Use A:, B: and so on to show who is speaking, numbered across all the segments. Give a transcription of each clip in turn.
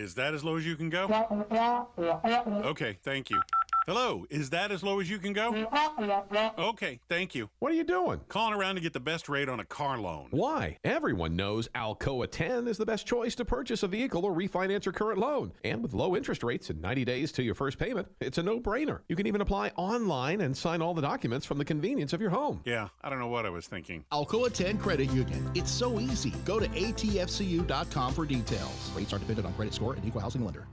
A: Is that as low as you can go? Okay, thank you. Hello, is that as low as you can go? Okay, thank you.
B: What are you doing?
A: Calling around to get the best rate on a car loan.
B: Why? Everyone knows Alcoa 10 is the best choice to purchase a vehicle or refinance your current loan. And with low interest rates and 90 days to your first payment, it's a no-brainer. You can even apply online and sign all the documents from the convenience of your home.
A: Yeah, I don't know what I was thinking.
C: Alcoa 10 Credit Union. It's so easy. Go to atfcu.com for details. Rates are dependent on credit score and equal housing lender.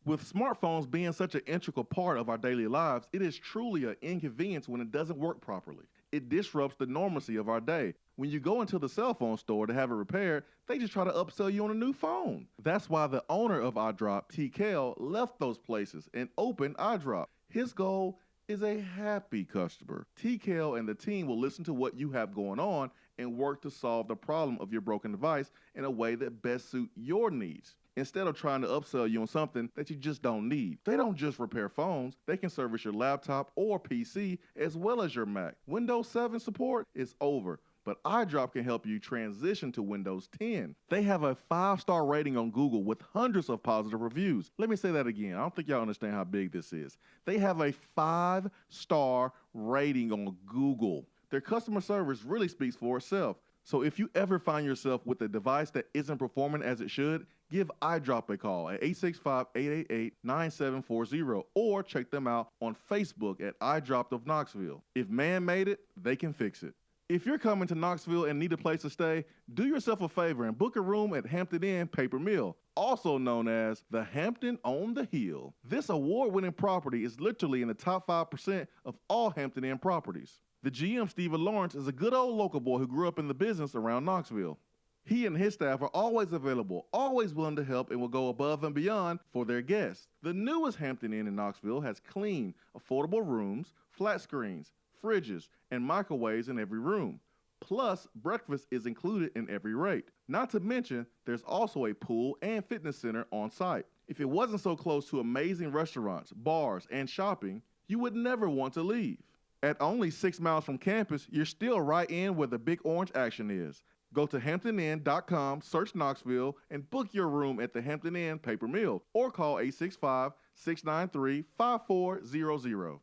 D: With smartphones being such an integral part of our daily lives, it is truly an inconvenience when it doesn't work properly. It disrupts the normalcy of our day. When you go into the cell phone store to have it repaired, they just try to upsell you on a new phone. That's why the owner of iDrop, T. Kell, left those places and opened iDrop. His goal is a happy customer. T. Kell and the team will listen to what you have going on and work to solve the problem of your broken device in a way that best suits your needs, instead of trying to upsell you on something that you just don't need. They don't just repair phones, they can service your laptop or PC as well as your Mac. Windows 7 support is over, but iDrop can help you transition to Windows 10. They have a 5-star rating on Google with hundreds of positive reviews. Let me say that again. I don't think y'all understand how big this is. They have a 5-star rating on Google. Their customer service really speaks for itself. So if you ever find yourself with a device that isn't performing as it should, give iDrop a call at 865-888-9740 or check them out on Facebook at iDrop of Knoxville. If man made it, they can fix it. If you're coming to Knoxville and need a place to stay, do yourself a favor and book a room at Hampton Inn Paper Mill, also known as the Hampton on the Hill. This award-winning property is literally in the top 5% of all Hampton Inn properties. The GM, Stephen Lawrence, is a good old local boy who grew up in the business around Knoxville. He and his staff are always available, always willing to help, and will go above and beyond for their guests. The newest Hampton Inn in Knoxville has clean, affordable rooms, flat screens, fridges, and microwaves in every room. Plus, breakfast is included in every rate. Not to mention, there's also a pool and fitness center on site. If it wasn't so close to amazing restaurants, bars, and shopping, you would never want to leave. At only 6 miles from campus, you're still right in where the big orange action is. Go to HamptonInn.com, search Knoxville, and book your room at the Hampton Inn Paper Mill or call 865-693-5400.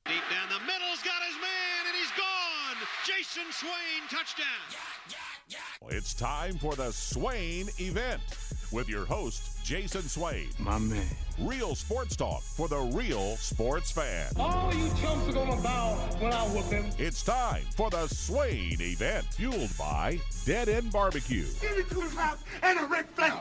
E: Deep down the middle's got his man, and he's gone. Jason Swain, touchdown.
F: It's time for the Swain Event with your host, Jason Swain.
G: My man.
F: Real sports talk for the real sports fan.
G: All you chumps are gonna bow when I whoop him.
F: It's time for the Swain Event, fueled by Dead End Barbecue.
H: Give me 2 laps and a Ric Flair.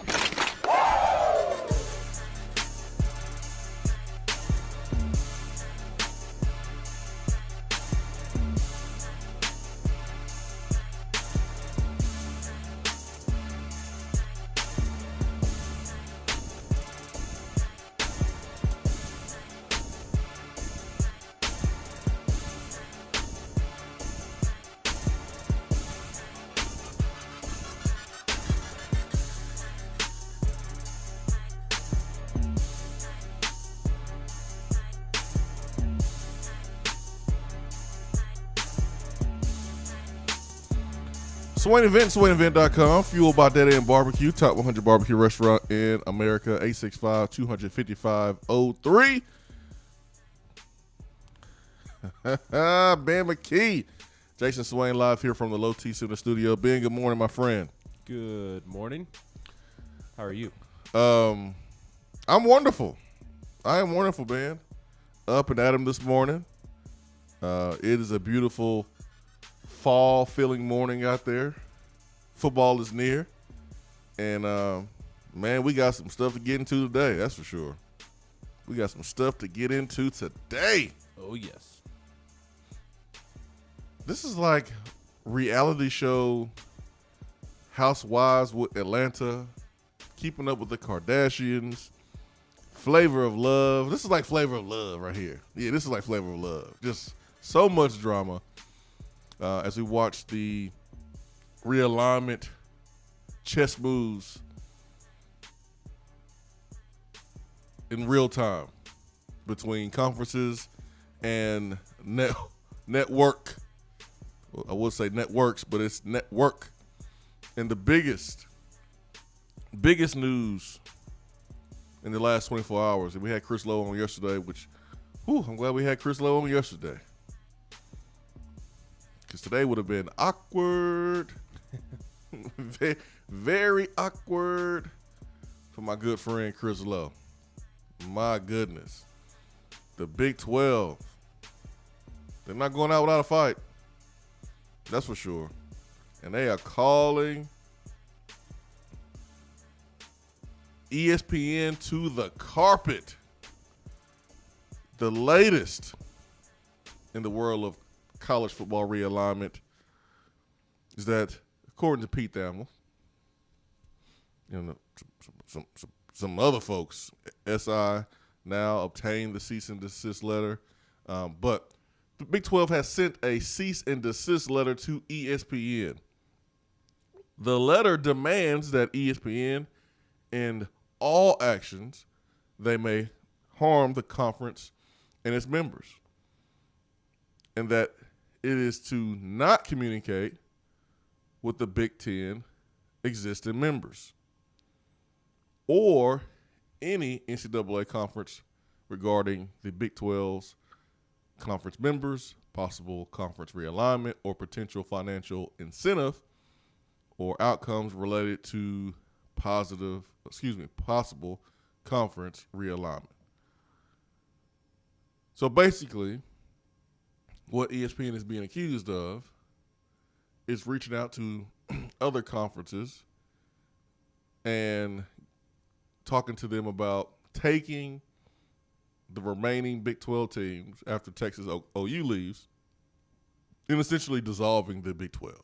D: Swain Event, SwainEvent.com, fueled by Dead End Barbecue, top 100 barbecue restaurant in America, 865-255-03. Ben McKee, Jason Swain live here from the Low T Center studio. Ben, good morning, my friend.
I: Good morning. How are you?
D: I'm wonderful. I am wonderful, Ben. Up and at 'em this morning. It is a beautiful fall feeling morning out there. Football is near. And, man, we got some stuff to get into today, that's for sure. We got some stuff to get into today.
I: Oh, yes.
D: This is like reality show Housewives with Atlanta, Keeping Up with the Kardashians, Flavor of Love. This is like Flavor of Love right here. Yeah, this is like Flavor of Love. Just so much drama. As we watch the realignment chess moves in real time between conferences and network. I would say networks, but it's network. And the biggest news in the last 24 hours. And we had Chris Lowe on yesterday, which, I'm glad we had Chris Lowe on yesterday. Because today would have been awkward. very, very awkward for my good friend Chris Lowe. My goodness. The Big 12. They're not going out without a fight. That's for sure. And they are calling ESPN to the carpet. The latest in the world of college football realignment is that, according to Pete Thamel, some other folks, SI now obtained the cease and desist letter, but the Big 12 has sent a cease and desist letter to ESPN. The letter demands that ESPN end all actions they may harm the conference and its members, and that it is to not communicate with the Big Ten existing members or any NCAA conference regarding the Big 12's conference members, possible conference realignment, or potential financial incentive or outcomes related to possible conference realignment. So basically, what ESPN is being accused of is reaching out to other conferences and talking to them about taking the remaining Big 12 teams after Texas OU leaves and essentially dissolving the Big 12.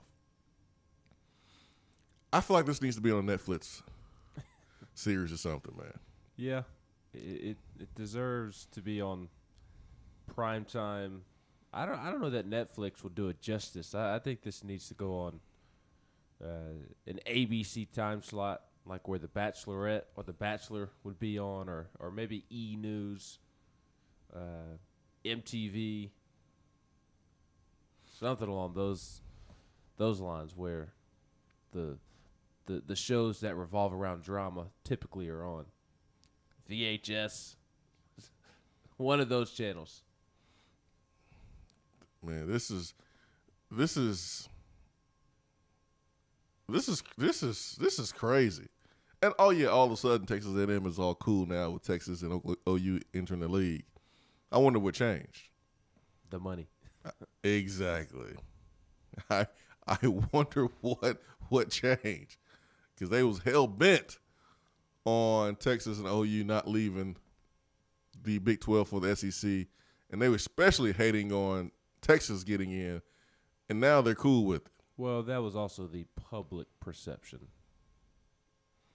D: I feel like this needs to be on a Netflix series or something, man.
I: Yeah, it deserves to be on primetime. I don't know that Netflix will do it justice. I think this needs to go on an ABC time slot, like where The Bachelorette or The Bachelor would be on, or maybe E! News, MTV, something along those lines, where the shows that revolve around drama typically are on VHS, one of those channels.
D: Man, this is crazy. And all of a sudden Texas A&M is all cool now with Texas and OU entering the league. I wonder what changed.
I: The money.
D: Exactly. I wonder what changed, because they was hell bent on Texas and OU not leaving the Big 12 for the SEC, and they were especially hating on Texas getting in, and now they're cool with it.
I: Well, that was also the public perception.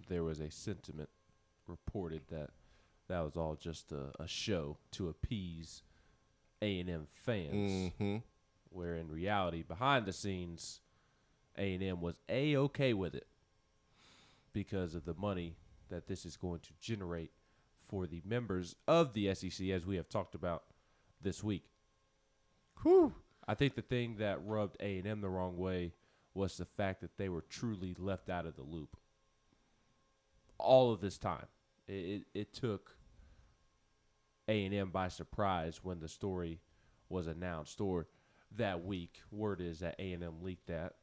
I: There was a sentiment reported that was all just a show to appease A&M fans, where in reality, behind the scenes, A&M was A-okay with it because of the money that this is going to generate for the members of the SEC, as we have talked about this week.
D: Whew.
I: I think the thing that rubbed A&M the wrong way was the fact that they were truly left out of the loop all of this time. It took A&M by surprise when the story was announced, or that week. Word is that A&M leaked that,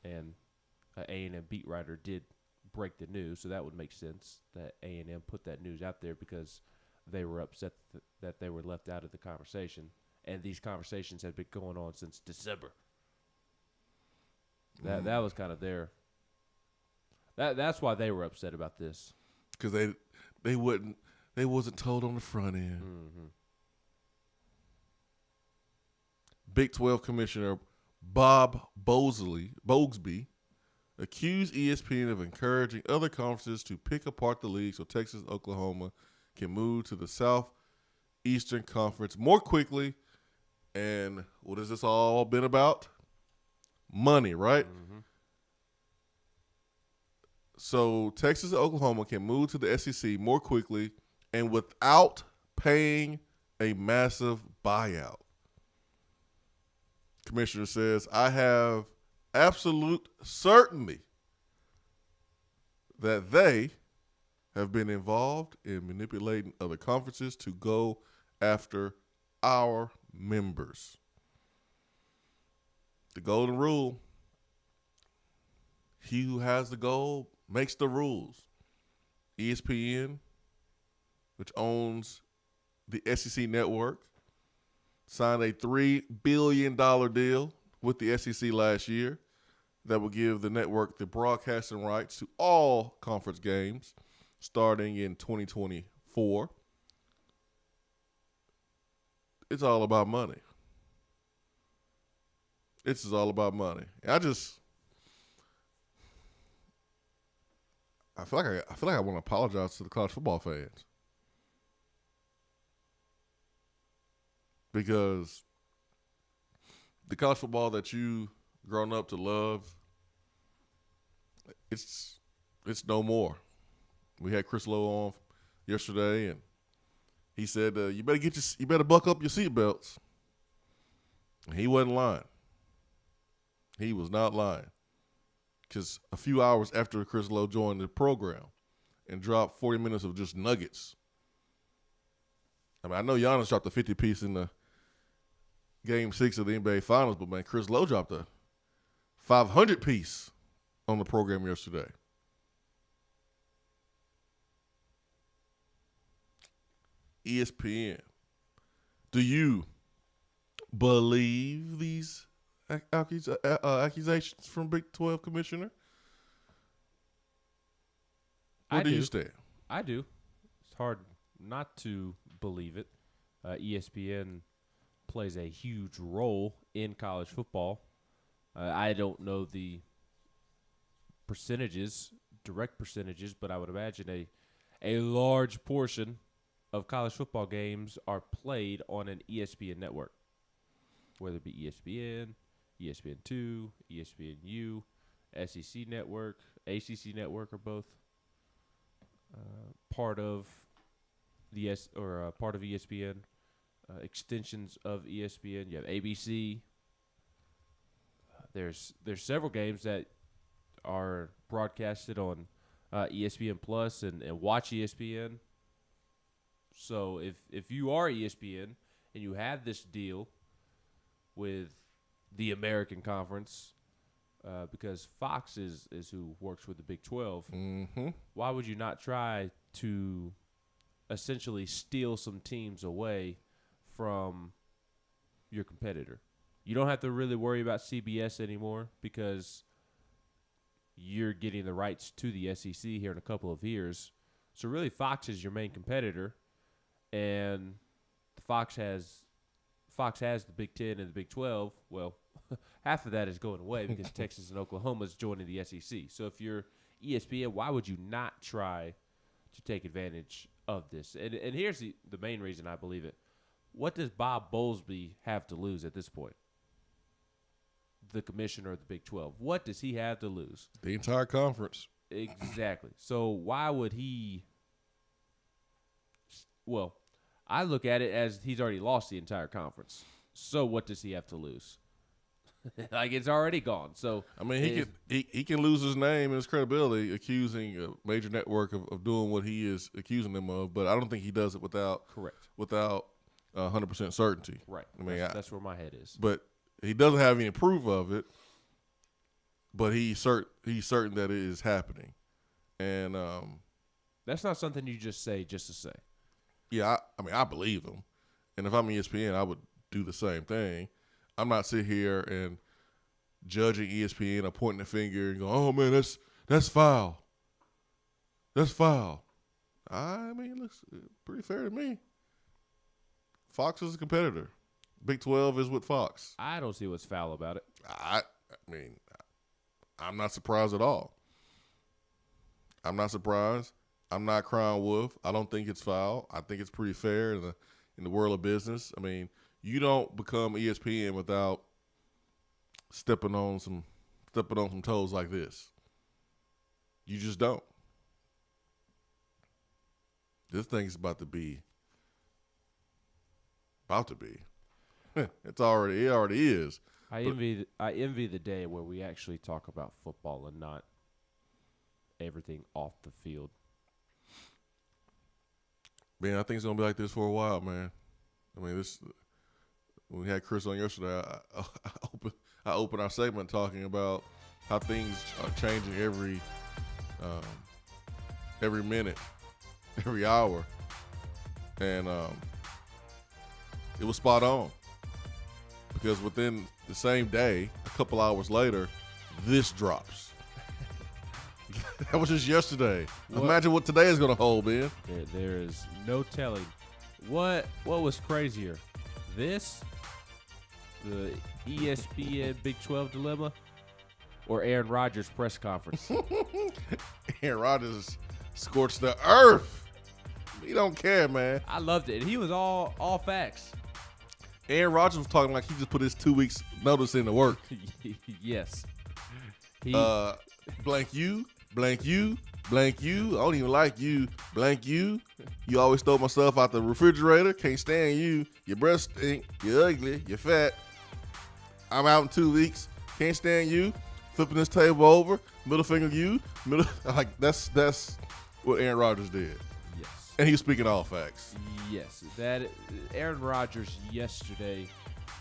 I: and an A&M beat writer did break the news, so that would make sense that A&M put that news out there because they were upset that they were left out of the conversation. And these conversations had been going on since December. That was kind of that's why they were upset about this.
D: Because they wasn't told on the front end.
I: Mm-hmm.
D: Big 12 Commissioner Bob Bogsby accused ESPN of encouraging other conferences to pick apart the league so Texas and Oklahoma can move to the Southeastern Conference more quickly. And what has this all been about? Money, right?
I: Mm-hmm.
D: So Texas and Oklahoma can move to the SEC more quickly and without paying a massive buyout. Commissioner says, I have absolute certainty that they, have been involved in manipulating other conferences to go after our members. The golden rule: he who has the gold makes the rules. ESPN, which owns the SEC network, signed a $3 billion deal with the SEC last year that will give the network the broadcasting rights to all conference games starting in 2024. It's all about money. It's just all about money. I feel like I want to apologize to the college football fans, because the college football that you grown up to love, it's no more. We had Chris Lowe on yesterday, and he said you better buckle up your seatbelts. And he wasn't lying. He was not lying, because a few hours after Chris Lowe joined the program and dropped 40 minutes of just nuggets. I mean, I know Giannis dropped a 50-piece in the Game 6 of the NBA Finals, but, man, Chris Lowe dropped a 500-piece on the program yesterday. ESPN. Do you believe these accusations from Big 12 Commissioner? Where do you stand?
I: I do. It's hard not to believe it. ESPN plays a huge role in college football. I don't know the direct percentages, but I would imagine a large portion of college football games are played on an ESPN network, whether it be ESPN, ESPN2, ESPNU, SEC network, ACC network, are both part of part of ESPN. Extensions of ESPN. You have ABC. There's several games that are broadcasted on ESPN Plus and Watch ESPN. So if you are ESPN and you have this deal with the American Conference, because Fox is who works with the Big 12, why would you not try to essentially steal some teams away from your competitor? You don't have to really worry about CBS anymore, because you're getting the rights to the SEC here in a couple of years. So really, Fox is your main competitor, and Fox has the Big 10 and the Big 12. Well, half of that is going away because Texas and Oklahoma is joining the SEC. So if you're ESPN, why would you not try to take advantage of this? And here's the main reason I believe it. What does Bob Bowlesby have to lose at this point? The commissioner of the Big 12. What does he have to lose?
D: The entire conference.
I: Exactly. So why would he? Well, I look at it as he's already lost the entire conference. So what does he have to lose? Like, it's already gone. So
D: I mean, he can lose his name and his credibility accusing a major network of doing what he is accusing them of, but I don't think he does it without 100% certainty.
I: Right.
D: I mean,
I: that's where my head is.
D: But he doesn't have any proof of it, but he's certain that it is happening. And
I: that's not something you just say just to say.
D: Yeah, I mean, I believe him. And if I'm ESPN, I would do the same thing. I'm not sitting here and judging ESPN or pointing the finger and going, oh, man, that's foul. That's foul. I mean, it looks pretty fair to me. Fox is a competitor. Big 12 is with Fox.
I: I don't see what's foul about it.
D: I mean, I'm not surprised at all. I'm not surprised. I'm not crying wolf. I don't think it's foul. I think it's pretty fair in the world of business. I mean, you don't become ESPN without stepping on some toes like this. You just don't. This thing's about to be. It already is.
I: I envy the day where we actually talk about football and not everything off the field.
J: Man, I think it's gonna be like this for a while, man. I mean, when we had Chris on yesterday, I opened our segment talking about how things are changing every minute, every hour, and it was spot on because within the same day, a couple hours later, this drops. That was just yesterday. Imagine what today is going to hold, man.
I: There is no telling what was crazier, the ESPN Big 12 dilemma, or Aaron Rodgers' press conference.
J: Aaron Rodgers scorched the earth. He don't care, man.
I: I loved it. He was all facts.
J: Aaron Rodgers was talking like he just put his 2 weeks notice into work.
I: Yes.
J: Blank you. Blank you, blank you. I don't even like you. Blank you. You always throw my stuff out the refrigerator. Can't stand you. Your breath stink. You're ugly. You're fat. I'm out in 2 weeks. Can't stand you. Flipping this table over. Middle finger you. Like that's what Aaron Rodgers did.
I: Yes.
J: And he was speaking all facts.
I: Yes. That Aaron Rodgers yesterday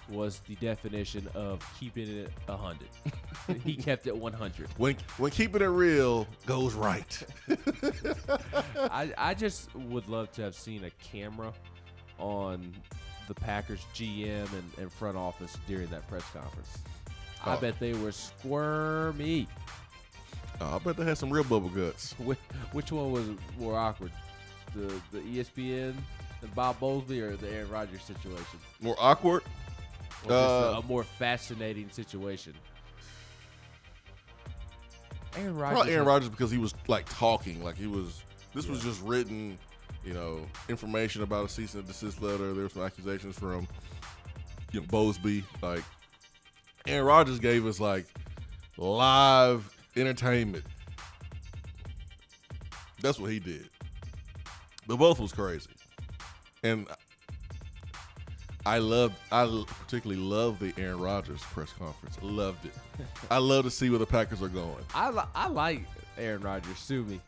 I: was the definition of keeping it 100. He kept it 100.
J: When keeping it real goes right.
I: I just would love to have seen a camera on the Packers GM and front office during that press conference. I bet they were squirmy.
J: I bet they had some real bubble guts.
I: Which one was more awkward? The ESPN and Bob Bowlesby, or the Aaron Rodgers situation?
J: More awkward?
I: Or just a more fascinating situation. Aaron
J: Rodgers because he was like talking, like he was. This was just written, information about a cease and desist letter. There were some accusations from Bowlesby. Like Aaron Rodgers gave us like live entertainment. That's what he did. But both was crazy, and I particularly love the Aaron Rodgers press conference. Loved it. I love to see where the Packers are going.
I: I like Aaron Rodgers. Sue me.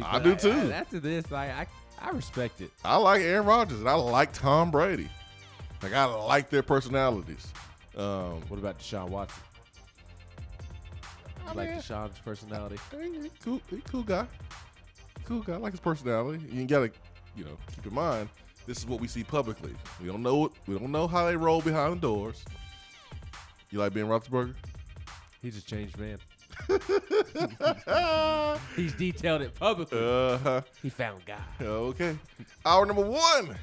J: I do too.
I: After this, I respect it.
J: I like Aaron Rodgers and I like Tom Brady. Like I like their personalities.
I: What about Deshaun Watson? Deshaun's personality?
J: He cool guy. Cool guy. I like his personality. You gotta, keep in mind. This is what we see publicly. We don't know how they roll behind the doors. You like being Roethlisberger?
I: He's a changed man. He's detailed it publicly. He found God.
J: Okay. Hour number 1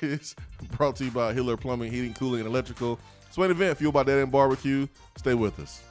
J: is brought to you by Hiller Plumbing, Heating, Cooling, and Electrical. Swain Event, fueled by Dead End Barbecue. Stay with us.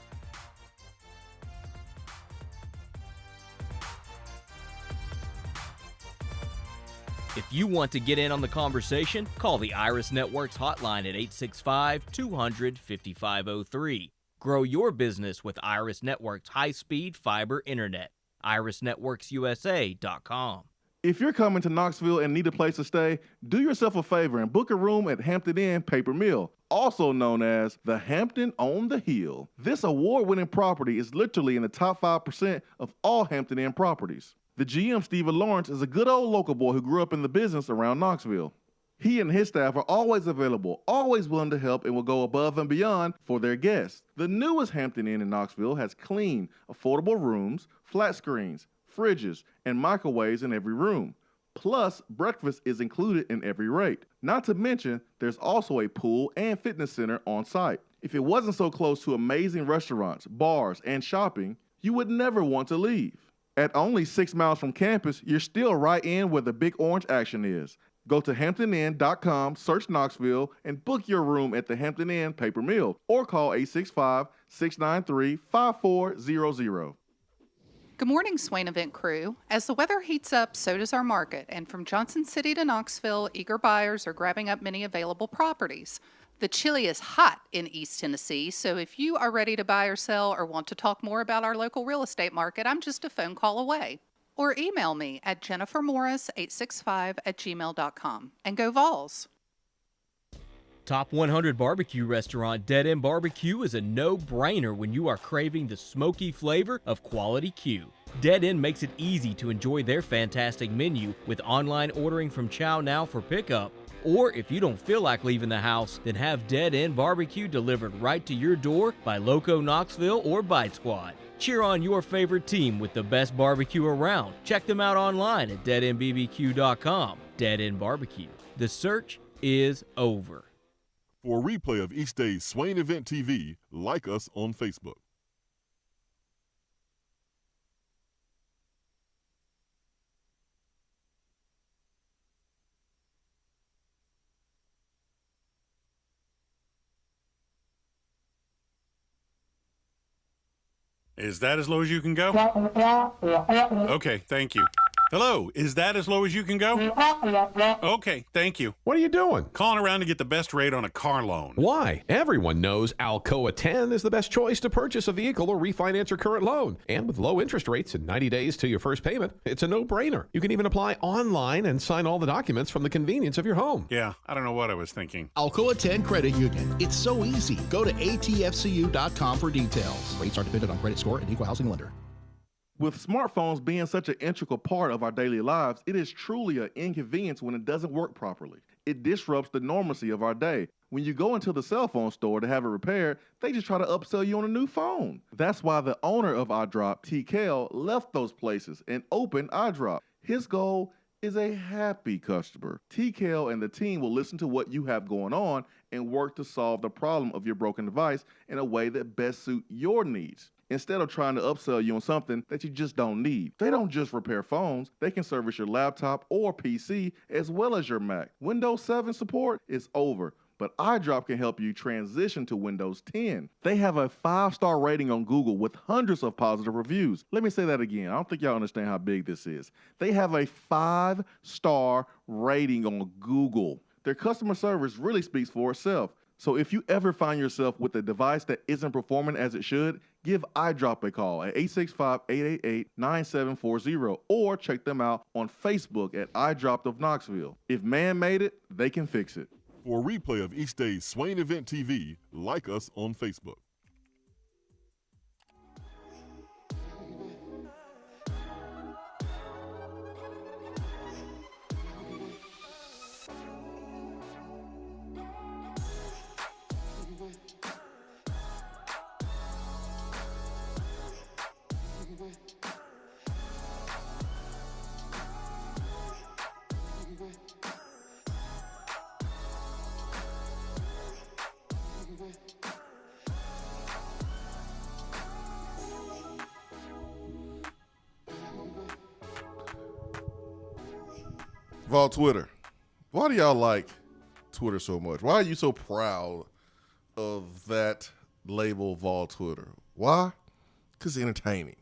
K: If you want to get in on the conversation, call the Iris Networks hotline at 865-200-5503. Grow your business with Iris Networks high-speed fiber internet. IrisNetworksUSA.com.
D: If you're coming to Knoxville and need a place to stay, do yourself a favor and book a room at Hampton Inn Paper Mill, also known as the Hampton on the Hill. This award-winning property is literally in the top 5% of all Hampton Inn properties. The GM, Stephen Lawrence, is a good old local boy who grew up in the business around Knoxville. He and his staff are always available, always willing to help, and will go above and beyond for their guests. The newest Hampton Inn in Knoxville has clean, affordable rooms, flat screens, fridges, and microwaves in every room. Plus, breakfast is included in every rate. Not to mention, there's also a pool and fitness center on site. If it wasn't so close to amazing restaurants, bars, and shopping, you would never want to leave. At only 6 miles from campus, you're still right in where the big orange action is. Go to HamptonInn.com, search Knoxville, and book your room at the Hampton Inn Paper Mill, or call 865-693-5400.
L: Good morning, Swain Event crew. As the weather heats up, so does our market, and from Johnson City to Knoxville, eager buyers are grabbing up many available properties. The chili is hot in East Tennessee, so if you are ready to buy or sell or want to talk more about our local real estate market, I'm just a phone call away. Or email me at jennifermorris865@gmail.com. And go Vols!
K: Top 100 barbecue restaurant Dead End Barbecue is a no-brainer when you are craving the smoky flavor of quality Q. Dead End makes it easy to enjoy their fantastic menu with online ordering from Chow Now for pickup. Or if you don't feel like leaving the house, then have Dead End Barbecue delivered right to your door by Loco Knoxville or Bite Squad. Cheer on your favorite team with the best barbecue around. Check them out online at deadendbbq.com. Dead End Barbecue. The search is over.
F: For a replay of each day's Swain Event TV, like us on Facebook.
A: Is that as low as you can go? Okay, thank you. Hello, is that as low as you can go? Okay, thank you.
B: What are you doing?
A: Calling around to get the best rate on a car loan.
B: Why? Everyone knows Alcoa 10 is the best choice to purchase a vehicle or refinance your current loan. And with low interest rates and 90 days to your first payment, it's a no-brainer. You can even apply online and sign all the documents from the convenience of your home.
A: Yeah, I don't know what I was thinking.
C: Alcoa 10 Credit Union. It's so easy. Go to atfcu.com for details. Rates are dependent on credit score and equal housing lender.
D: With smartphones being such an integral part of our daily lives, it is truly an inconvenience when it doesn't work properly. It disrupts the normalcy of our day. When you go into the cell phone store to have it repaired, they just try to upsell you on a new phone. That's why the owner of iDrop, TKL, left those places and opened iDrop. His goal is a happy customer. TKL and the team will listen to what you have going on and work to solve the problem of your broken device in a way that best suits your needs, instead of trying to upsell you on something that you just don't need. They don't just repair phones, they can service your laptop or PC as well as your Mac. Windows 7 support is over, but iDrop can help you transition to Windows 10. They have a 5-star rating on Google with hundreds of positive reviews. Let me say that again. I don't think y'all understand how big this is. They have a 5-star rating on Google. Their customer service really speaks for itself. So if you ever find yourself with a device that isn't performing as it should, give iDrop a call at 865-888-9740 or check them out on Facebook at iDrop of Knoxville. If man made it, they can fix it.
F: For a replay of each day's Swain Event TV, like us on Facebook.
J: Vol Twitter. Why do y'all like Twitter so much? Why are you so proud of that label, Vol Twitter? Why? Because it's entertaining.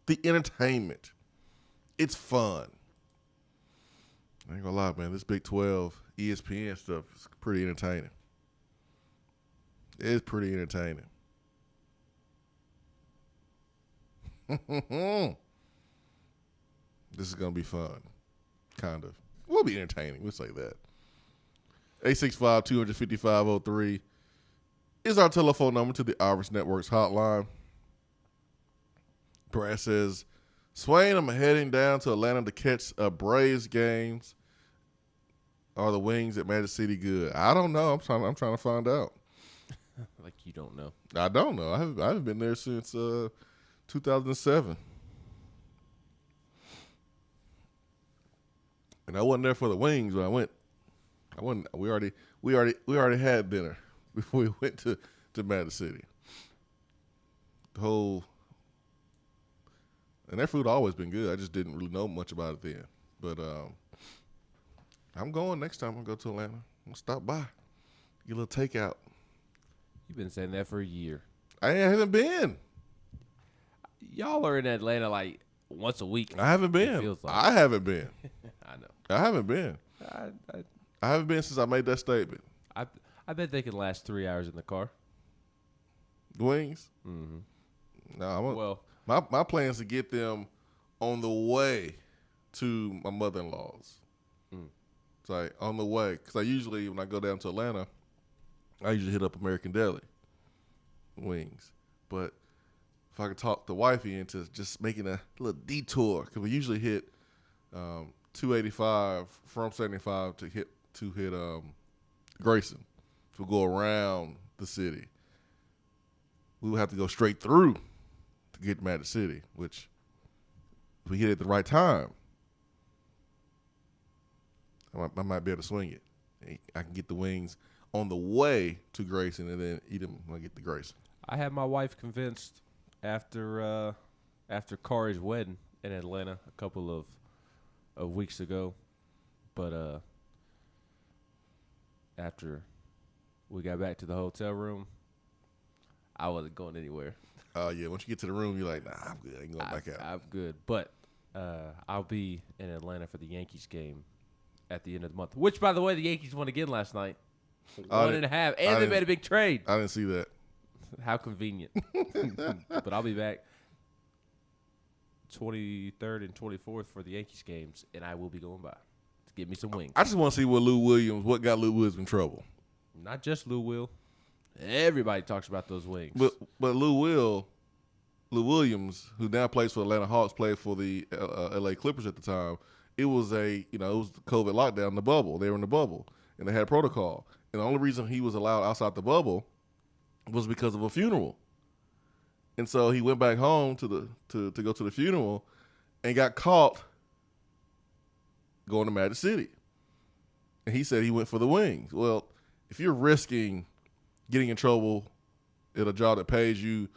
J: The entertainment. It's fun. I ain't gonna lie, man. This Big 12 ESPN stuff is pretty entertaining. It's pretty entertaining. This is gonna be fun. Kind of. We'll be entertaining. We'll say that. 865-255-03 is our telephone number to the Irish Networks hotline. Brad says, Swain, I'm heading down to Atlanta to catch a Braves games. Are the wings at Magic City good? I don't know. I'm trying to find out.
I: Like you don't know.
J: I don't know. I haven't been there since 2007. And I wasn't there for the wings when I went. I wasn't. We already had dinner before we went to Magic City. And their food always been good. I just didn't really know much about it then. But I'm going next time I go to Atlanta. I'm gonna stop by, get a little takeout.
I: You've been saying that for a year.
J: I haven't been.
I: Y'all are in Atlanta like once a week.
J: I haven't been.
I: Feels like.
J: I haven't been.
I: I know.
J: I haven't been.
I: I
J: haven't been since I made that statement.
I: I bet they can last 3 hours in the car.
J: The wings?
I: Mm-hmm.
J: No, my plan is to get them on the way to my mother-in-law's. It's like on the way, because I usually when I go down to Atlanta, I usually hit up American Deli wings. But if I could talk the wifey into just making a little detour, because we usually hit 285 from 75 to hit Grayson. To go around the city, we would have to go straight through to get to Magic City, which if we hit it at the right time, I might be able to swing it. I can get the wings on the way to Grayson and then eat them when I get to Grayson.
I: I had my wife convinced after Kari's wedding in Atlanta a couple of weeks ago, but after we got back to the hotel room, I wasn't going anywhere.
J: Oh, yeah. Once you get to the room, you're like, nah, I'm good. I ain't going back out.
I: I'm good. But I'll be in Atlanta for the Yankees game at the end of the month, which, by the way, the Yankees won again last night. 1.5. And they made a big trade.
J: I didn't see that.
I: How convenient. But I'll be back 23rd and 24th for the Yankees games, and I will be going by to get me some wings.
J: I just want to see what got Lou Williams in trouble.
I: Not just Lou Will. Everybody talks about those wings.
J: But Lou Williams, who now plays for the Atlanta Hawks, played for the L.A. Clippers at the time. It was it was the COVID lockdown, the bubble. They were in the bubble, and they had protocol. And the only reason he was allowed outside the bubble was because of a funeral. And so he went back home to go to the funeral, and got caught going to Magic City. And he said he went for the wings. Well, if you're risking getting in trouble at a job that pays you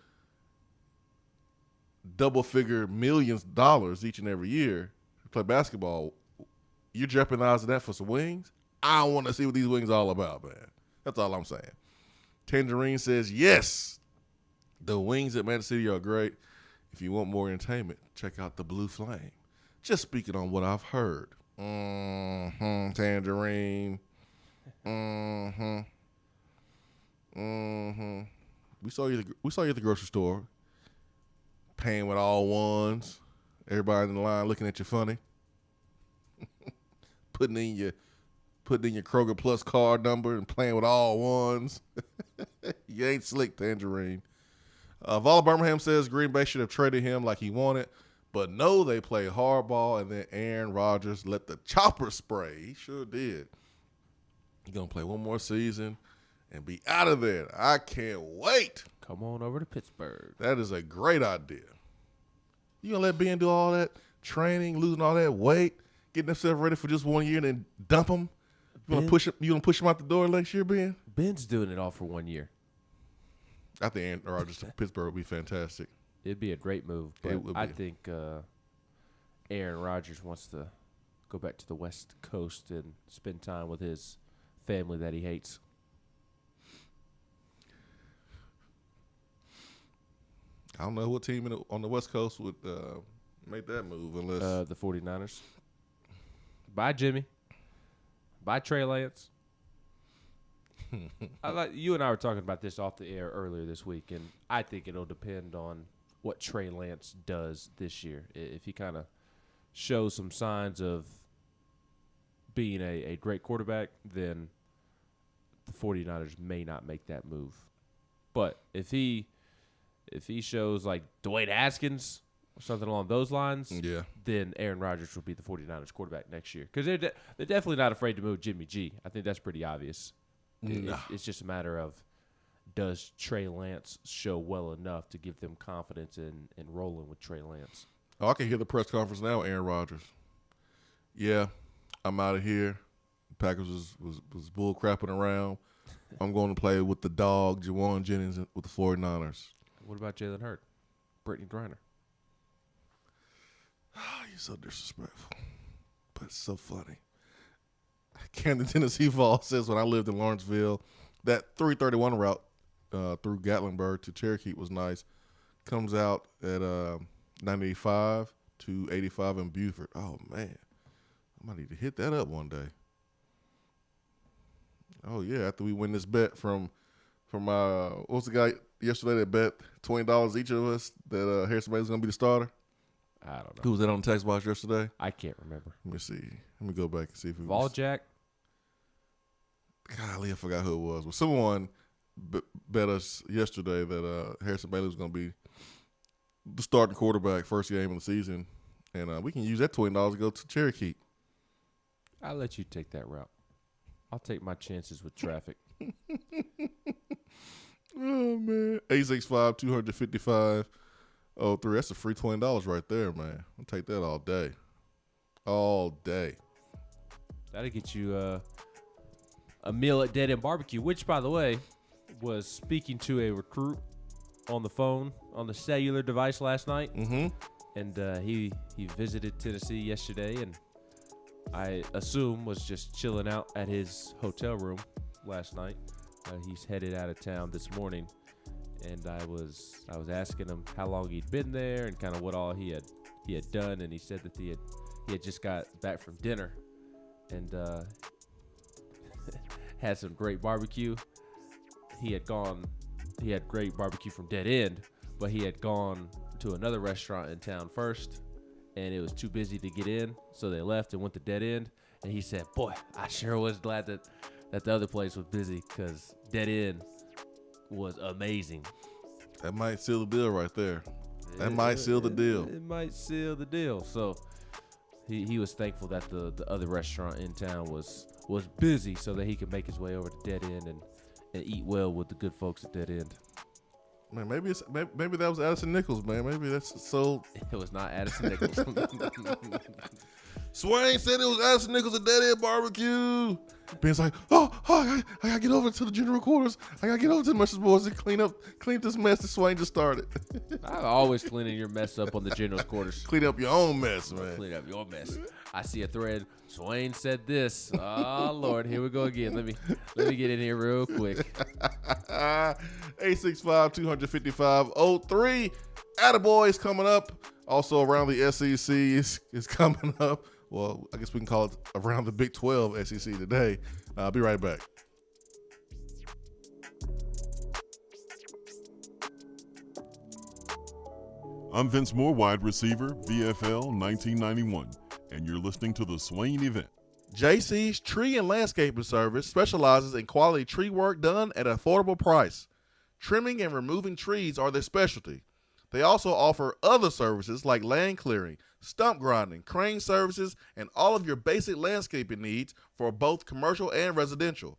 J: double-figure millions of dollars each and every year to play basketball, you're jeopardizing that for some wings? I want to see what these wings are all about, man. That's all I'm saying. Tangerine says, yes, the wings at Magic City are great. If you want more entertainment, check out the Blue Flame. Just speaking on what I've heard. Tangerine. We saw you at the grocery store, paying with all ones. Everybody in the line looking at you funny. putting in your Kroger Plus card number and playing with all ones. You ain't slick, Tangerine. Vala Birmingham says Green Bay should have traded him like he wanted, but no, they play hardball, and then Aaron Rodgers let the chopper spray. He sure did. He's going to play one more season and be out of there. I can't wait.
I: Come on over to Pittsburgh.
J: That is a great idea. You going to let Ben do all that training, losing all that weight, getting himself ready for just 1 year and then dump him? You gonna push him out the door next year, Ben?
I: Ben's doing it all for 1 year.
J: I think Aaron Rodgers to Pittsburgh would be fantastic.
I: It'd be a great move, but I think Aaron Rodgers wants to go back to the West Coast and spend time with his family that he hates.
J: I don't know what team on the West Coast would make that move unless
I: the 49ers. Bye, Jimmy. Bye, Trey Lance. You and I were talking about this off the air earlier this week, and I think it'll depend on what Trey Lance does this year. If he kind of shows some signs of being a great quarterback, then the 49ers may not make that move. But if he shows like Dwayne Haskins or something along those lines, then Aaron Rodgers will be the 49ers quarterback next year. Because they're definitely not afraid to move Jimmy G. I think that's pretty obvious. It's just a matter of, does Trey Lance show well enough to give them confidence in rolling with Trey Lance?
J: Oh, I can hear the press conference now, Aaron Rodgers. Yeah, I'm out of here. Packers was bull crapping around. I'm going to play with the dog, Jawan Jennings, with the 49ers.
I: What about Jalen Hurts? Brittany Griner?
J: Oh, you're so disrespectful, but it's so funny. Camden, Tennessee Fall says, when I lived in Lawrenceville, that 331 route through Gatlinburg to Cherokee was nice. Comes out at 95 to 85 in Beaufort. Oh, man. I might need to hit that up one day. Oh, yeah, after we win this bet from what was the guy yesterday that bet $20 each of us that Harrison Bailey's going to be the starter?
I: I don't know.
J: Who was that on the text box yesterday?
I: I can't remember.
J: Let me see. Let me go back and see if it
I: Vol Jack?
J: golly, I forgot who it was. Well, someone bet us yesterday that Harrison Bailey was going to be the starting quarterback first game of the season, and we can use that $20 to go to Cherokee.
I: I'll let you take that route. I'll take my chances with traffic.
J: Oh, man. 865-255-03. That's a free $20 right there, man. I'll take that all day. All day.
I: That'll get you a meal at Dead End Barbecue, which, by the way, was speaking to a recruit on the phone on the cellular device last night.
J: Mm-hmm.
I: And he visited Tennessee yesterday, and I assume was just chilling out at his hotel room last night. He's headed out of town this morning, and I was asking him how long he'd been there and kind of what all he had done, and he said that he had just got back from dinner and had some great barbecue. He had great barbecue from Dead End, but he had gone to another restaurant in town first, and it was too busy to get in, so they left and went to Dead End. And he said, boy, I sure was glad that the other place was busy, because Dead End was amazing.
J: That might seal the deal right there. That might seal the deal.
I: It might seal the deal. So he was thankful that the other restaurant in town was busy, so that he could make his way over to Dead End and eat well with the good folks at Dead End.
J: Man, maybe that was Addison Nichols, man. Maybe that's so.
I: It was not Addison Nichols.
J: Swain said it was Addison Nichols at Dead End Barbecue. Ben's like, I gotta get over to the general quarters. I gotta get over to the Mercer's boys and clean this mess that Swain just started.
I: I'm always cleaning your mess up on the general quarters.
J: Clean up your own mess, man.
I: Clean up your mess. I see a thread. Swain said this. Oh Lord, here we go again. Let me get in here real quick.
J: 865-255-03. Attaboys coming up. Also around the SEC is coming up. Well, I guess we can call it around the Big 12 SEC today. I'll be right back.
F: I'm Vince Moore, wide receiver, VFL 1991, and you're listening to the Swain Event.
J: JC's Tree and Landscaping Service specializes in quality tree work done at an affordable price. Trimming and removing trees are their specialty. They also offer other services like land clearing, stump grinding, crane services, and all of your basic landscaping needs for both commercial and residential.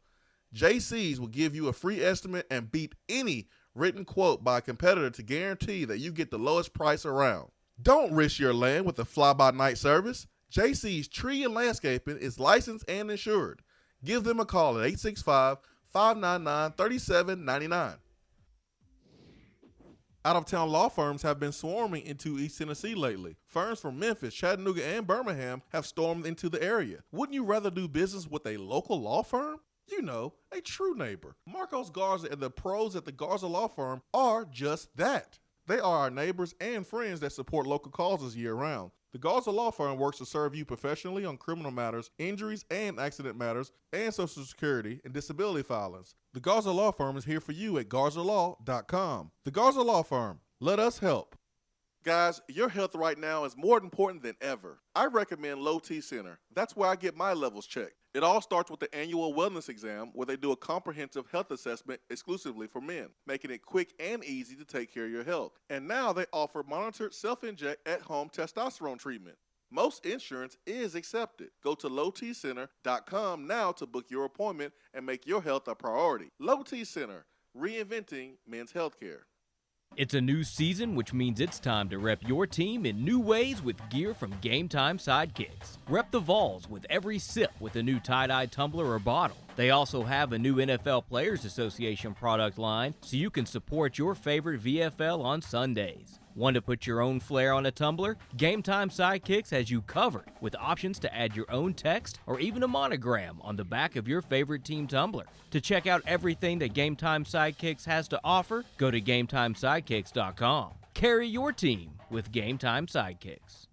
J: JC's will give you a free estimate and beat any written quote by a competitor to guarantee that you get the lowest price around. Don't risk your land with a fly-by-night service. JC's Tree and Landscaping is licensed and insured. Give them a call at 865-599-3799. Out-of-town law firms have been swarming into East Tennessee lately. Firms from Memphis, Chattanooga, and Birmingham have stormed into the area. Wouldn't you rather do business with a local law firm? You know, a true neighbor. Marcos Garza and the pros at the Garza Law Firm are just that. They are our neighbors and friends that support local causes year-round. The Garza Law Firm works to serve you professionally on criminal matters, injuries and accident matters, and Social Security and disability filings. The Garza Law Firm is here for you at GarzaLaw.com. The Garza Law Firm. Let us help. Guys, your health right now is more important than ever. I recommend Low T Center. That's where I get my levels checked. It all starts with the annual wellness exam, where they do a comprehensive health assessment exclusively for men, making it quick and easy to take care of your health. And now they offer monitored self-inject at-home testosterone treatment. Most insurance is accepted. Go to lowtcenter.com now to book your appointment and make your health a priority. Low T Center, reinventing men's healthcare.
K: It's a new season, which means it's time to rep your team in new ways with gear from Game Time Sidekicks. Rep the Vols with every sip with a new tie-dye tumbler or bottle. They also have a new NFL Players Association product line, so you can support your favorite VFL on Sundays. Want to put your own flair on a tumbler? Game Time Sidekicks has you covered with options to add your own text or even a monogram on the back of your favorite team tumbler. To check out everything that Game Time Sidekicks has to offer, go to GameTimeSidekicks.com. Carry your team with Game Time Sidekicks.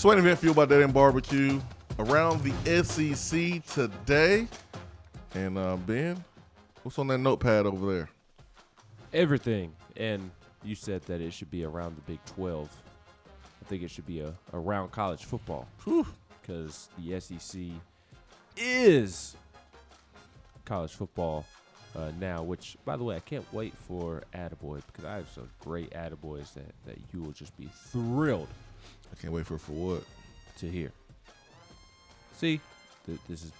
J: Swain Event fueled by Dead End Barbecue around the SEC today. And Ben, what's on that notepad over there?
I: Everything. And you said that it should be around the Big 12. I think it should be around college football. Because the SEC is college football now, which, by the way, I can't wait for Attaboys because I have some great Attaboys that you will just be thrilled.
J: I can't wait for what?
I: To hear. See, this is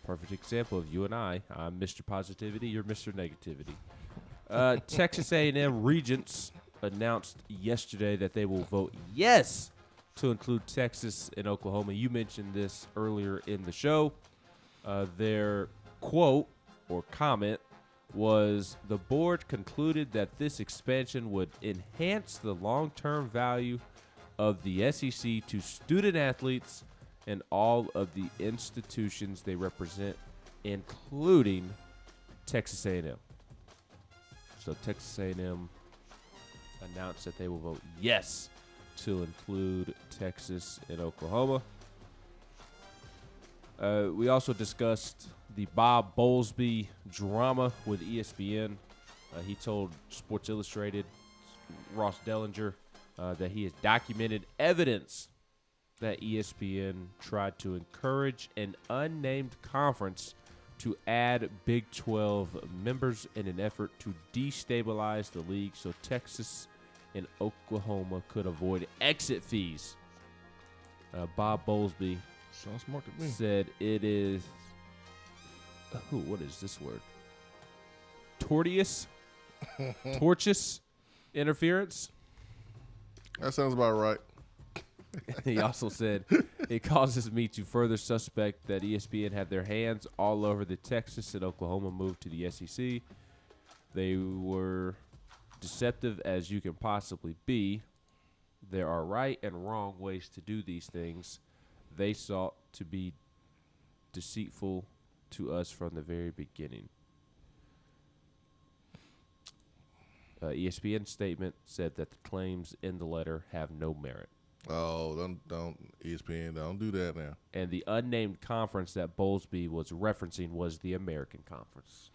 I: a perfect example of you and I. I'm Mr. Positivity, you're Mr. Negativity. Texas A&M Regents announced yesterday that they will vote yes to include Texas and Oklahoma. You mentioned this earlier in the show. Their quote or comment was, the board concluded that this expansion would enhance the long-term value of the SEC to student athletes and all of the institutions they represent, including Texas A&M. So Texas A&M announced that they will vote yes to include Texas and Oklahoma. We also discussed the Bob Bowlesby drama with ESPN. He told Sports Illustrated, Ross Dellinger, that he has documented evidence that ESPN tried to encourage an unnamed conference to add Big 12 members in an effort to destabilize the league so Texas and Oklahoma could avoid exit fees. Bob Bowlesby
J: sounds smart to me.
I: Said it is, what is this word? Tortious interference.
J: That sounds about right.
I: He also said, it causes me to further suspect that ESPN had their hands all over the Texas and Oklahoma move to the SEC. They were deceptive as you can possibly be. There are right and wrong ways to do these things. They sought to be deceitful to us from the very beginning. ESPN's statement said that the claims in the letter have no merit.
J: Oh, don't ESPN, don't do that now.
I: And the unnamed conference that Bowlesby was referencing was the American Conference.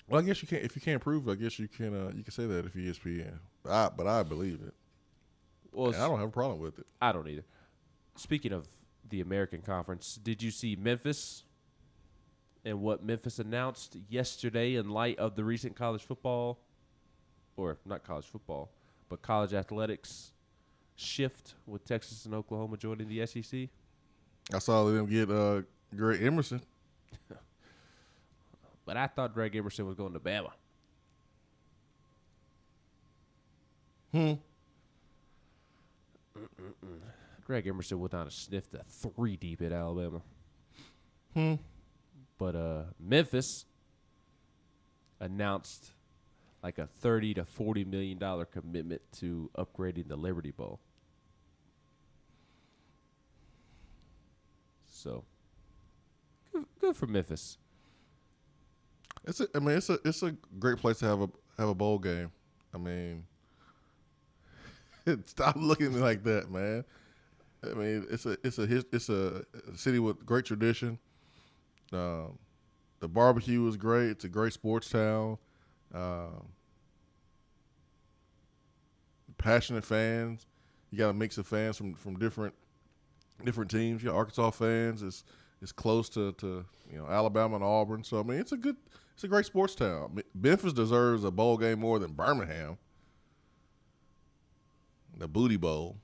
J: Well, I guess you can't. If you can't prove it, I guess you can say that if you're ESPN. But I believe it. Well, I don't have a problem with it.
I: I don't either. Speaking of the American Conference, did you see Memphis and what Memphis announced yesterday in light of the recent college football, or not college football, but college athletics shift with Texas and Oklahoma joining the SEC?
J: I saw them get Greg Emerson.
I: But I thought Greg Emerson was going to Bama. Greg Emerson would not have sniffed a 3 deep at Alabama. But Memphis announced like a $30 to $40 million commitment to upgrading the Liberty Bowl. So good for Memphis.
J: It's a great place to have a bowl game. I mean, stop looking at me like that, man. I mean, it's a city with great tradition. The barbecue is great. It's a great sports town. Passionate fans. You got a mix of fans from different teams. You got Arkansas fans. It's close to Alabama and Auburn. So I mean, it's a great sports town. Memphis deserves a bowl game more than Birmingham. The Booty Bowl.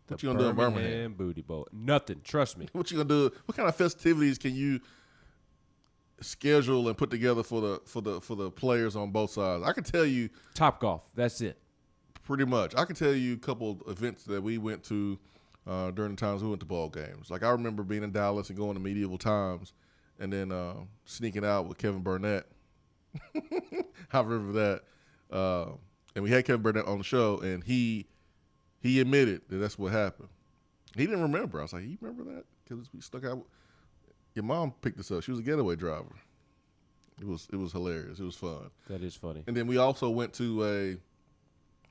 J: What you gonna do in Birmingham?
I: Booty Bowl. Nothing. Trust me.
J: What you gonna do? What kind of festivities can you schedule and put together for the players on both sides? I can tell you
I: Top Golf. That's it.
J: Pretty much. I can tell you a couple of events that we went to during the times we went to ball games. Like I remember being in Dallas and going to medieval times, and then sneaking out with Kevin Burnett. I remember that. And we had Kevin Burnett on the show, and he admitted that that's what happened. He didn't remember. I was like, you remember that? Because we stuck out. Your mom picked us up. She was a getaway driver. It was hilarious. It was fun.
I: That is funny.
J: And then we also went to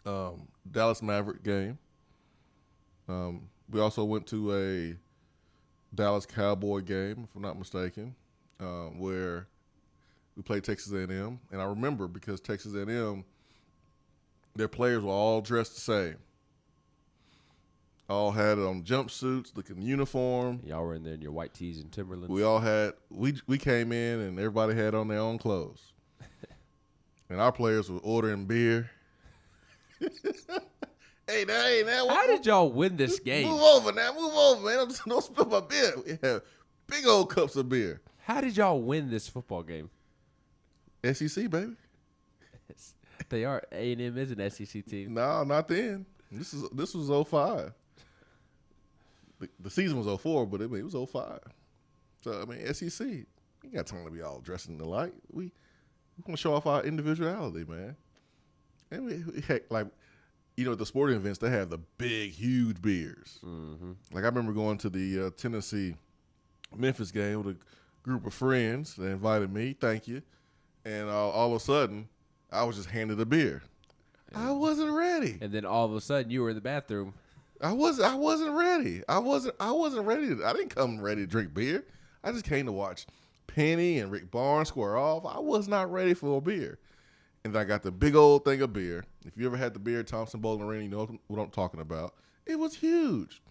J: a Dallas Maverick game. We also went to a Dallas Cowboy game, if I'm not mistaken, where we played Texas A&M. And I remember because Texas A&M, their players were all dressed the same. All had it on jumpsuits, looking uniform.
I: Y'all were in there in your white tees and Timberlands.
J: We all had we came in and everybody had on their own clothes. And our players were ordering beer. Hey, now.
I: How did y'all win this game?
J: Move over, man. Don't spill my beer. We have big old cups of beer.
I: How did y'all win this football game?
J: SEC, baby.
I: They are. A&M is an SEC team.
J: No, not then. This was 05. The season was 04, but it was 05. So, I mean, SEC, you got time to be all dressed in the light. We want to show off our individuality, man. And we heck, like, you know, at the sporting events, they have the big, huge beers.
I: Mm-hmm.
J: Like, I remember going to the Tennessee-Memphis game with a group of friends. They invited me, thank you. And all of a sudden, I was just handed a beer. I wasn't ready.
I: And then all of a sudden, you were in the bathroom.
J: I wasn't ready. I wasn't ready. I didn't come ready to drink beer. I just came to watch Penny and Rick Barnes square off. I was not ready for a beer. And then I got the big old thing of beer. If you ever had the beer at Thompson Bowling Arena, you know what I'm talking about. It was huge.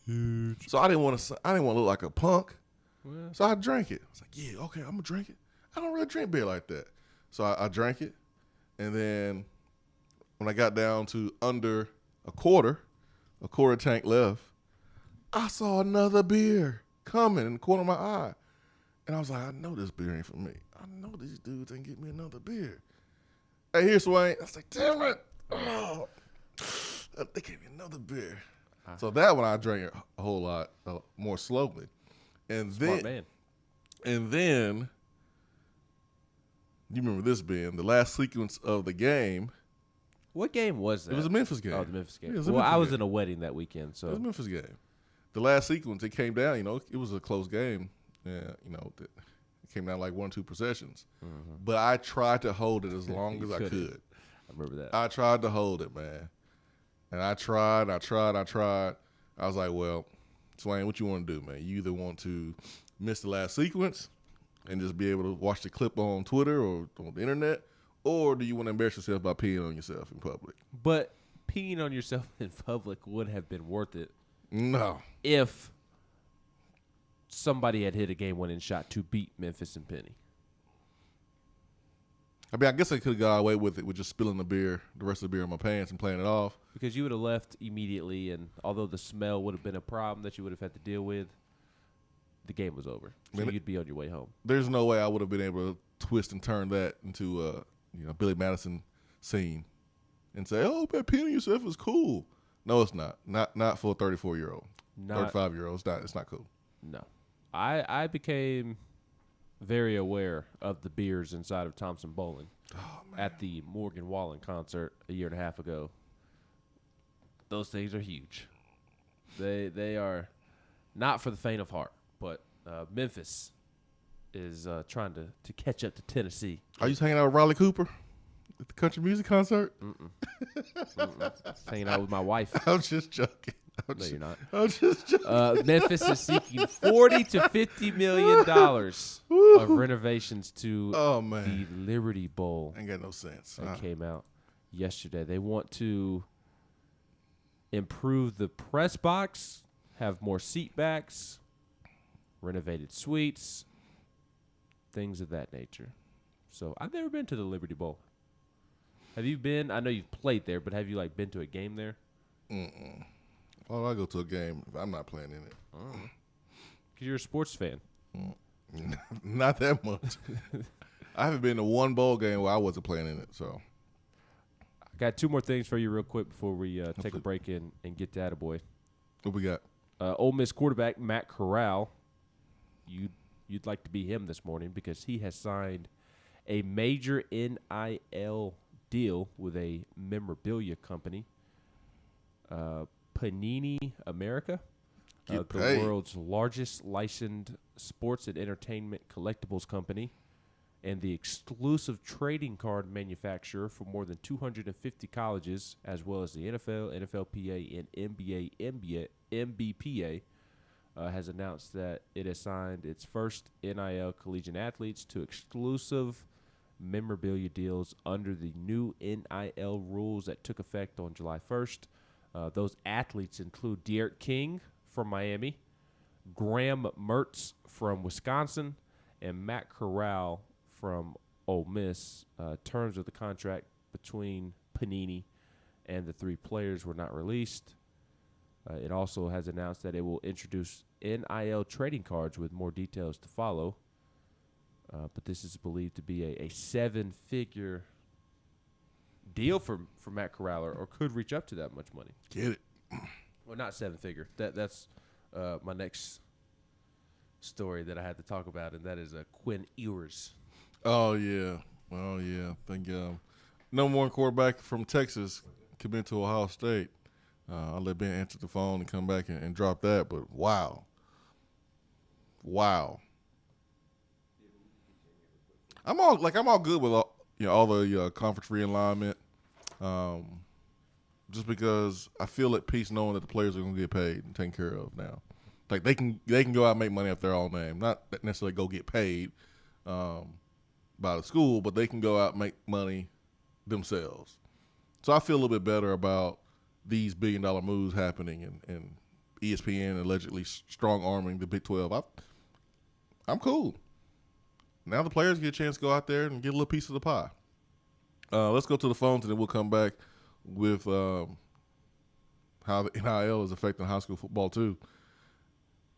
J: Huge. So I didn't want to look like a punk. Well, so I drank it. I was like, yeah, okay, I'm gonna drink it. I don't really drink beer like that. So I drank it. And then when I got down to under a quarter tank left, I saw another beer coming in the corner of my eye. And I was like, I know this beer ain't for me. I know these dudes ain't get me another beer. Hey, here's Swain. I was like, damn it. Oh, they gave me another beer. So that one I drank a whole lot more slowly. And
I: Smart man.
J: And then, you remember this being the last sequence of the game.
I: What game was that?
J: It was a Memphis game.
I: Oh, the Memphis game.
J: Yeah,
I: I was in a wedding that weekend, so
J: it was a Memphis game. The last sequence, it came down. You know, it was a close game. Yeah, you know, it came down like 1 or 2 possessions. Mm-hmm. But I tried to hold it as long as I could.
I: I remember that.
J: I tried to hold it, man. And I tried. I was like, well, Swain, what you want to do, man? You either want to miss the last sequence and just be able to watch the clip on Twitter or on the internet, or do you want to embarrass yourself by peeing on yourself in public?
I: But peeing on yourself in public would have been worth it.
J: No.
I: If somebody had hit a game-winning shot to beat Memphis and Penny.
J: I mean, I guess I could have got away with it with just spilling the rest of the beer in my pants and playing it off.
I: Because you would have left immediately, and although the smell would have been a problem that you would have had to deal with, the game was over. So you'd be on your way home. There's
J: no way I would have been able to twist and turn that into a Billy Madison scene and say, oh, man, peeing yourself is cool. No, it's not. Not for a 34-year-old. 35-year-old. It's not cool.
I: No. I became very aware of the beers inside of Thompson Bowling at the Morgan Wallen concert a year and a half ago. Those things are huge. They are not for the faint of heart, but Memphis is trying to catch up to Tennessee.
J: Are you hanging out with Riley Cooper at the country music concert?
I: Hanging out with my wife.
J: I'm just joking.
I: No, you're not.
J: I'm just joking.
I: Memphis is seeking $40 to $50 million of renovations to the Liberty Bowl.
J: Ain't got no sense.
I: That came out yesterday. They want to improve the press box, have more seat backs, renovated suites, things of that nature. So I've never been to the Liberty Bowl. Have you been? I know you've played there, but have you been to a game there?
J: Mm-mm. Why would I go to a game if I'm not playing in it?
I: Because you're a sports fan.
J: Not that much. I haven't been to one bowl game where I wasn't playing in it. So
I: I got 2 more things for you real quick before we take a break and get to Attaboy.
J: What we got?
I: Ole Miss quarterback Matt Corral. You'd like to be him this morning because he has signed a major NIL deal with a memorabilia company. Panini America, the world's largest licensed sports and entertainment collectibles company, and the exclusive trading card manufacturer for more than 250 colleges, as well as the NFL, NFLPA, and NBA MBPA has announced that it has signed its first NIL collegiate athletes to exclusive memorabilia deals under the new NIL rules that took effect on July 1st. Those athletes include De'Aaron King from Miami, Graham Mertz from Wisconsin, and Matt Corral from Ole Miss. Terms of the contract between Panini and the three players were not released. It also has announced that it will introduce NIL trading cards with more details to follow. But this is believed to be a seven-figure deal for Matt Corral, or could reach up to that much money.
J: Get it.
I: Well, not seven-figure. That's my next story that I had to talk about, and that is Quinn Ewers.
J: Oh, yeah. I think number one quarterback from Texas committed to Ohio State. I'll let Ben answer the phone and come back and drop that, but wow. I'm all good with all the conference realignment, just because I feel at peace knowing that the players are going to get paid and taken care of now. Like they can go out and make money off their own name, not necessarily go get paid by the school, but they can go out and make money themselves. So I feel a little bit better about these billion-dollar moves happening and ESPN allegedly strong-arming the Big 12. I'm cool. Now the players get a chance to go out there and get a little piece of the pie. Let's go to the phones, and then we'll come back with how the NIL is affecting high school football too.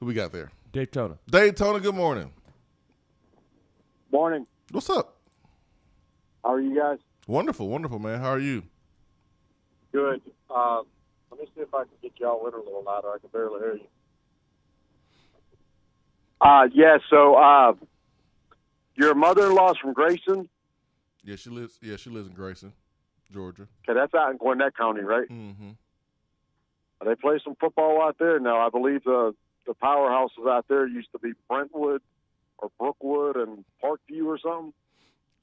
J: Who we got there?
I: Daytona,
J: good morning.
M: Morning.
J: What's up?
M: How are you guys?
J: Wonderful, man. How are you?
M: Good. Let me see if I can get y'all in a little louder. I can barely hear you. So your mother-in-law's from Grayson?
J: Yeah, she lives in Grayson, Georgia.
M: Okay, that's out in Gwinnett County, right?
J: Mm-hmm.
M: They play some football out there now. I believe the powerhouses out there used to be Brentwood or Brookwood and Parkview or something.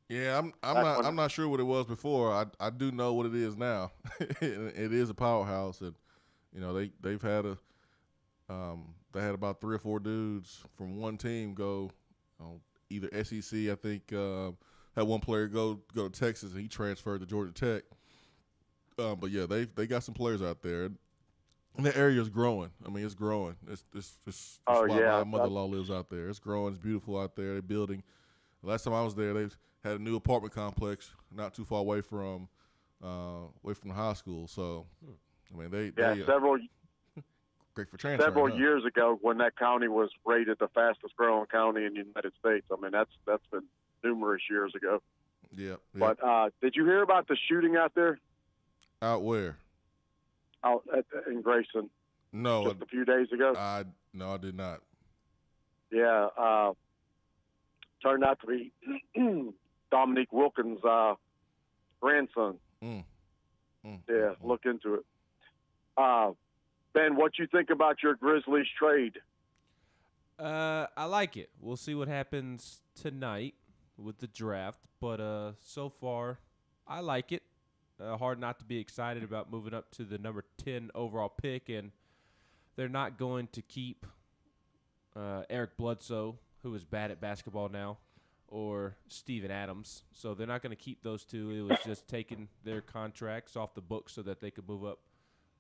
J: Yeah, I'm not sure what it was before. I do know what it is now. It is a powerhouse, and they've had they had about 3 or 4 dudes from one team go either SEC. I think had one player go to Texas, and he transferred to Georgia Tech. But yeah, they got some players out there, and the area is growing. I mean, it's growing. It's why my mother-in-law lives out there. It's growing. It's beautiful out there. They're building. Last time I was there, they had a new apartment complex not too far away from the high school. So, I mean, they
M: several
J: great for transfer.
M: Several years ago, when that county was rated the fastest growing county in the United States. I mean, that's been numerous years ago.
J: Yeah.
M: But did you hear about the shooting out there?
J: Out where?
M: Out in Grayson.
J: No.
M: Just a few days ago.
J: No, I did not.
M: Yeah. Turned out to be Dominique Wilkins' grandson. Yeah, look into it. Ben, what you think about your Grizzlies trade?
I: I like it. We'll see what happens tonight with the draft, but so far, I like it. Hard not to be excited about moving up to the number 10 overall pick, and they're not going to keep Eric Bledsoe, who is bad at basketball now, or Steven Adams. So they're not going to keep those two. It was just taking their contracts off the books so that they could move up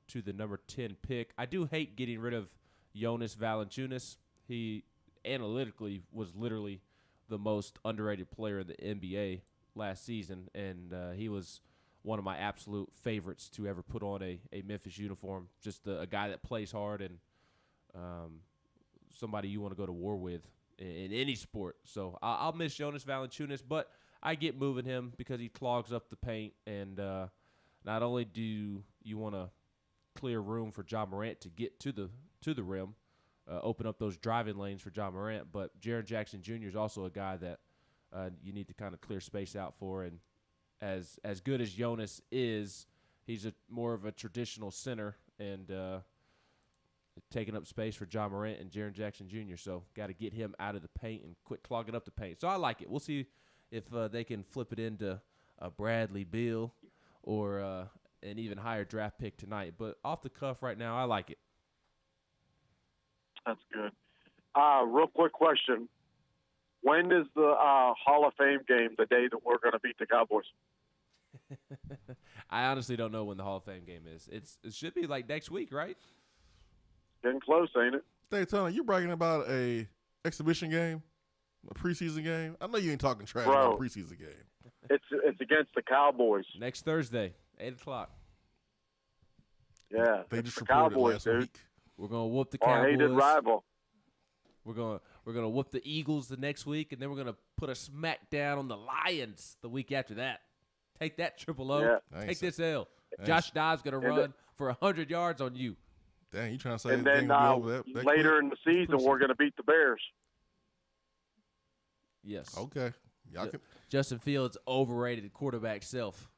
I: to the number 10 pick. I do hate getting rid of Jonas Valanciunas. He analytically was literally the most underrated player in the NBA last season, and he was one of my absolute favorites to ever put on a Memphis uniform. Just a guy that plays hard and somebody you want to go to war with in any sport. So I'll miss Jonas Valanciunas, but I get moving him because he clogs up the paint, and not only do you want to clear room for Ja Morant to get to the rim, open up those driving lanes for Ja Morant, but Jaren Jackson Jr. is also a guy that you need to kind of clear space out for. And as good as Jonas is, he's more of a traditional center and taking up space for Ja Morant and Jaren Jackson Jr. So got to get him out of the paint and quit clogging up the paint. So I like it. We'll see if they can flip it into a Bradley Beal or an even higher draft pick tonight. But off the cuff right now, I like it.
M: That's good. Real quick question. When is the Hall of Fame game the day that we're going to beat the Cowboys?
I: I honestly don't know when the Hall of Fame game is. It should be like next week, right?
M: Getting close, ain't it?
J: Daytona, you bragging about a exhibition game, a preseason game? I know you ain't talking trash about a preseason game.
M: It's against the Cowboys.
I: Next Thursday, 8:00.
M: Yeah,
J: they just
M: the
J: reported
M: Cowboys,
J: last
M: dude.
J: week.
I: We're gonna whoop the Cowboys.
M: Our hated rival.
I: We're gonna whoop the Eagles the next week, and then we're gonna put a smack down on the Lions the week after that. Take that, Triple O.
M: Yeah.
I: Take this L. Josh Dobbs gonna run for 100 yards on you.
J: Dang, you trying to say
M: and then
J: over that
M: later in the season, we're going to beat the Bears.
I: Yes.
J: Okay.
I: Justin Fields overrated quarterback self.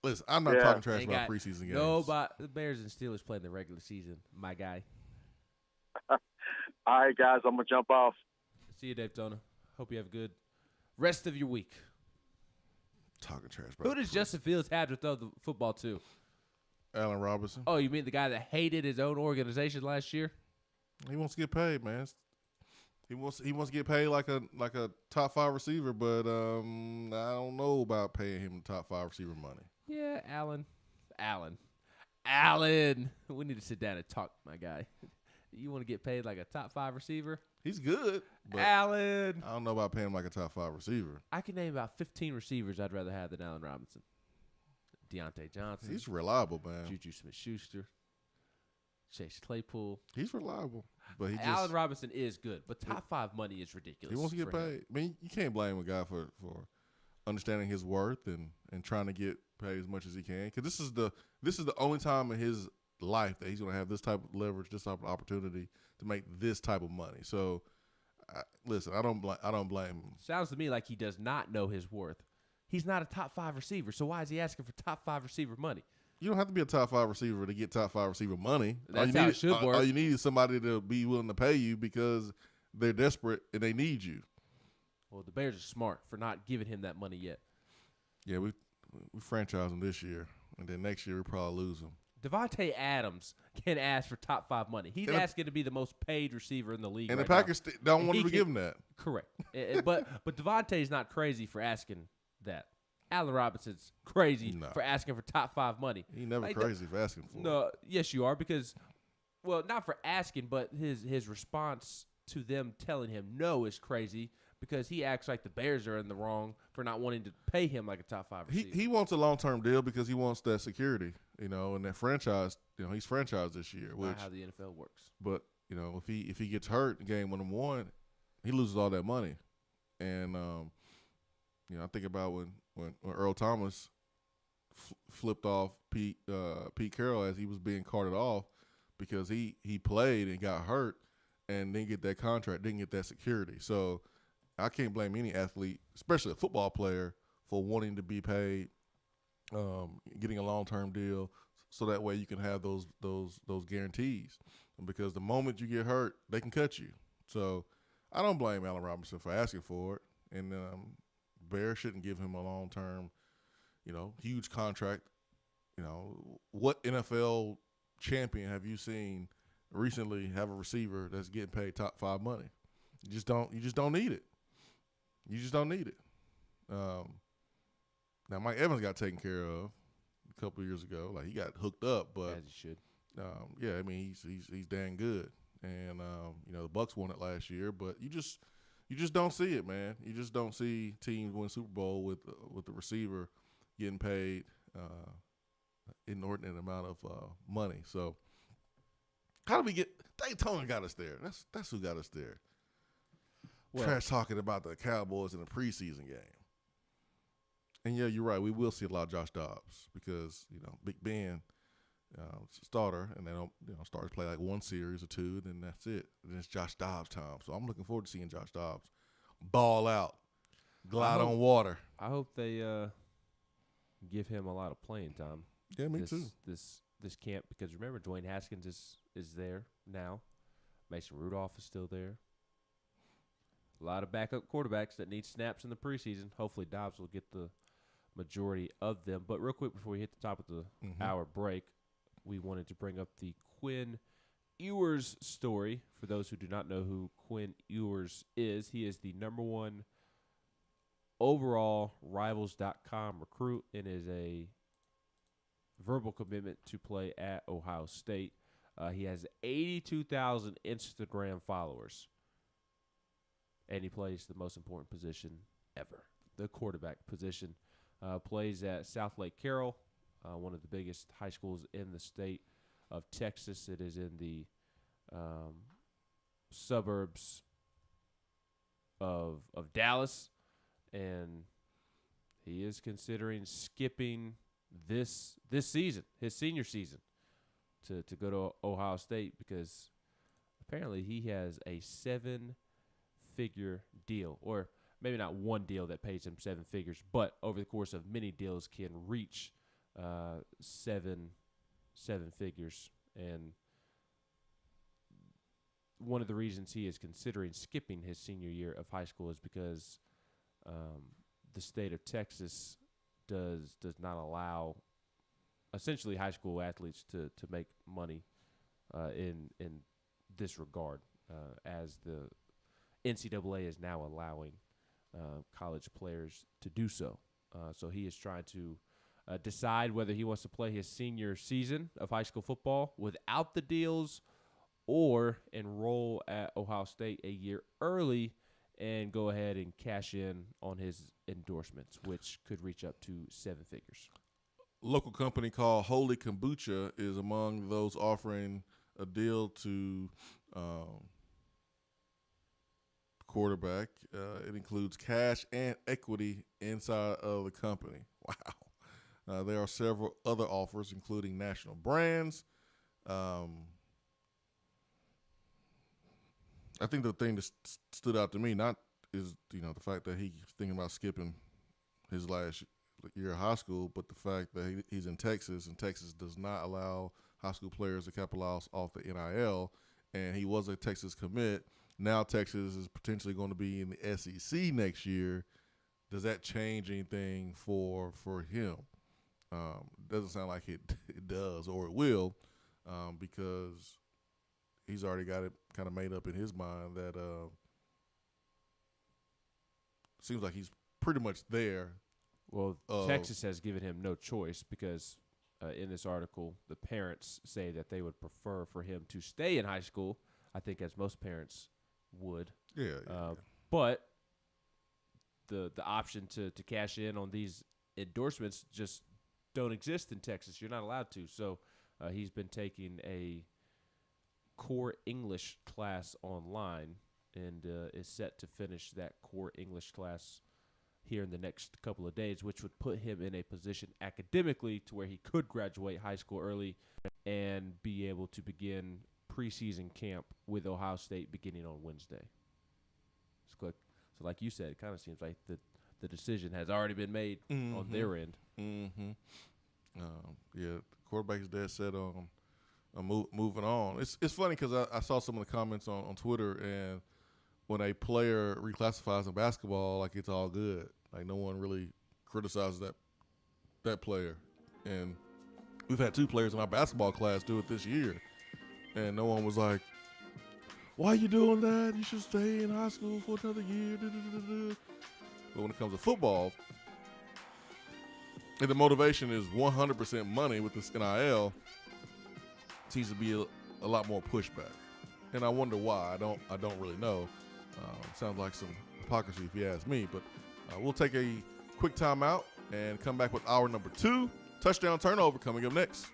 J: Listen, I'm not talking trash about preseason games.
I: Nobody, the Bears and Steelers playing the regular season, my guy.
M: All right, guys, I'm going to jump off.
I: See you, Daytona. Hope you have a good rest of your week.
J: Talking trash about
I: Who does Justin Fields have to throw the football to?
J: Allen Robinson.
I: Oh, you mean the guy that hated his own organization last year?
J: He wants to get paid, man. He wants to get paid like a top 5 receiver, but I don't know about paying him top 5 receiver money.
I: Yeah, Allen. We need to sit down and talk, my guy. You want to get paid like a top 5 receiver?
J: He's good, but
I: Allen.
J: I don't know about paying him like a top 5 receiver.
I: I can name about 15 receivers I'd rather have than Allen Robinson. Deontay Johnson.
J: He's reliable, man.
I: Juju Smith-Schuster. Chase Claypool.
J: He's reliable, but
I: Allen Robinson is good, but top 5 money is ridiculous.
J: He wants to get paid. I mean, you can't blame a guy for understanding his worth and trying to get paid as much as he can. Because this is the only time in his life that he's going to have this type of leverage, this type of opportunity to make this type of money. So, listen, I don't blame him.
I: Sounds to me like he does not know his worth. He's not a top 5 receiver, so why is he asking for top 5 receiver money?
J: You don't have to be a top 5 receiver to get top 5 receiver money.
I: That's how it should work.
J: All you need is somebody to be willing to pay you because they're desperate and they need you.
I: Well, the Bears are smart for not giving him that money yet.
J: Yeah, we franchise him this year, and then next year we probably lose him.
I: Devontae Adams can ask for top 5 money. He's asking to be the most paid receiver in the league.
J: And
I: right
J: the Packers
I: now.
J: don't want to give him that.
I: Correct. But Devontae's not crazy for asking that. Allen Robinson's crazy for asking for top 5 money.
J: He never crazy for asking for it.
I: No, yes you are, because, well, not for asking, but his response to them telling him no is crazy because he acts like the Bears are in the wrong for not wanting to pay him like a top 5 receiver.
J: He wants a long-term deal because he wants that security, and that franchise. He's franchised this year.
I: Not how the NFL works.
J: But if he gets hurt in game 1-1, he loses all that money, and I think about when Earl Thomas flipped off Pete Carroll as he was being carted off because he played and got hurt and didn't get that contract, didn't get that security. So I can't blame any athlete, especially a football player, for wanting to be paid, getting a long-term deal, so that way you can have those guarantees. Because the moment you get hurt, they can cut you. So I don't blame Allen Robinson for asking for it, and Bears shouldn't give him a long-term, huge contract. What NFL champion have you seen recently have a receiver that's getting paid top 5 money? You just don't need it. You just don't need it. Now Mike Evans got taken care of a couple of years ago. Like, he got hooked up, but
I: as he should.
J: Yeah, I mean he's dang good, and the Bucs won it last year, but you just don't see it, man. You just don't see teams win Super Bowl with the receiver getting paid inordinate amount of money. So how do we get Daytona got us there? That's who got us there. Well, trash talking about the Cowboys in the preseason game. And yeah, you're right. We will see a lot of Josh Dobbs because Big Ben starter, and then starters play like 1 series or 2, then that's it. And it's Josh Dobbs time. So I'm looking forward to seeing Josh Dobbs ball out, glide on water.
I: I hope they give him a lot of playing time.
J: Yeah, me too.
I: This camp, because remember, Dwayne Haskins is there now. Mason Rudolph is still there. A lot of backup quarterbacks that need snaps in the preseason. Hopefully Dobbs will get the majority of them. But real quick before we hit the top of the hour break, we wanted to bring up the Quinn Ewers story, for those who do not know who Quinn Ewers is, he is the #1 overall Rivals.com recruit and is a verbal commitment to play at Ohio State. He has 82,000 Instagram followers, and he plays the most important position ever, the quarterback position. Plays at South Lake Carroll, one of the biggest high schools in the state of Texas. It is in the suburbs of Dallas, and he is considering skipping this season, his senior season, to go to Ohio State, because apparently he has a 7-figure deal, or maybe not one deal that pays him 7 figures, but over the course of many deals can reach seven figures. And one of the reasons he is considering skipping his senior year of high school is because the state of Texas does not allow essentially high school athletes to make money in this regard, as the NCAA is now allowing college players to do so. So he is trying to decide whether he wants to play his senior season of high school football without the deals, or enroll at Ohio State a year early and go ahead and cash in on his endorsements, which could reach up to 7 figures.
J: Local company called Holy Kombucha is among those offering a deal to quarterback. It includes cash and equity inside of the company. Wow. There are several other offers, including national brands. I think the thing that stood out to me is the fact that he's thinking about skipping his last year of high school, but the fact that he's in Texas, and Texas does not allow high school players to capitalize off the NIL, and he was a Texas commit. Now Texas is potentially going to be in the SEC next year. Does that change anything for him? Doesn't sound like it does, or it will, because he's already got it kind of made up in his mind that seems like he's pretty much there.
I: Well, Texas has given him no choice, because in this article, the parents say that they would prefer for him to stay in high school, I think, as most parents would.
J: Yeah.
I: But the option to cash in on these endorsements just don't exist in Texas. You're not allowed to. So he's been taking a core English class online, and is set to finish that core English class here in the next couple of days, which would put him in a position academically to where he could graduate high school early and be able to begin preseason camp with Ohio State beginning on Wednesday. So like you said, it kind of seems like the decision has already been made on their end.
J: Mm-hmm. Yeah, the quarterback is dead set on moving on. It's funny because I saw some of the comments on Twitter, and when a player reclassifies in basketball, like, it's all good. Like, no one really criticizes that player. And we've had 2 players in our basketball class do it this year, and no one was like, "Why are you doing that? You should stay in high school for another year." But when it comes to football, and the motivation is 100% money with this NIL, it seems to be a lot more pushback, and I wonder why. I don't really know. Sounds like some hypocrisy if you ask me, but we'll take a quick timeout and come back with hour number 2. Touchdown turnover coming up next.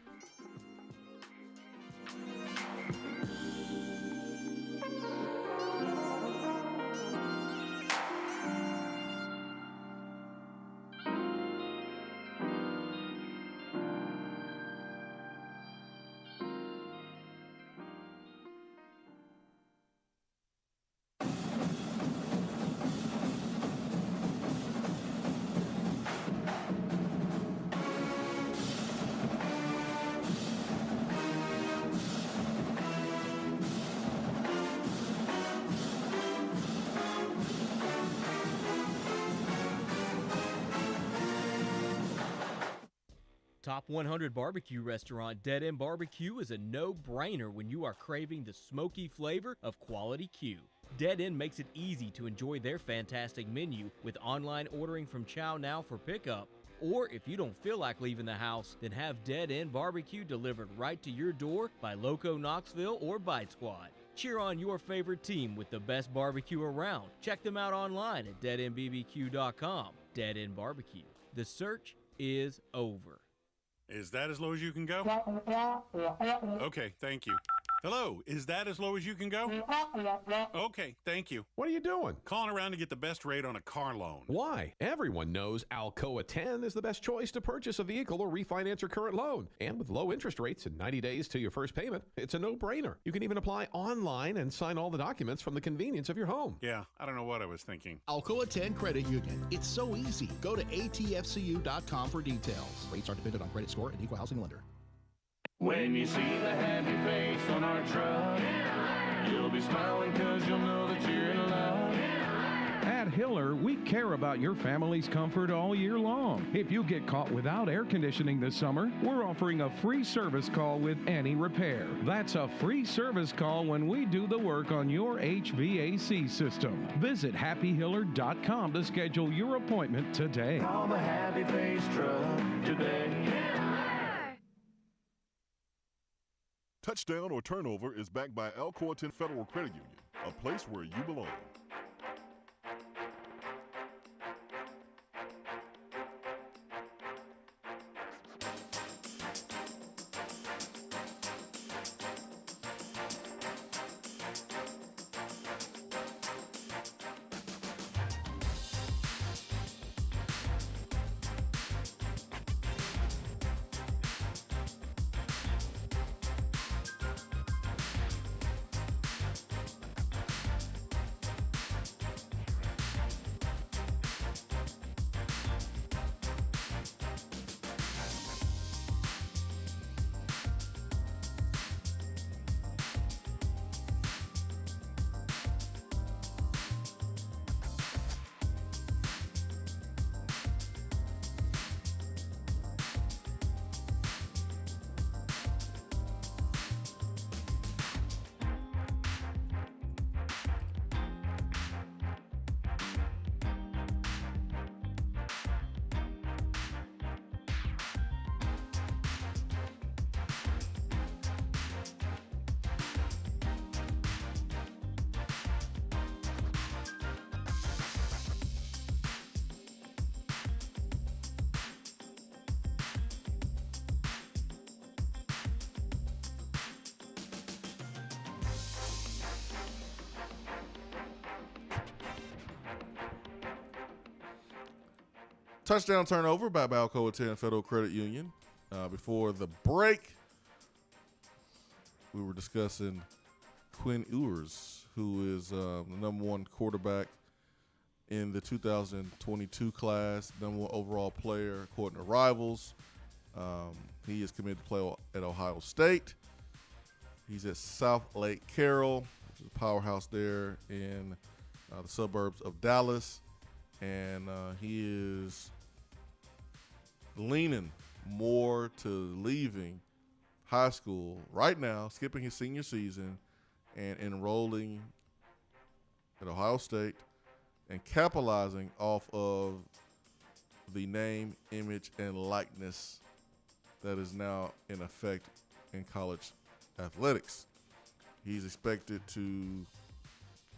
K: Top 100 barbecue restaurant Dead End Barbecue is a no-brainer when you are craving the smoky flavor of quality Q. Dead End makes it easy to enjoy their fantastic menu with online ordering from Chow Now for pickup. Or if you don't feel like leaving the house, then have Dead End Barbecue delivered right to your door by Loco Knoxville or Bite Squad. Cheer on your favorite team with the best barbecue around. Check them out online at deadendbbq.com. Dead End Barbecue. The search is over.
A: Is that as low as you can go? Okay, thank you. Hello, is that as low as you can go? Okay, thank you.
B: What are you doing?
A: Calling around to get the best rate on a car loan.
B: Why? Everyone knows Alcoa 10 is the best choice to purchase a vehicle or refinance your current loan. And with low interest rates and 90 days to your first payment, it's a no-brainer. You can even apply online and sign all the documents from the convenience of your home.
A: Yeah, I don't know what I was thinking.
C: Alcoa 10 Credit Union. It's so easy. Go to atfcu.com for details. Rates are dependent on credit score and equal housing lender.
G: When you see the happy face on our truck, you'll be smiling because you'll know that you're in love.
N: At Hiller, we care about your family's comfort all year long. If you get caught without air conditioning this summer, we're offering a free service call with any repair. That's a free service call when we do the work on your HVAC system. Visit happyhiller.com to schedule your appointment today.
G: Call the happy face truck today.
F: Touchdown or Turnover is backed by Alcoa 10 Federal Credit Union, a place where you belong. Touchdown Turnover by Alcoa 10 Federal Credit Union. Before the break, we were discussing Quinn Ewers, who is the #1 quarterback in the 2022 class, #1 overall player according to Rivals. He is committed to play at Ohio State. He's at South Lake Carroll, which is a powerhouse there in the suburbs of Dallas. And he is leaning more to leaving high school right now, skipping his senior season, and enrolling at Ohio State and capitalizing off of the name, image, and likeness that is now in effect in college athletics. He's expected to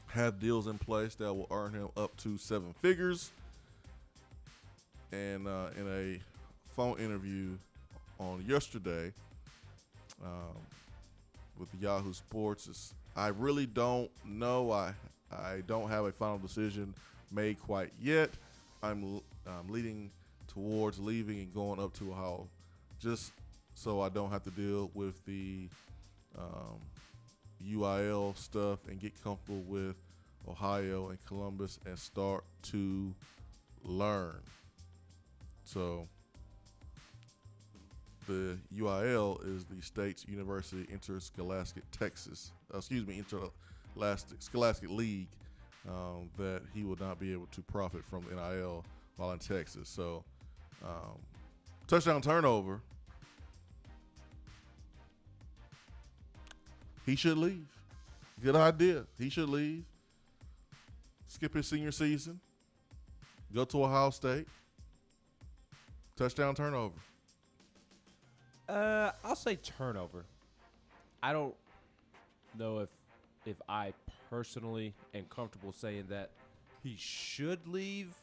F: have deals in place that will earn him up to 7 figures. And in a phone interview on yesterday with Yahoo Sports, I really don't know. I don't have a final decision made quite yet. I'm leading towards leaving and going up to Ohio, just so I don't have to deal with the UIL stuff and get comfortable with Ohio and Columbus and start to learn. So the UIL is the state's University Interscholastic Scholastic League that he will not be able to profit from NIL while in Texas. So touchdown turnover he should leave. Good idea. He should leave. Skip his senior season. Go to Ohio State. Touchdown, turnover.
I: I'll say turnover. I don't know if I personally am comfortable saying that he should leave,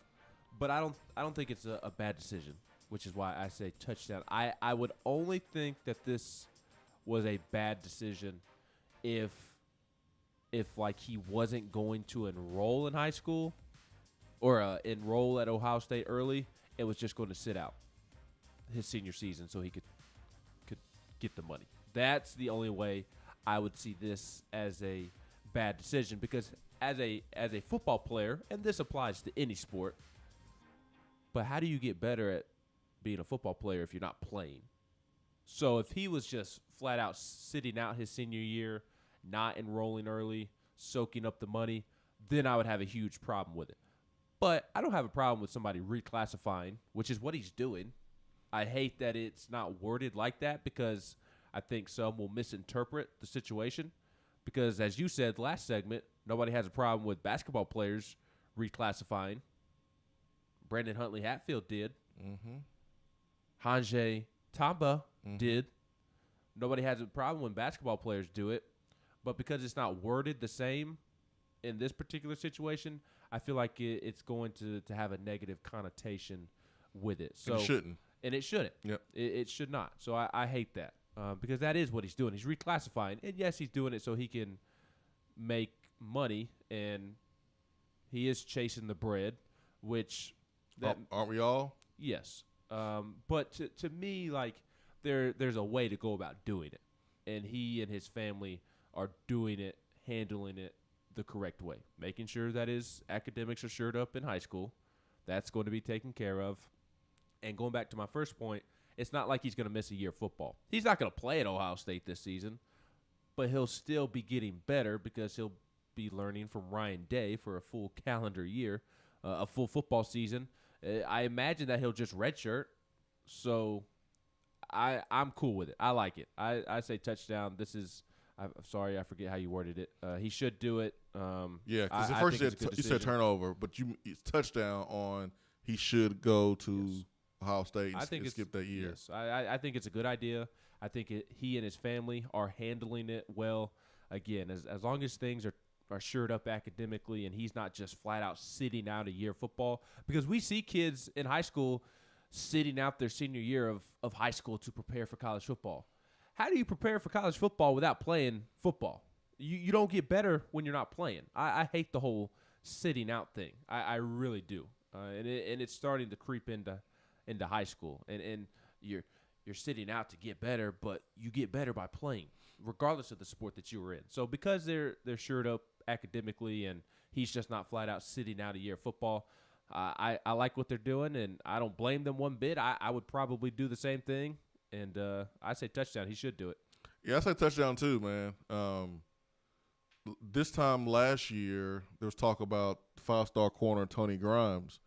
I: but I don't think it's a bad decision, which is why I say touchdown. I would only think that this was a bad decision if like he wasn't going to enroll in high school or enroll at Ohio State early, it was just going to sit out his senior season so he could get the money. That's the only way I would see this as a bad decision, because as a football player, and this applies to any sport, but how do you get better at being a football player if you're not playing? So if he was just flat out sitting out his senior year, not enrolling early, soaking up the money, then I would have a huge problem with it. But I don't have a problem with somebody reclassifying, which is what he's doing. I hate that it's not worded like that, because I think some will misinterpret the situation. Because as you said last segment, nobody has a problem with basketball players reclassifying. Brandon Huntley Hatfield did.
F: Mm-hmm.
I: Hanjay Tamba did. Nobody has a problem when basketball players do it. But because it's not worded the same in this particular situation, I feel like it's going to have a negative connotation with it. So
F: it shouldn't.
I: And it shouldn't.
F: Yep.
I: It should not. So I hate that, because that is what he's doing. He's reclassifying. And, yes, he's doing it so he can make money, and he is chasing the bread, which
F: aren't we all?
I: Yes. But to me, like, there's a way to go about doing it. And he and his family are doing it, handling it the correct way, making sure that his academics are shored up in high school. That's going to be taken care of. And going back to my first point, it's not like he's going to miss a year of football. He's not going to play at Ohio State this season, but he'll still be getting better because he'll be learning from Ryan Day for a full calendar year, a full football season. I imagine that he'll just redshirt. So I'm cool with it. I like it. I say touchdown. This is – I'm sorry, I forget how you worded it. He should do it.
F: Yeah, because at first you said turnover, but it's touchdown on he should go to Ohio State and skip that year.
I: Yes, I think it's a good idea. I think he and his family are handling it well. Again, as long as things are shored up academically and he's not just flat out sitting out a year of football, because we see kids in high school sitting out their senior year of high school to prepare for college football. How do you prepare for college football without playing football? You don't get better when you're not playing. I hate the whole sitting out thing. I really do. And it's starting to creep into high school. And you're sitting out to get better, but you get better by playing, regardless of the sport that you were in. So because they're shored up academically and he's just not flat out sitting out a year of football, I like what they're doing, and I don't blame them one bit. I would probably do the same thing. And I say touchdown. He should do it.
F: Yeah, I say touchdown too, man. This time last year, there was talk about five-star corner Tony Grimes.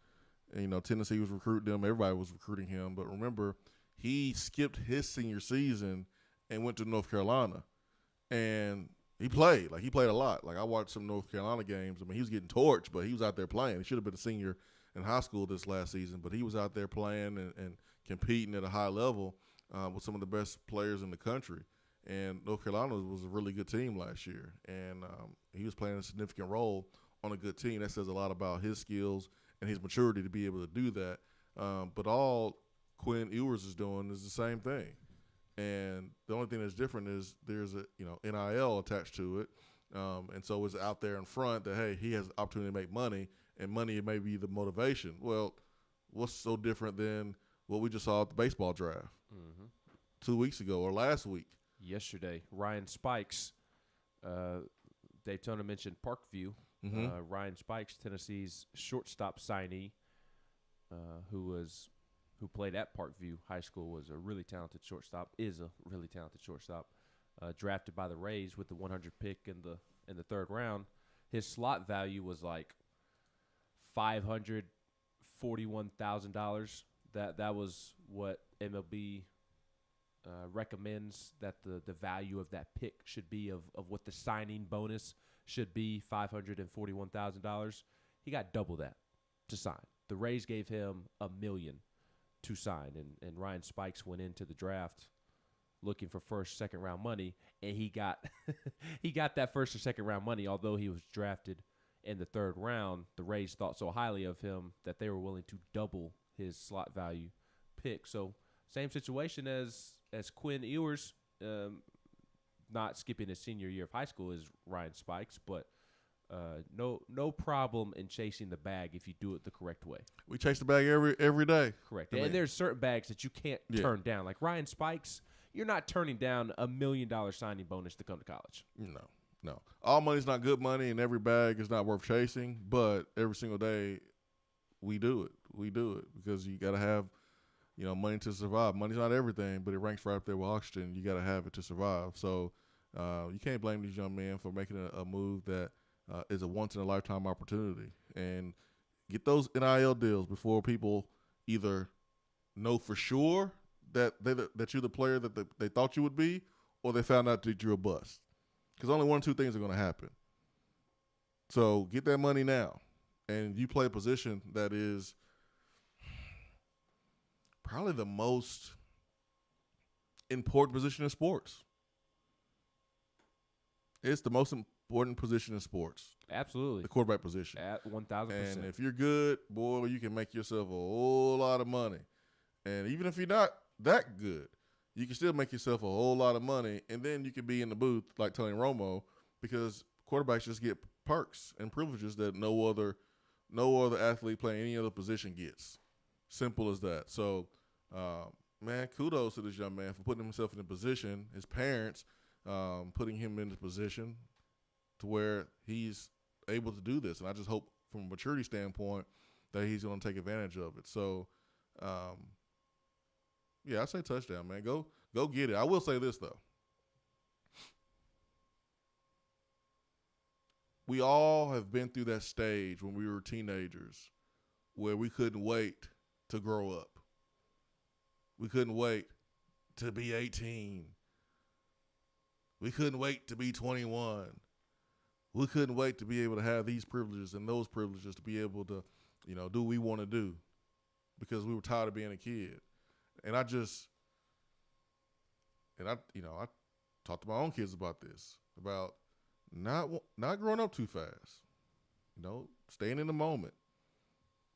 F: And, Tennessee was recruiting him. Everybody was recruiting him. But remember, he skipped his senior season and went to North Carolina. And he played. Like, he played a lot. Like, I watched some North Carolina games. I mean, he was getting torched, but he was out there playing. He should have been a senior in high school this last season. But he was out there playing and competing at a high level. With some of the best players in the country. And North Carolina was a really good team last year. And he was playing a significant role on a good team. That says a lot about his skills and his maturity to be able to do that. But all Quinn Ewers is doing is the same thing. And the only thing that's different is there's a NIL attached to it. And so it's out there in front that, hey, he has the opportunity to make money, and money may be the motivation. Well, what's so different than what we just saw at the baseball draft 2 weeks ago or last week?
I: Yesterday, Ryan Spikes, Daytona mentioned Parkview. Ryan Spikes, Tennessee's shortstop signee, who played at Parkview High School, was a really talented shortstop. Is a really talented shortstop. Drafted by the Rays with the 100 pick in the third round. His slot value was like $541,000. That was what MLB recommends that the value of that pick should be of what the signing bonus should be, $541,000. He got double that to sign. The Rays gave him $1 million to sign, and Ryan Spikes went into the draft looking for first, second round money, and he got he got that first or second round money. Although he was drafted in the third round, the Rays thought so highly of him that they were willing to double his slot value pick. So same situation as Quinn Ewers, not skipping his senior year of high school as Ryan Spikes, but no problem in chasing the bag if you do it the correct way.
F: We chase the bag every day.
I: Correct. And there's certain bags that you can't turn down. Like Ryan Spikes, you're not turning down $1 million signing bonus to come to college.
F: No. All money's not good money, and every bag is not worth chasing. But every single day, we do it. We do it because you got to have, money to survive. Money's not everything, but it ranks right up there with oxygen. You got to have it to survive. So you can't blame these young men for making a move that is a once-in-a-lifetime opportunity. And get those NIL deals before people either know for sure that you're the player that they thought you would be, or they found out that you're a bust. Because only one or two things are going to happen. So get that money now, and you play a position that is probably the most important position in sports. It's the most important position in sports.
I: Absolutely.
F: The quarterback position.
I: At 1,000%.
F: And if you're good, boy, you can make yourself a whole lot of money. And even if you're not that good, you can still make yourself a whole lot of money, and then you can be in the booth like Tony Romo, because quarterbacks just get perks and privileges that no other athlete playing any other position gets. Simple as that. So, man, kudos to this young man for putting himself in a position, his parents putting him in a position to where he's able to do this. And I just hope from a maturity standpoint that he's going to take advantage of it. So, yeah, I say touchdown, man. Go get it. I will say this, though. We all have been through that stage when we were teenagers where we couldn't wait to grow up. We couldn't wait to be 18. We couldn't wait to be 21. We couldn't wait to be able to have these privileges and those privileges to be able to, do what we want to do because we were tired of being a kid. And I talked to my own kids about this, about not growing up too fast, staying in the moment,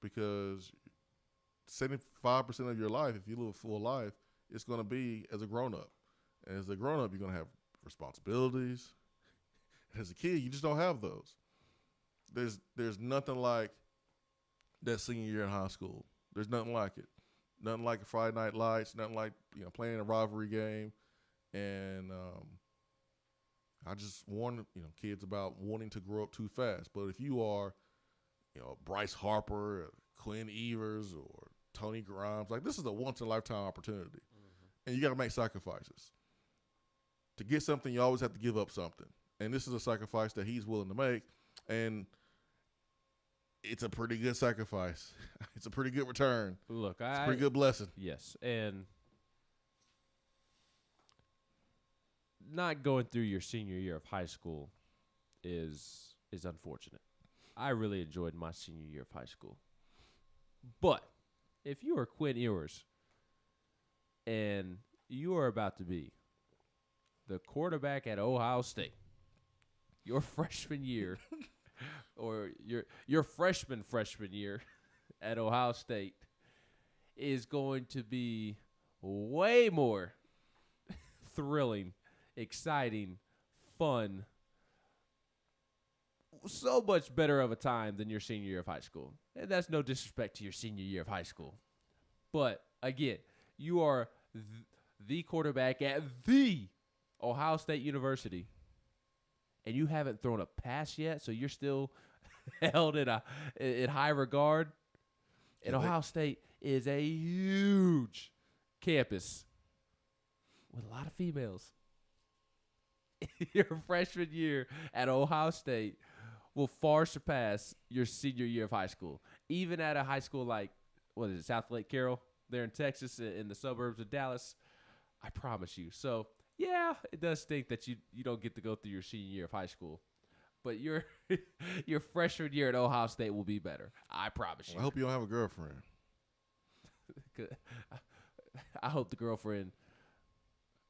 F: because 75% of your life, if you live a full life, it's going to be as a grown-up. And as a grown-up, you're going to have responsibilities. As a kid, you just don't have those. There's nothing like that senior year in high school. There's nothing like it. Nothing like a Friday Night Lights, nothing like playing a rivalry game. And I just warn kids about wanting to grow up too fast. But if you are Bryce Harper, or Quinn Ewers, or Tony Grimes, this is a once-in-a-lifetime opportunity. Mm-hmm. And you got to make sacrifices. To get something, you always have to give up something. And this is a sacrifice that he's willing to make. And it's a pretty good sacrifice. It's a pretty good return.
I: Look,
F: it's a pretty good blessing.
I: Yes, and not going through your senior year of high school is unfortunate. I really enjoyed my senior year of high school. But if you are Quinn Ewers and you are about to be the quarterback at Ohio State, your freshman year, or your freshman year at Ohio State is going to be way more thrilling, exciting, fun, so much better of a time than your senior year of high school. And that's no disrespect to your senior year of high school. But, again, you are the quarterback at the Ohio State University, and you haven't thrown a pass yet, so you're still held in high regard. And Ohio State is a huge campus with a lot of females. Your freshman year at Ohio State will far surpass your senior year of high school. Even at a high school like, South Lake Carroll, there in Texas, in the suburbs of Dallas, I promise you. So, yeah, it does stink that you don't get to go through your senior year of high school. But your freshman year at Ohio State will be better. I promise you.
F: I hope you don't have a girlfriend.
I: I hope the girlfriend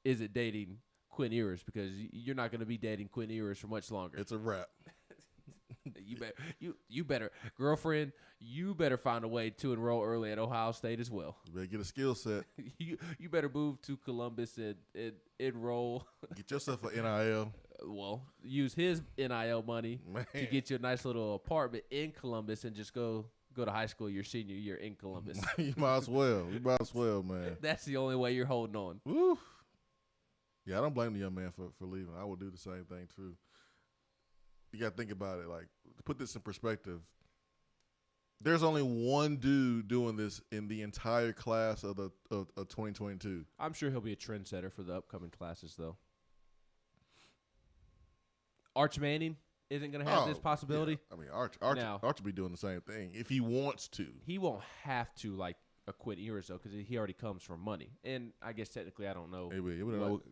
I: isn't dating Quinn Ewers, because you're not going to be dating Quinn Ewers for much longer.
F: It's a wrap.
I: You better, girlfriend, you better find a way to enroll early at Ohio State as well.
F: You better get a skill set.
I: You better move to Columbus and enroll.
F: Get yourself an NIL.
I: Well, use his NIL money to get you a nice little apartment in Columbus and just go to high school your senior year in Columbus.
F: You might as well. You might as well, man.
I: That's the only way you're holding on.
F: Woo. Yeah, I don't blame the young man for leaving. I would do the same thing too. You got to think about it. Like, to put this in perspective, there's only one dude doing this in the entire class of 2022.
I: I'm sure he'll be a trendsetter for the upcoming classes, though. Arch Manning isn't going to have this possibility.
F: Yeah. I mean, Arch will be doing the same thing if he wants to.
I: He won't have to, like a Quinn Ewers, though, because he already comes from money. And I guess technically, I don't know.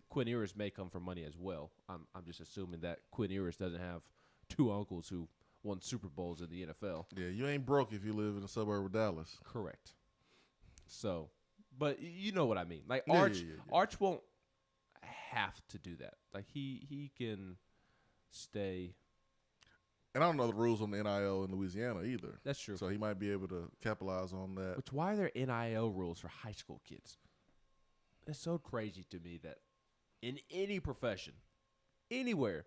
I: Quinn Ewers may come from money as well. I'm just assuming that Quinn Ewers doesn't have two uncles who won Super Bowls in the NFL.
F: Yeah, you ain't broke if you live in a suburb of Dallas.
I: Correct. So, but you know what I mean. Like,
F: Yeah.
I: Arch won't have to do that. Like, he can stay.
F: And I don't know the rules on the NIL in Louisiana either.
I: That's true.
F: So he might be able to capitalize on that.
I: Why are there NIL rules for high school kids? It's so crazy to me that in any profession, anywhere,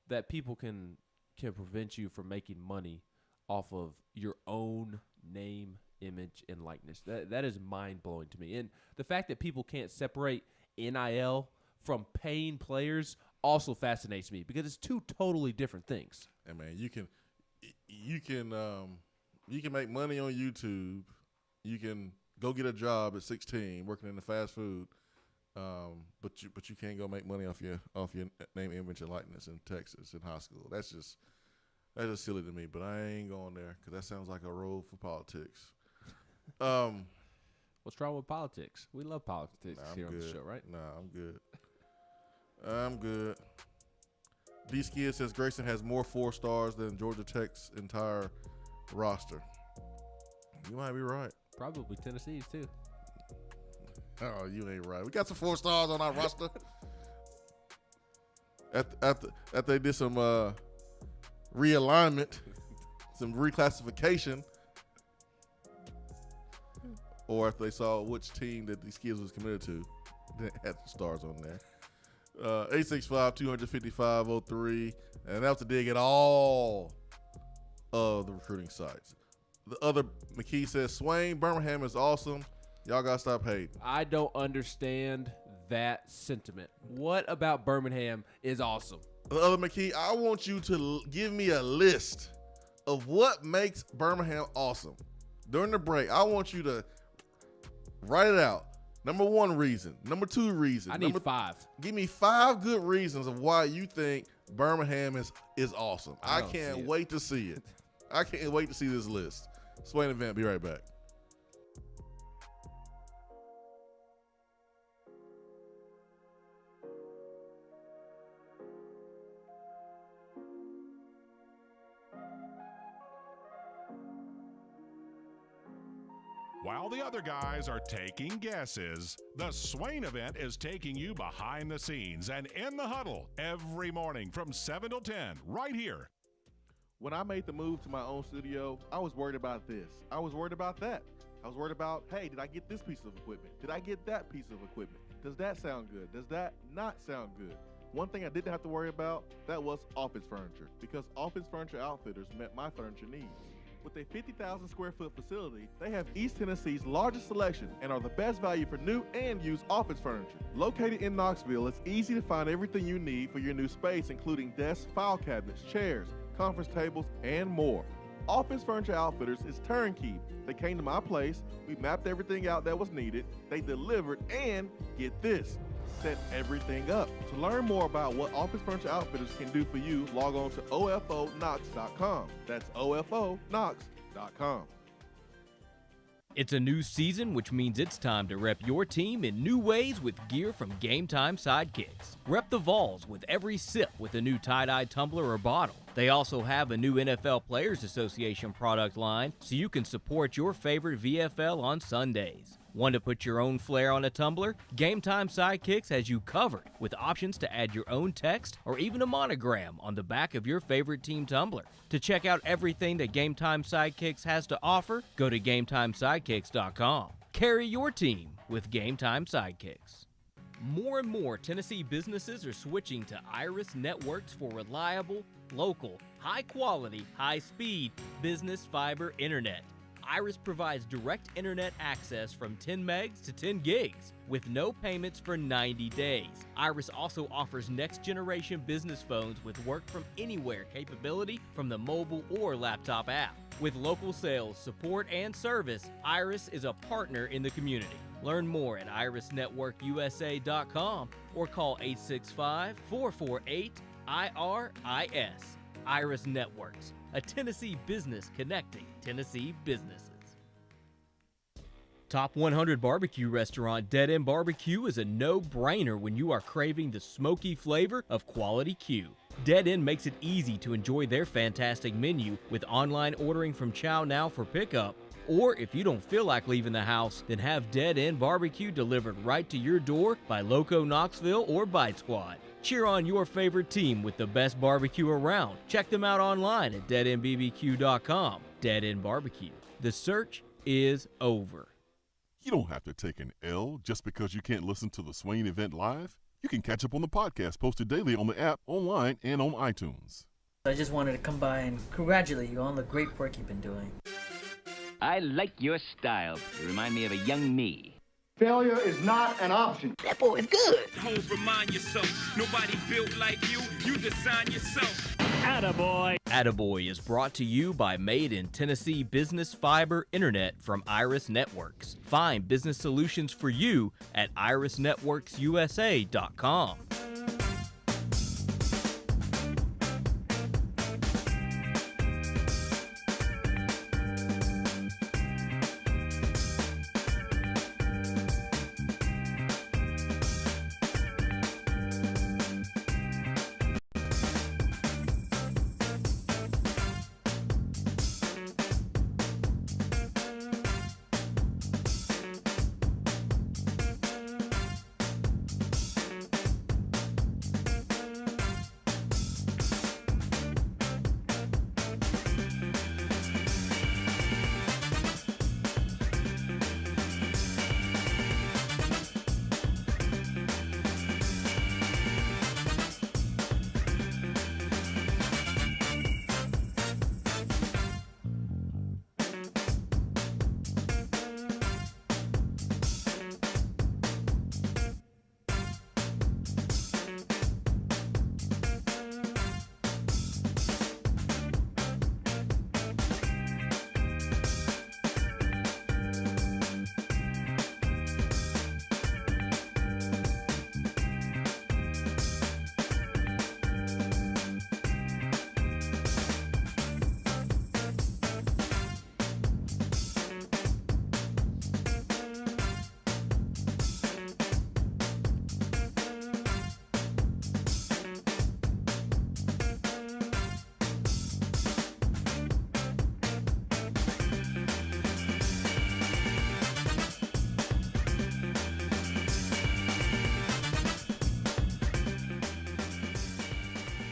I: that people can prevent you from making money off of your own name, image, and likeness. That is mind-blowing to me. And the fact that people can't separate NIL from paying players also fascinates me, because it's two totally different things.
F: And man, you can make money on YouTube. You can go get a job at 16 working in the fast food. But you can't go make money off your name, image, and likeness in Texas in high school. That's just silly to me. But I ain't going there because that sounds like a road for politics.
I: What's wrong with politics? We love politics here on the show, right?
F: Nah, I'm good. D-Skid says Grayson has more 4 stars than Georgia Tech's entire roster. You might be right.
I: Probably Tennessee's too.
F: Oh, you ain't right. We got some 4 stars on our roster. After they did some realignment, some reclassification, or if they saw which team that these kids was committed to, they had the stars on there. 865-255-03, and that was to dig at all of the recruiting sites. The other McKee says Swain, Birmingham is awesome. Y'all gotta stop hating.
I: I don't understand that sentiment. What about Birmingham is awesome?
F: The other McKee, I want you to give me a list of what makes Birmingham awesome. During the break, I want you to write it out. Number 1 reason. Number 2 reason.
I: I need 5.
F: Give me 5 good reasons of why you think Birmingham is awesome. I can't wait to see it. I can't wait to see this list. Swain Event, be right back.
O: While the other guys are taking guesses, the Swain Event is taking you behind the scenes and in the huddle every morning from 7 till 10 right here.
D: When I made the move to my own studio, I was worried about this. I was worried about that. I was worried about, hey, did I get this piece of equipment? Did I get that piece of equipment? Does that sound good? Does that not sound good? One thing I didn't have to worry about, that was office furniture, because Office Furniture Outfitters met my furniture needs. With a 50,000 square foot facility, they have East Tennessee's largest selection and are the best value for new and used office furniture. Located in Knoxville, it's easy to find everything you need for your new space, including desks, file cabinets, chairs, conference tables, and more. Office Furniture Outfitters is turnkey. They came to my place, we mapped everything out that was needed, they delivered, and get this, set everything up. To learn more about what Office Furniture Outfitters can do for you, log on to ofonox.com. That's ofonox.com.
K: It's a new season, which means it's time to rep your team in new ways with gear from Game Time Sidekicks. Rep the Vols with every sip with a new tie-dye tumbler or bottle. They also have a new NFL Players Association product line, so you can support your favorite VFL on Sundays. Want to put your own flair on a tumbler? Game Time Sidekicks has you covered with options to add your own text or even a monogram on the back of your favorite team tumbler. To check out everything that Game Time Sidekicks has to offer, go to GameTimeSidekicks.com. Carry your team with Game Time Sidekicks. More and more Tennessee businesses are switching to Iris Networks for reliable, local, high-quality, high-speed business fiber internet. Iris provides direct internet access from 10 megs to 10 gigs with no payments for 90 days. Iris also offers next-generation business phones with work from anywhere capability from the mobile or laptop app. With local sales, support, and service, Iris is a partner in the community. Learn more at irisnetworkusa.com or call 865-448-IRIS. Iris Networks, a Tennessee business connecting Tennessee businesses. Top 100 barbecue restaurant Dead End Barbecue is a no-brainer when you are craving the smoky flavor of quality Q. Dead End makes it easy to enjoy their fantastic menu with online ordering from Chow Now for pickup. Or if you don't feel like leaving the house, then have Dead End Barbecue delivered right to your door by Loco Knoxville or Bite Squad. Cheer on your favorite team with the best barbecue around. Check them out online at deadendbbq.com. Dead End Barbecue. The search is over.
P: You don't have to take an L just because you can't listen to the Swain Event live. You can catch up on the podcast posted daily on the app, online, and on iTunes.
Q: I just wanted to come by and congratulate you on the great work you've been doing.
R: I like your style. You remind me of a young me.
H: Failure is not an option.
R: That boy is good.
S: Homes, remind yourself, nobody built like you. You design yourself.
K: Attaboy. Attaboy is brought to you by Made in Tennessee Business Fiber Internet from Iris Networks. Find business solutions for you at irisnetworksusa.com.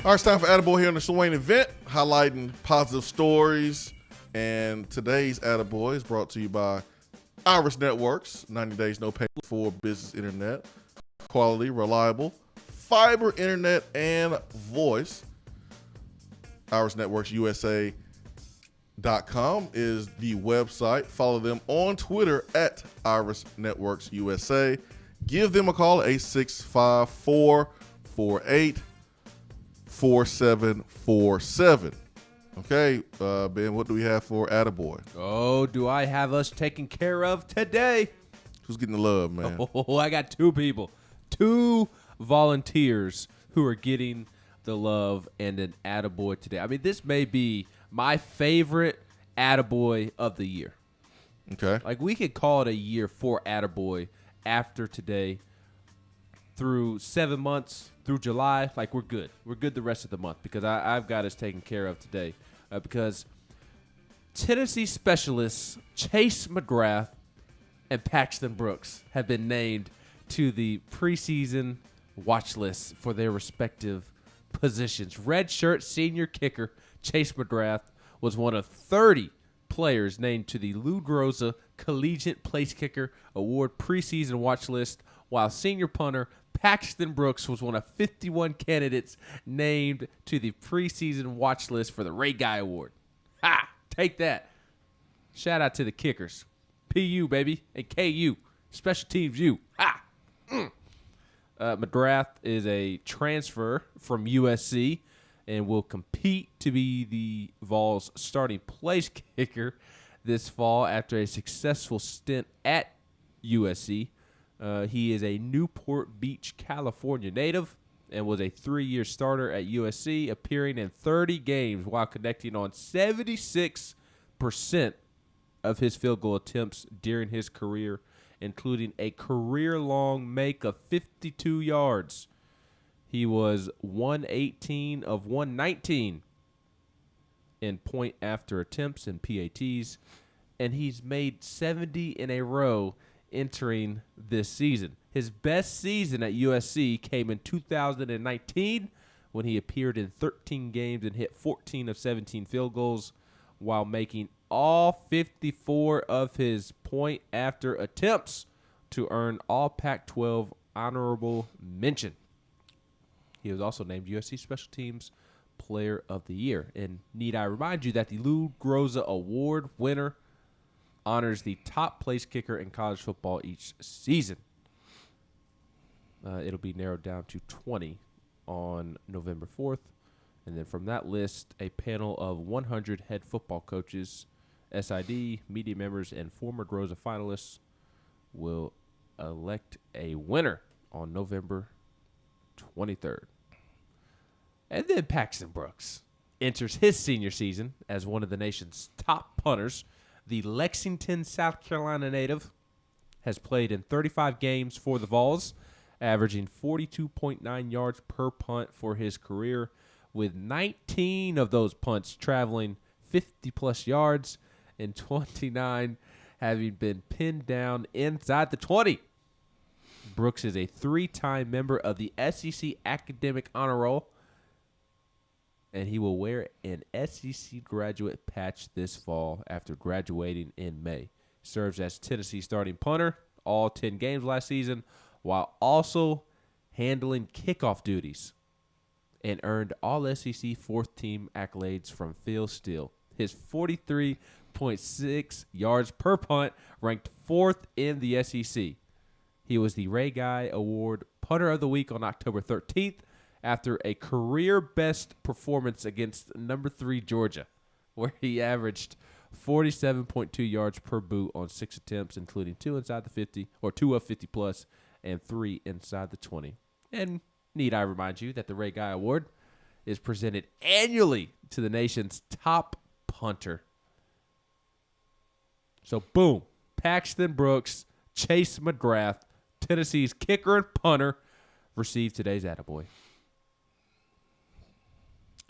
F: All right, it's time for Attaboy here on the Swain Event, highlighting positive stories. And today's Attaboy is brought to you by Iris Networks. 90 days, no pay for business internet. Quality, reliable, fiber internet, and voice. IrisNetworksUSA.com is the website. Follow them on Twitter at Iris Networks USA. Give them a call at 865-448-4747. Okay, Ben, what do we have for Attaboy?
I: Oh, do I have us taken care of today?
F: Who's getting the love, man?
I: Oh, I got two people. Two volunteers who are getting the love and an Attaboy today. I mean, this may be my favorite Attaboy of the year.
F: Okay.
I: Like, we could call it a year for Attaboy after today through 7 months through July. Like, we're good. We're good the rest of the month because I've got us taken care of today. Because Tennessee specialists Chase McGrath and Paxton Brooks have been named to the preseason watch list for their respective positions. Redshirt senior kicker Chase McGrath was one of 30 players named to the Lou Groza Collegiate Place Kicker Award preseason watch list, while senior punter Paxton Brooks was one of 51 candidates named to the preseason watch list for the Ray Guy Award. Ha! Take that. Shout out to the kickers. PU, baby, and KU. Special teams U. Ha! McGrath is a transfer from USC and will compete to be the Vols' starting place kicker this fall after a successful stint at USC. He is a Newport Beach, California native and was a 3-year starter at USC, appearing in 30 games while connecting on 76% of his field goal attempts during his career, including a career-long make of 52 yards. He was 118 of 119 in point after attempts and PATs, and he's made 70 in a row entering this season. His best season at USC came in 2019 when he appeared in 13 games and hit 14 of 17 field goals while making all 54 of his point after attempts to earn all Pac-12 honorable mention. He was also named USC Special Teams Player of the Year. And need I remind you that the Lou Groza Award winner honors the top place kicker in college football each season. It'll be narrowed down to 20 on November 4th. And then from that list, a panel of 100 head football coaches, SID, media members, and former Groza finalists will elect a winner on November 23rd. And then Paxton Brooks enters his senior season as one of the nation's top punters. The Lexington, South Carolina native has played in 35 games for the Vols, averaging 42.9 yards per punt for his career, with 19 of those punts traveling 50-plus yards and 29 having been pinned down inside the 20. Brooks is a 3-time member of the SEC Academic Honor Roll, and he will wear an SEC graduate patch this fall after graduating in May. Serves as Tennessee's starting punter all 10 games last season, while also handling kickoff duties, and earned all SEC fourth-team accolades from Phil Steele. His 43.6 yards per punt ranked 4th in the SEC. He was the Ray Guy Award Punter of the Week on October 13th after a career-best performance against number 3 Georgia, where he averaged 47.2 yards per boot on 6 attempts, including 2 inside the 50, or 2 of 50-plus, and 3 inside the 20. And need I remind you that the Ray Guy Award is presented annually to the nation's top punter. So, boom, Paxton Brooks, Chase McGrath, Tennessee's kicker and punter, received today's Attaboy.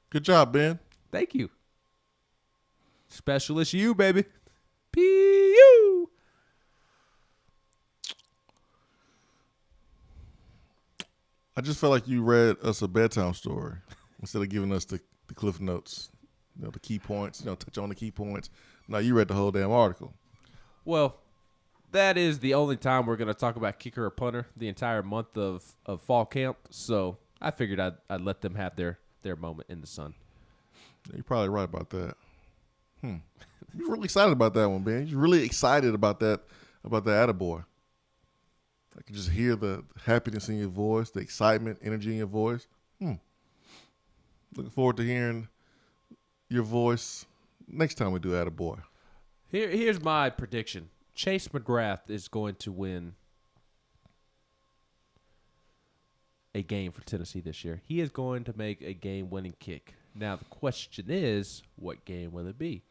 F: Good job, Ben.
I: Thank you. Specialist you, baby. P.U.
F: I just felt like you read us a bedtime story instead of giving us the Cliff Notes, the key points, touch on the key points. No, you read the whole damn article.
I: Well, that is the only time we're going to talk about kicker or punter the entire month of fall camp. So I figured I'd let them have their moment in the sun.
F: Yeah, you're probably right about that. You're really excited about that one, Ben. You're really excited about that Attaboy. I can just hear the happiness in your voice, the excitement, energy in your voice. Looking forward to hearing your voice next time we do Attaboy.
I: Here's my prediction. Chase McGrath is going to win a game for Tennessee this year. He is going to make a game-winning kick. Now, the question is, what game will it be?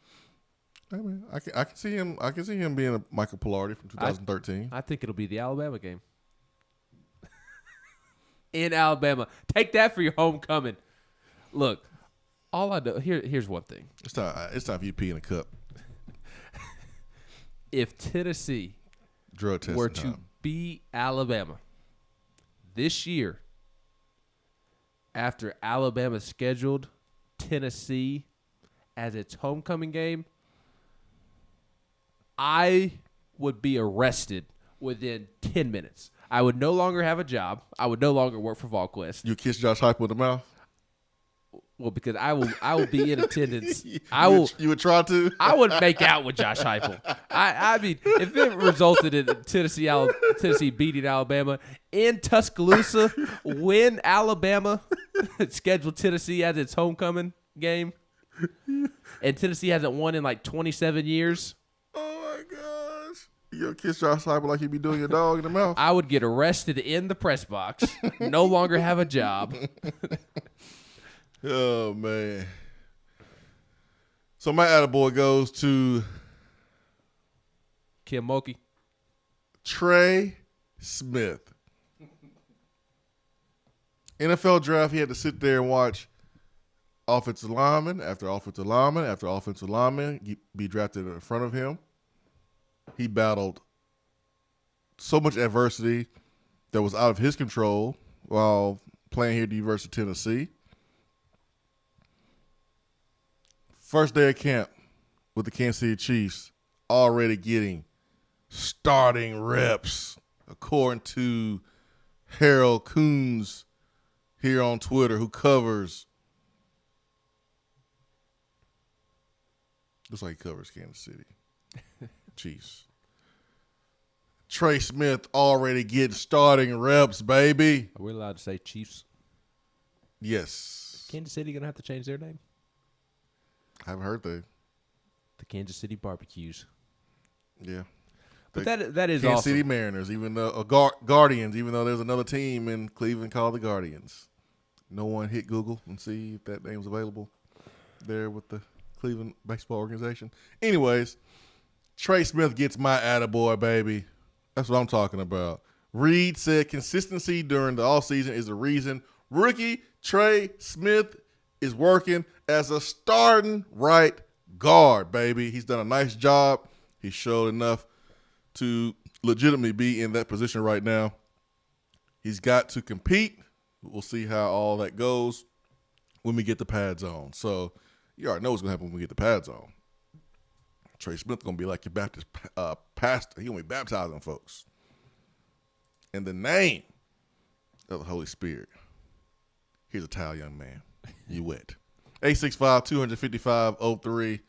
F: Hey man, I can see him. I can see him being a Michael Pilardi from 2013.
I: I think it'll be the Alabama game. In Alabama. Take that for your homecoming. Look, all I know here's one thing.
F: It's time for you to pee in a cup.
I: If Tennessee
F: Drug testing
I: were to
F: time.
I: beat Alabama this year, after Alabama scheduled Tennessee as its homecoming game, I would be arrested within 10 minutes. I would no longer have a job. I would no longer work for VolQuest.
F: You kiss Josh Heupel in the mouth?
I: Well, because I will be in attendance.
F: You would try to?
I: I would make out with Josh Heupel. I mean, if it resulted in Tennessee beating Alabama in Tuscaloosa, when Alabama scheduled Tennessee as its homecoming game, and Tennessee hasn't won in like 27 years.
F: Oh my gosh! You gonna kiss Josh Heupel like you be doing your dog in the mouth?
I: I would get arrested in the press box. No longer have a job.
F: Oh man! So my attaboy goes to
I: Kim Mulkey.
F: Trey Smith. NFL draft, he had to sit there and watch offensive lineman after offensive lineman after offensive lineman be drafted in front of him. He battled so much adversity that was out of his control while playing here at the University of Tennessee. First day of camp with the Kansas City Chiefs, already getting starting reps, according to Harold Coons here on Twitter, who covers. Looks like he covers Kansas City Chiefs. Trey Smith already getting starting reps, baby.
I: Are we allowed to say Chiefs?
F: Yes.
I: Kansas City gonna have to change their name?
F: I haven't heard that.
I: The Kansas City Barbecues.
F: Yeah.
I: But that is
F: Kansas
I: awesome.
F: City Mariners, even though Guardians, even though there's another team in Cleveland called the Guardians. No one hit Google and see if that name's available there with the Cleveland baseball organization. Anyways, Trey Smith gets my attaboy, baby. That's what I'm talking about. Reed said consistency during the offseason is the reason rookie Trey Smith is working as a starting right guard, baby. He's done a nice job. He showed enough to legitimately be in that position right now. He's got to compete. We'll see how all that goes when we get the pads on. So you already know what's going to happen when we get the pads on. Trey Smith going to be like your Baptist pastor. He's going to be baptizing folks in the name of the Holy Spirit. Here's a towel, young man. You wet. 865-255-03.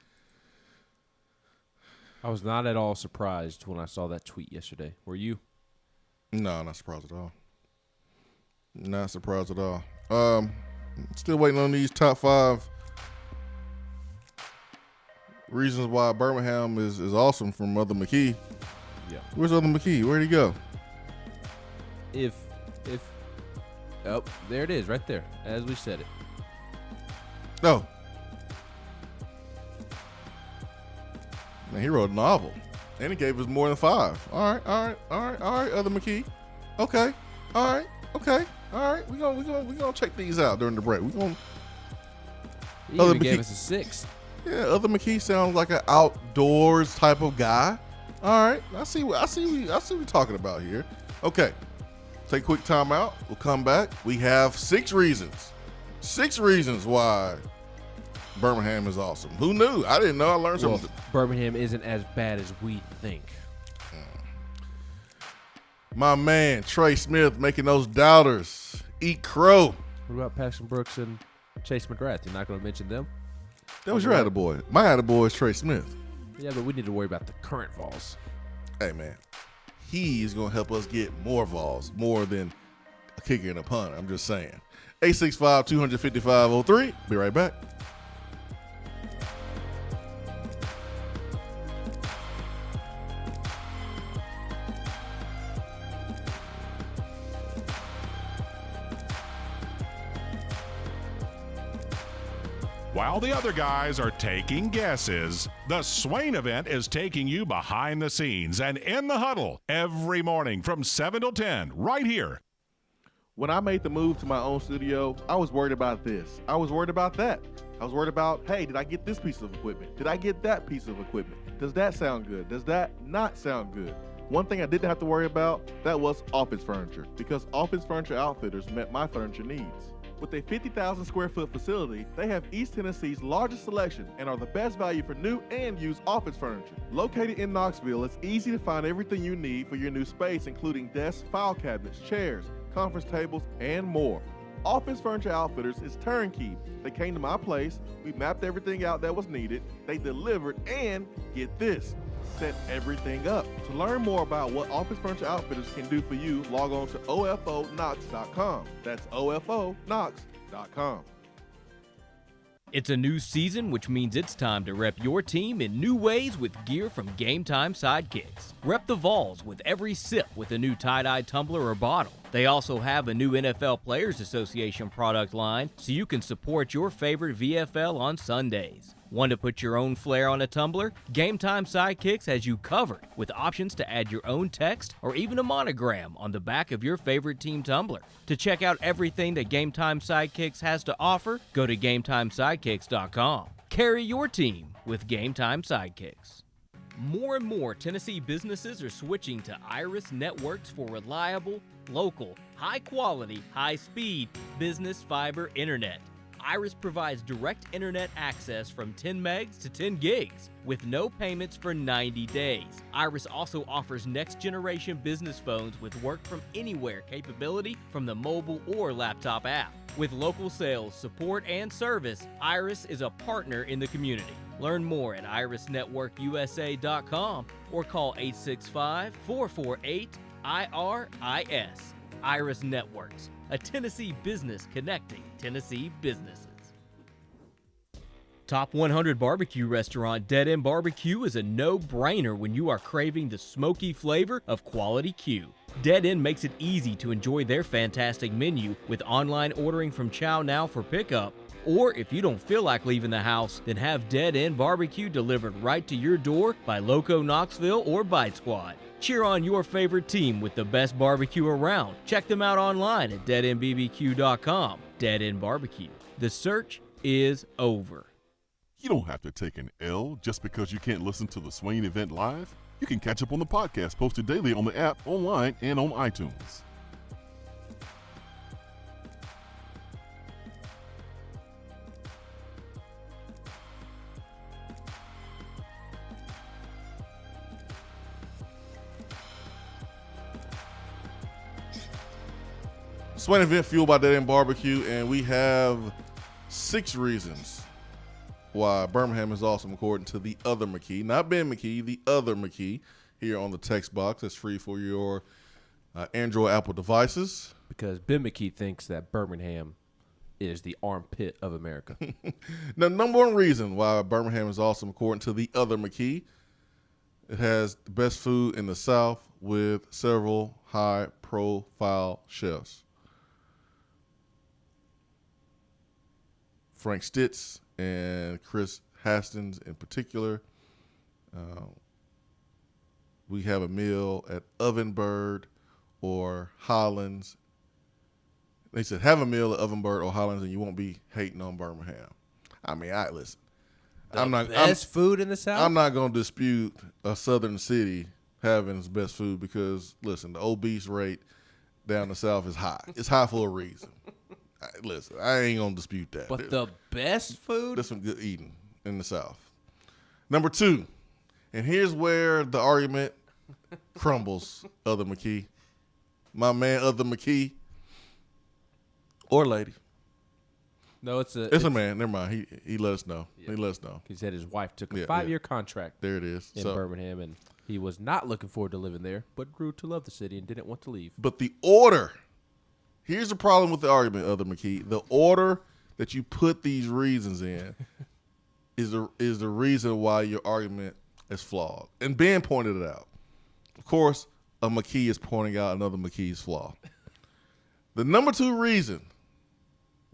I: I was not at all surprised when I saw that tweet yesterday. Were you?
F: No, not surprised at all. Not surprised at all. Still waiting on these top 5 reasons why Birmingham is awesome from Mother McKee.
I: Yeah.
F: Where's Mother McKee? Where'd he go?
I: Oh, there it is, right there, as we said it.
F: No. Man, he wrote a novel, and he gave us more than 5. All right, Other McKee. Okay, all right. We gonna check these out during the break.
I: He even gave us a 6.
F: Yeah, Other McKee sounds like an outdoors type of guy. All right, I see what we're talking about here. Okay, take a quick time out. We'll come back. We have 6 reasons. 6 reasons why Birmingham is awesome. Who knew? I didn't know. I learned something.
I: Birmingham isn't as bad as we think.
F: My man, Trey Smith, making those doubters eat crow.
I: What about Paxton Brooks and Chase McGrath? You're not going to mention them?
F: That was your attaboy. My attaboy is Trey Smith.
I: Yeah, but we need to worry about the current Vols.
F: Hey, man. He is going to help us get more Vols, more than a kicker and a punter. I'm just saying. 865-255-03. Be right back.
O: While the other guys are taking guesses, the Swain Event is taking you behind the scenes and in the huddle every morning from 7 till 10 right here.
D: When I made the move to my own studio, I was worried about this. I was worried about that. I was worried about, hey, did I get this piece of equipment? Did I get that piece of equipment? Does that sound good? Does that not sound good? One thing I didn't have to worry about, that was office furniture, because Office Furniture Outfitters met my furniture needs. With a 50,000 square foot facility, they have East Tennessee's largest selection and are the best value for new and used office furniture. Located in Knoxville, it's easy to find everything you need for your new space, including desks, file cabinets, chairs, conference tables, and more. Office Furniture Outfitters is turnkey. They came to my place, we mapped everything out that was needed, they delivered, and get this, set everything up. To learn more about what Office Furniture Outfitters can do for you, log on to ofonox.com. That's ofonox.com.
K: It's a new season, which means it's time to rep your team in new ways with gear from Game Time Sidekicks. Rep the Vols with every sip with a new tie-dye tumbler or bottle. They also have a new NFL Players Association product line, so you can support your favorite VFL on Sundays. Want to put your own flair on a tumbler? Game Time Sidekicks has you covered with options to add your own text or even a monogram on the back of your favorite team tumbler. To check out everything that Game Time Sidekicks has to offer, go to GameTimeSidekicks.com. Carry your team with Game Time Sidekicks. More and more Tennessee businesses are switching to Iris networks for reliable, local, high-quality, high-speed business fiber internet. Iris provides direct internet access from 10 megs to 10 gigs with no payments for 90 days. Iris also offers next-generation business phones with work from anywhere capability from the mobile or laptop app. With local sales, support, and service, Iris is a partner in the community. Learn more at irisnetworkusa.com or call 865-448-IRIS. Iris Networks, a Tennessee business connecting Tennessee businesses. Top 100 barbecue restaurant Dead End Barbecue is a no-brainer when you are craving the smoky flavor of quality Q. Dead End makes it easy to enjoy their fantastic menu with online ordering from Chow Now for pickup. Or if you don't feel like leaving the house, then have Dead End Barbecue delivered right to your door by Loco Knoxville or Bite Squad. Cheer on your favorite team with the best barbecue around. Check them out online at deadendbbq.com. Dead End Barbecue. The search is over.
P: You don't have to take an L just because you can't listen to the Swain Event live. You can catch up on the podcast posted daily on the app, online, and on iTunes.
F: Swain Event fueled by Dead End Barbecue, and we have 6 reasons why Birmingham is awesome according to the other McKee. Not Ben McKee, the other McKee, here on the text box. That's free for your Android, Apple devices.
I: Because Ben McKee thinks that Birmingham is the armpit of America.
F: Now, number one reason why Birmingham is awesome according to the other McKee, it has the best food in the South with several high-profile chefs. Frank Stitz and Chris Hastings in particular. We have a meal at Ovenbird or Holland's. They said have a meal at Ovenbird or Holland's and you won't be hating on Birmingham. I mean, listen.
I: Best food in the South?
F: I'm not going to dispute a southern city having its best food because, listen, the obese rate down the South is high. It's high for a reason. Listen, I ain't going to dispute that.
I: But the best food?
F: There's some good eating in the South. Number 2, and here's where the argument crumbles, Other McKee. My man, Other McKee. Or lady.
I: No, it's a
F: man. Never mind. He let us know. Yeah. He let us know.
I: He said his wife took a 5-year contract.
F: There it is.
I: In Birmingham, and he was not looking forward to living there, but grew to love the city and didn't want to leave.
F: But the order... Here's the problem with the argument, Other McKee. The order that you put these reasons in is the reason why your argument is flawed. And Ben pointed it out. Of course, a McKee is pointing out another McKee's flaw. The number 2 reason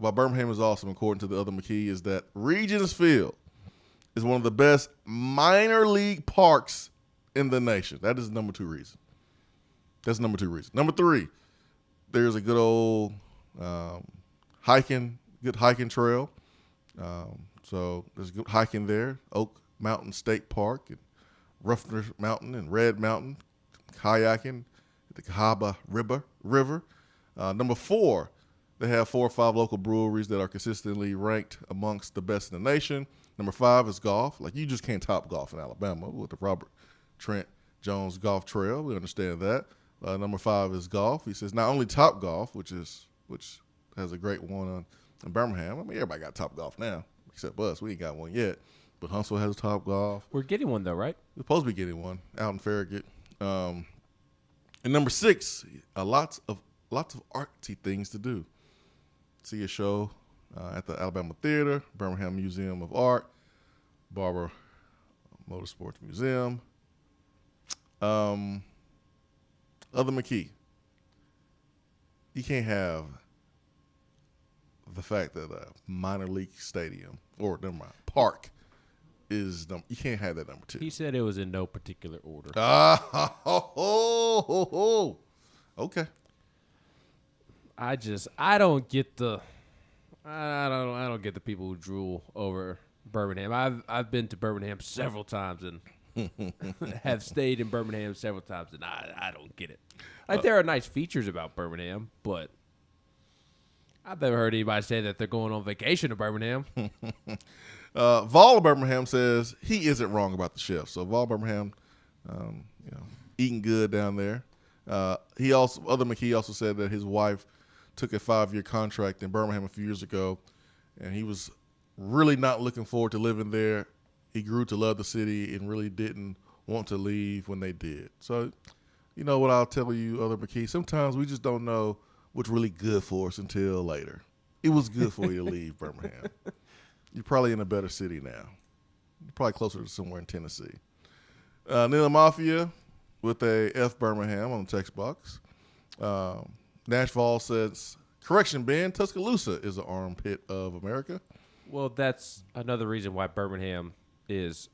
F: why Birmingham is awesome, according to the other McKee, is that Regions Field is one of the best minor league parks in the nation. That is number 2 reason. That's number 2 reason. Number 3, there's a good old good hiking trail. So there's good hiking there. Oak Mountain State Park and Ruffner Mountain and Red Mountain, kayaking at the Cahaba River. Number 4, they have 4 or 5 local breweries that are consistently ranked amongst the best in the nation. Number 5 is golf. Like, you just can't top golf in Alabama with the Robert Trent Jones Golf Trail. We understand that. Number 5 is golf. He says not only Top Golf, which has a great one in Birmingham. I mean, everybody got Top Golf now, except us. We ain't got one yet. But Huntsville has Top Golf.
I: We're getting one though, right?
F: We're supposed to be getting one out in Farragut. And number 6, lots of artsy things to do. See a show at the Alabama Theater, Birmingham Museum of Art, Barber Motorsports Museum. Other McKee, you can't have the fact that a minor league stadium, or never mind, park, is you can't have that number 2.
I: He said it was in no particular order.
F: Okay.
I: I don't get the people who drool over Birmingham. I've been to Birmingham several times and have stayed in Birmingham several times, and I don't get it. Like, there are nice features about Birmingham, but I've never heard anybody say that they're going on vacation to Birmingham.
F: Vol of Birmingham says he isn't wrong about the chef. So Vol Birmingham, eating good down there. Other McKee also said that his wife took a 5-year contract in Birmingham a few years ago, and he was really not looking forward to living there. He grew to love the city and really didn't want to leave when they did. So, you know what I'll tell you, other McKee, sometimes we just don't know what's really good for us until later. It was good for you to leave Birmingham. You're probably in a better city now. You're probably closer to somewhere in Tennessee. Neil Mafia with a F Birmingham on the text box. Nashville says, correction, Ben, Tuscaloosa is the armpit of America.
I: Well, that's another reason why Birmingham is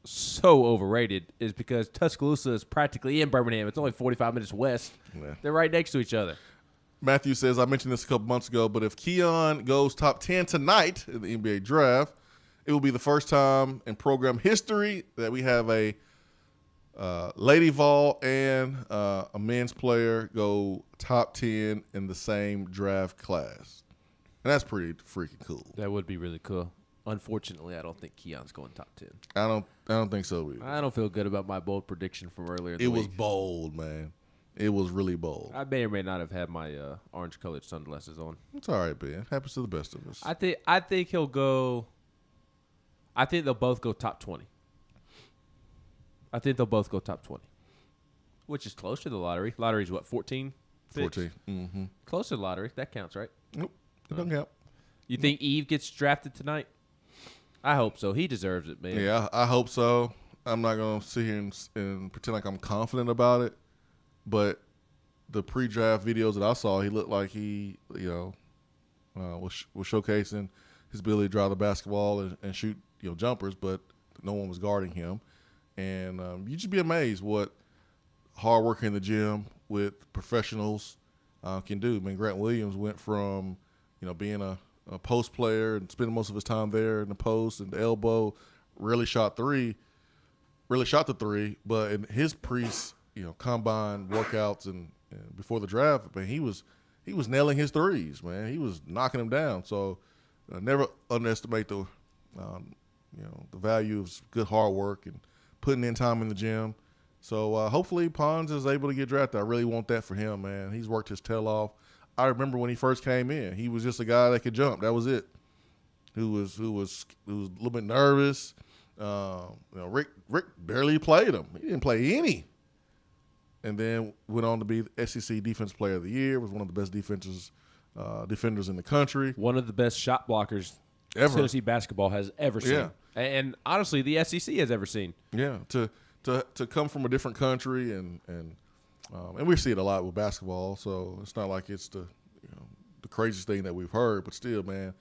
I: so overrated, is because Tuscaloosa is practically in Birmingham. It's only 45 minutes west.
F: Yeah.
I: They're right next to each other.
F: Matthew says, I mentioned this a couple months ago, but if Keon goes top 10 tonight in the NBA draft, it will be the first time in program history that we have a lady vol and a men's player go top 10 in the same draft class. And that's pretty freaking cool.
I: That would be really cool. Unfortunately, I don't think Keon's going top 10.
F: I don't think so either.
I: I don't feel good about my bold prediction from earlier in the
F: It
I: week.
F: was bold, man. It was really bold.
I: I may or may not have had my orange-colored sunglasses on.
F: It's all right, Ben. Happens to the best of us.
I: I think he'll go. I think they'll both go top 20. I think they'll both go top 20, which is close to the lottery. Lottery's what, 14?
F: 14. Mm-hmm.
I: Close to the lottery. That counts, right?
F: Nope. It doesn't count.
I: You think Eve gets drafted tonight? I hope so. He deserves it, man.
F: Yeah, I hope so. I'm not going to sit here and pretend like I'm confident about it. But the pre-draft videos that I saw, he looked like he, was showcasing his ability to drive the basketball and shoot, jumpers, but no one was guarding him. And you just be amazed what hard work in the gym with professionals can do. I mean, Grant Williams went from, being a post player and spending most of his time there in the post and the elbow, really shot the three, but in his combine workouts and before the draft, man, he was nailing his threes, man. He was knocking them down. So never underestimate the value of good hard work and putting in time in the gym. So hopefully Pons is able to get drafted. I really want that for him, man. He's worked his tail off. I remember when he first came in, he was just a guy that could jump. That was it. Who was a little bit nervous. Rick barely played him. He didn't play any. And then went on to be the SEC Defensive Player of the Year. Was one of the best defenders in the country.
I: One of the best shot blockers
F: ever
I: Tennessee basketball has ever seen.
F: Yeah.
I: And honestly, the SEC has ever seen.
F: Yeah, to come from a different country and we see it a lot with basketball. So it's not like it's the the craziest thing that we've heard. But still, man,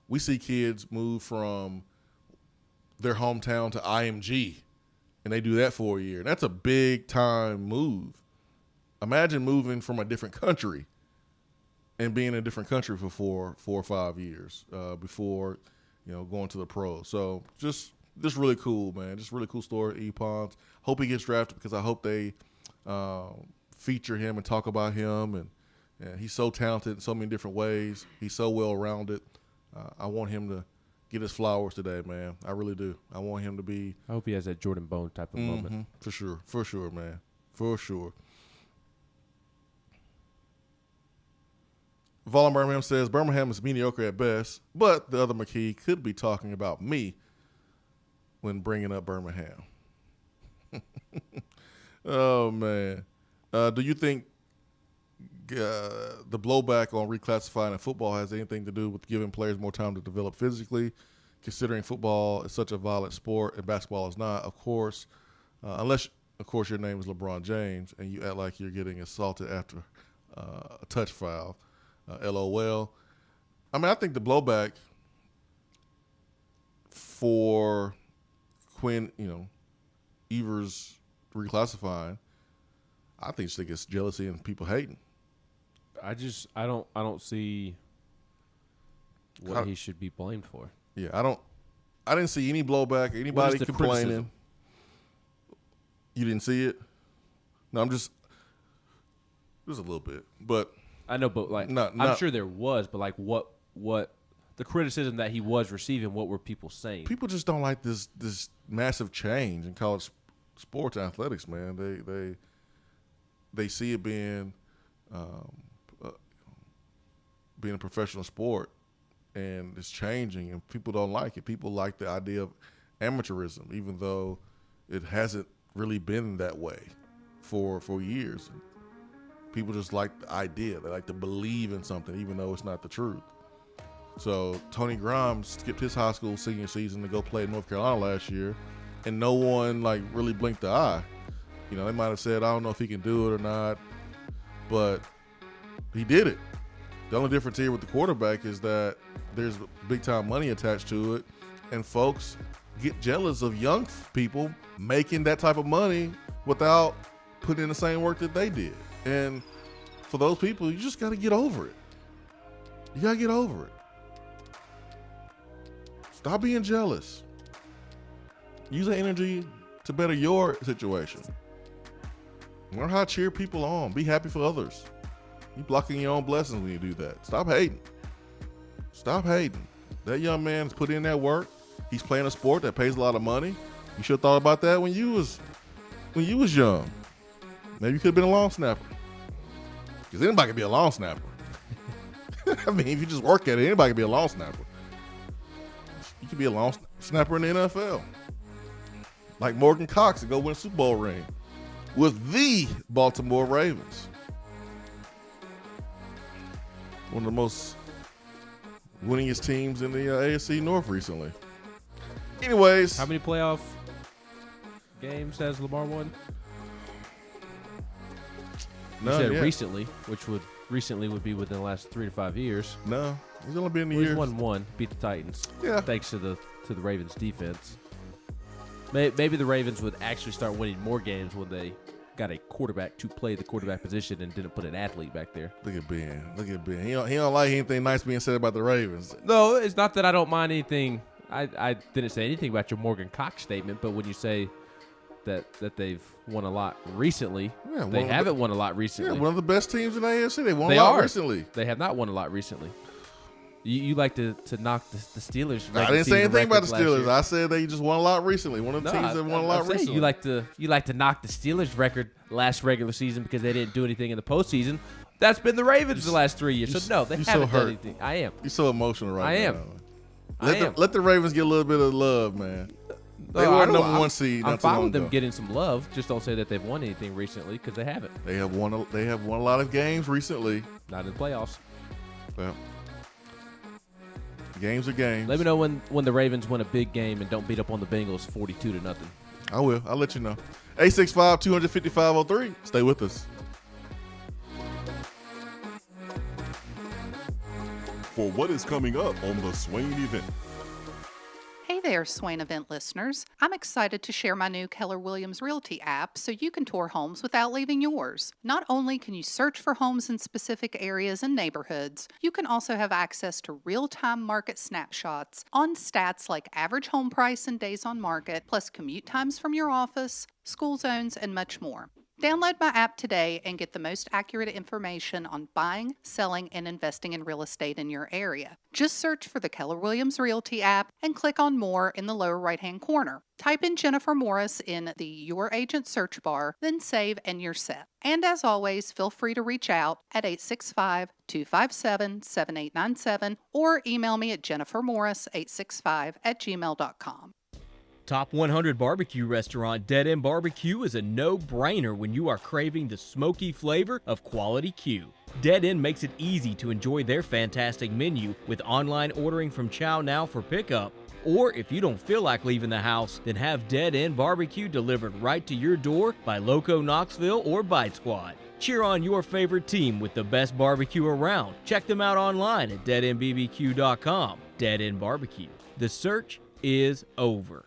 F: we see kids move from their hometown to IMG, and they do that for a year. And that's a big time move. Imagine moving from a different country and being in a different country for 4 or 5 years before, going to the pros. So just really cool, man. Just really cool story, E. Pons. Hope he gets drafted because I hope they feature him and talk about him. And he's so talented in so many different ways. He's so well-rounded. I want him to get his flowers today, man. I really do. I want him to be.
I: I hope he has that Jordan Bone type of moment.
F: For sure, man. For sure. Vaughn Birmingham says, Birmingham is mediocre at best, but the other McKee could be talking about me when bringing up Birmingham. Oh, man. Do you think the blowback on reclassifying in football has anything to do with giving players more time to develop physically, considering football is such a violent sport and basketball is not, of course, unless, of course, your name is LeBron James and you act like you're getting assaulted after a touch foul. LOL. I mean, I think the blowback for Quinn, Ewers reclassifying, I think it's jealousy and people hating.
I: I don't see what he should be blamed for.
F: Yeah, I didn't see any blowback, anybody complaining.
I: Criticism?
F: You didn't see it? No, just a little bit, but
I: I know, but I'm sure there was, but what the criticism that he was receiving, what were people saying?
F: People just don't like this massive change in college sports and athletics, man. They see it being a professional sport, and it's changing, and people don't like it. People like the idea of amateurism, even though it hasn't really been that way for years. People just like the idea. They like to believe in something, even though it's not the truth. So Tony Grimes skipped his high school senior season to go play in North Carolina last year, and no one really blinked the eye. They might have said, I don't know if he can do it or not, but he did it. The only difference here with the quarterback is that there's big-time money attached to it, and folks get jealous of young people making that type of money without putting in the same work that they did. And for those people, you just got to get over it. You got to get over it. Stop being jealous. Use that energy to better your situation. Learn how to cheer people on. Be happy for others. You're blocking your own blessings when you do that. Stop hating. Stop hating. That young man's put in that work. He's playing a sport that pays a lot of money. You should have thought about that when you was young. Maybe you could have been a long snapper. Because anybody can be a long snapper. I mean, if you just work at it, anybody can be a long snapper. You could be a long snapper in the NFL. Like Morgan Cox and go win a Super Bowl ring with the Baltimore Ravens. One of the most winningest teams in the AFC North recently. Anyways.
I: How many playoff games has Lamar won?
F: None
I: you said
F: yet.
I: recently, which would be within the last 3 to 5 years.
F: No, he's only been in the
I: He's
F: years.
I: won one, beat the Titans.
F: Yeah.
I: Thanks to the Ravens defense. Maybe the Ravens would actually start winning more games when they got a quarterback to play the quarterback position and didn't put an athlete back there.
F: Look at Ben. He don't like anything nice being said about the Ravens.
I: No, it's not that I don't mind anything. I didn't say anything about your Morgan Cox statement, but when you say that they've won a lot recently, they haven't won a lot recently.
F: Yeah, one of the best teams in the AFC. They won a lot recently.
I: They have not won a lot recently. You like to knock the Steelers.
F: I didn't say anything about the Steelers. I said they just won a lot recently. One of the teams that won a lot recently.
I: You like to knock the Steelers record last regular season because they didn't do anything in the postseason. That's been the Ravens the last 3 years. So no, they haven't done anything. I am.
F: You're so emotional right now.
I: I am.
F: Let the Ravens get a little bit of love, man. They were number one seed.
I: I'm fine with them getting some love. Just don't say that they've won anything recently because they haven't.
F: They have won a lot of games recently.
I: Not in the playoffs.
F: Well, games are games.
I: Let me know when the Ravens win a big game and don't beat up on the Bengals 42-0.
F: I will. I'll let you know. 865-255-03. Stay with us.
P: for what is coming up on the Swain Event.
L: Hey there, Swain Event listeners. I'm excited to share my new Keller Williams Realty app so you can tour homes without leaving yours. Not only can you search for homes in specific areas and neighborhoods, you can also have access to real-time market snapshots on stats like average home price and days on market, plus commute times from your office, school zones, and much more. Download my app today and get the most accurate information on buying, selling, and investing in real estate in your area. Just search for the Keller Williams Realty app and click on More in the lower right-hand corner. Type in Jennifer Morris in the Your Agent search bar, then save and you're set. And as always, feel free to reach out at 865-257-7897 or email me at jennifermorris865@gmail.com.
K: Top 100 barbecue restaurant Dead End Barbecue is a no-brainer when you are craving the smoky flavor of quality Q. Dead End makes it easy to enjoy their fantastic menu with online ordering from Chow Now for pickup. Or if you don't feel like leaving the house, then have Dead End Barbecue delivered right to your door by Loco Knoxville or Bite Squad. Cheer on your favorite team with the best barbecue around. Check them out online at deadendbbq.com. Dead End Barbecue. The search is over.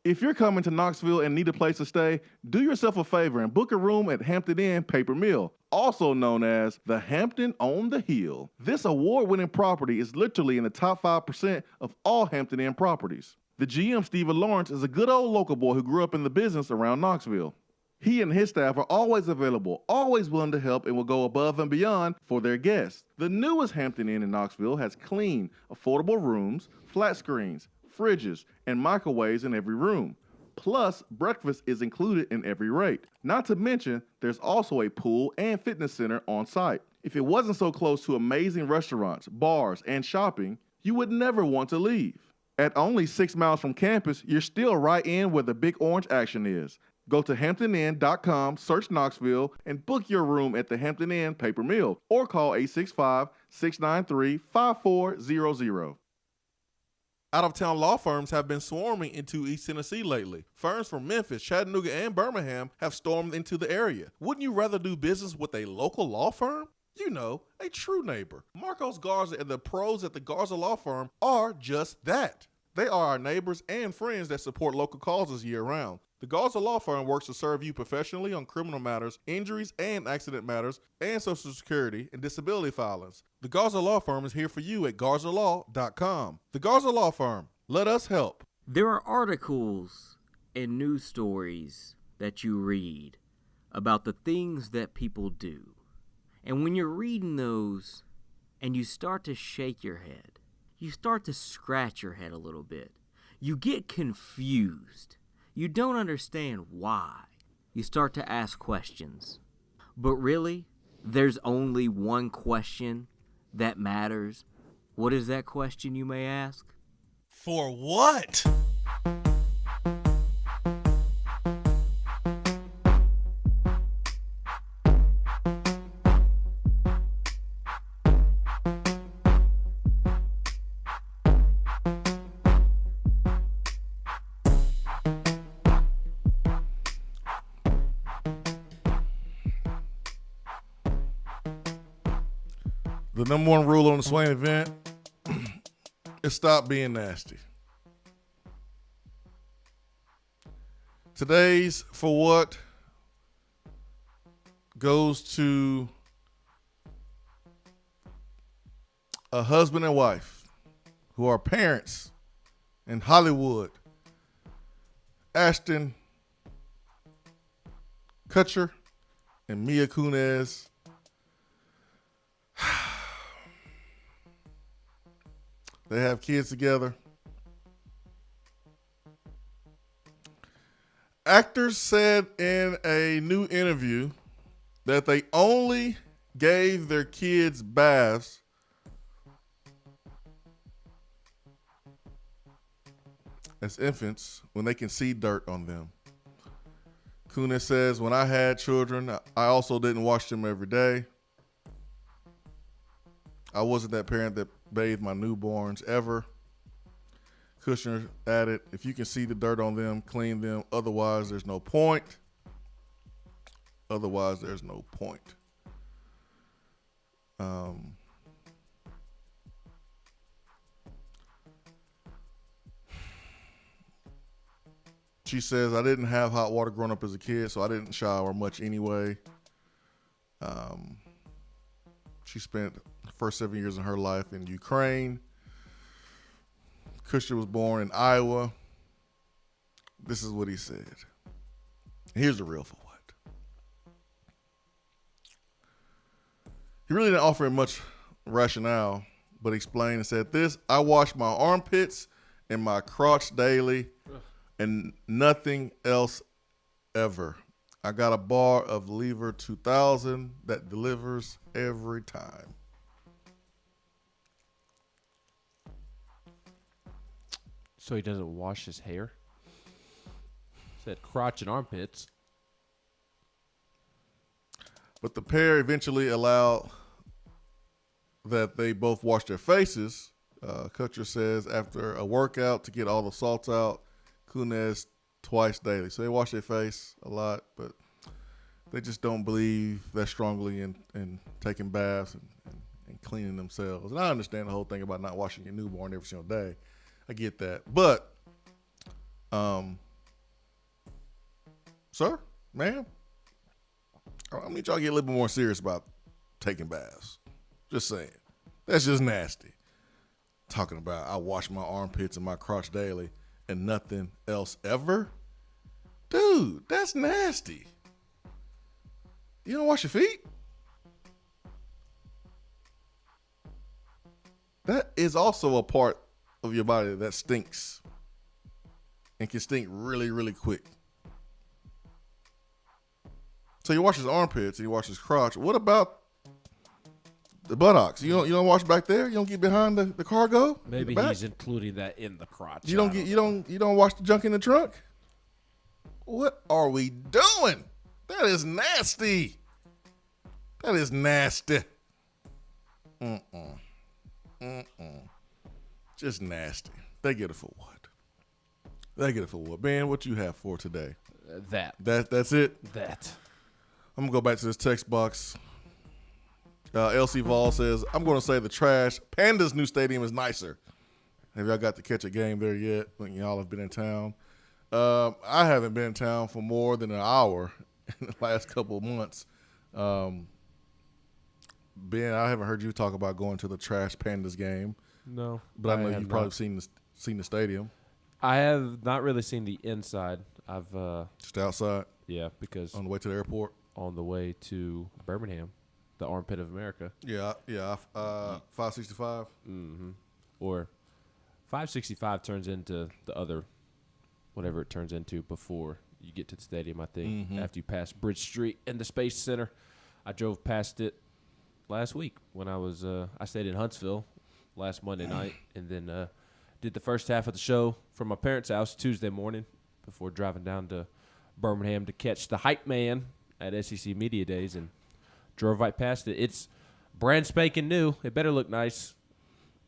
D: If you're coming to Knoxville and need a place to stay, do yourself a favor and book a room at Hampton Inn Paper Mill, also known as the Hampton on the Hill. This award-winning property is literally in the top 5% of all Hampton Inn properties. The GM, Stephen Lawrence, is a good old local boy who grew up in the business around Knoxville. He and his staff are always available, always willing to help, and will go above and beyond for their guests. The newest Hampton Inn in Knoxville has clean, affordable rooms, flat screens, fridges, and microwaves in every room. Plus, breakfast is included in every rate. Not to mention, there's also a pool and fitness center on site. If it wasn't so close to amazing restaurants, bars, and shopping, you would never want to leave. At only 6 miles from campus, you're still right in where the big orange action is. Go to HamptonInn.com, search Knoxville, and book your room at the Hampton Inn Paper Mill or call 865-693-5400.
F: Out-of-town law firms have been swarming into East Tennessee lately. Firms from Memphis, Chattanooga, and Birmingham have stormed into the area. Wouldn't you rather do business with a local law firm? You know, a true neighbor. Marcos Garza and the pros at the Garza Law Firm are just that. They are our neighbors and friends that support local causes year-round. The Garza Law Firm works to serve you professionally on criminal matters, injuries and accident matters, and Social Security and disability filings. The Garza Law Firm is here for you at GarzaLaw.com. The Garza Law Firm. Let us help.
T: There are articles and news stories that you read about the things that people do. And when you're reading those and you start to shake your head, you start to scratch your head a little bit. You get confused. You don't understand why. You start to ask questions. But really, there's only one question that matters. What is that question, you may ask?
U: For what?
F: The number one rule on the Swain Event is stop being nasty. Today's For What goes to a husband and wife who are parents in Hollywood. Ashton Kutcher and Mia Kunis. They have kids together. Actors said in a new interview that they only gave their kids baths as infants when they can see dirt on them. Kunis says, when I had children, I also didn't wash them every day. I wasn't that parent that bathed my newborns ever. Kushner added, if you can see the dirt on them, clean them. Otherwise, there's no point. Otherwise, there's no point. She says, I didn't have hot water growing up as a kid, so I didn't shower much anyway. She spent the first 7 years of her life in Ukraine. Kushner was born in Iowa. This is what he said. Here's the real for what. He really didn't offer much rationale, but explained and said this: I wash my armpits and my crotch daily and nothing else ever. I got a bar of Lever 2000 that delivers every time.
I: So he doesn't wash his hair? Said crotch and armpits.
F: But the pair eventually allowed that they both wash their faces. Kutcher says after a workout to get all the salt out, Kunez twice daily. So they wash their face a lot, but they just don't believe that strongly in taking baths and cleaning themselves. And I understand the whole thing about not washing your newborn every single day. I get that. But, sir, ma'am, I need y'all to get a little bit more serious about taking baths. Just saying. That's just nasty. Talking about I wash my armpits and my crotch daily and nothing else ever? Dude, that's nasty. You don't wash your feet? That is also a part of your body that stinks and can stink really, really quick. So you wash his armpits and you wash his crotch. What about the buttocks? You don't wash back there? You don't get behind the cargo?
I: Maybe
F: the
I: he's including that in the crotch.
F: You don't wash the junk in the trunk? What are we doing? That is nasty. That is nasty. Just nasty. They get it for what? They get it for what? Ben, what you have for today? That's it?
I: That.
F: I'm going to go back to this text box. LC Vol says, I'm going to say the trash. Panda's new stadium is nicer. Have y'all got to catch a game there yet when y'all have been in town? I haven't been in town for more than an hour in the last couple of months. Ben, I haven't heard you talk about going to the trash Pandas game.
I: No.
F: But I know you've probably seen the stadium.
I: I have not really seen the inside. I've
F: just outside?
I: Yeah, because
F: on the way to the airport?
I: On the way to Birmingham, the armpit of America.
F: Yeah, 565.
I: Mm-hmm. Or 565 turns into the other, whatever it turns into before you get to the stadium, I think, after you pass Bridge Street and the Space Center. I drove past it last week when I stayed in Huntsville last Monday night and then did the first half of the show from my parents' house Tuesday morning before driving down to Birmingham to catch the hype man at SEC Media Days and drove right past it. It's brand spanking new. It better look nice.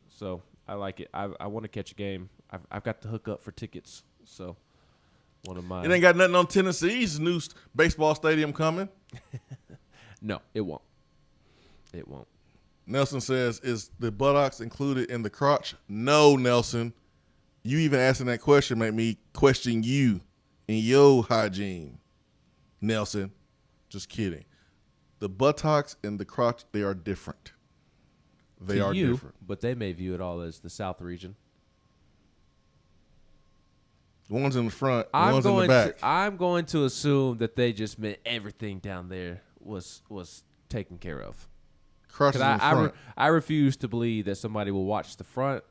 I: So I like it. I want to catch a game. I've got to hook up for tickets. So one of my.
F: It ain't got nothing on Tennessee's new baseball stadium coming.
I: No, it won't. It won't.
F: Nelson says, is the buttocks included in the crotch? No, Nelson. You even asking that question make me question you and your hygiene, Nelson. Just kidding. The buttocks and the crotch, they are different. They are different.
I: But they may view it all as the South region.
F: One's in the front, one's in the back.
I: I'm going to assume that they just meant everything down there was taken care of.
F: Crotch is in the front.
I: I refuse to believe that somebody will wash the front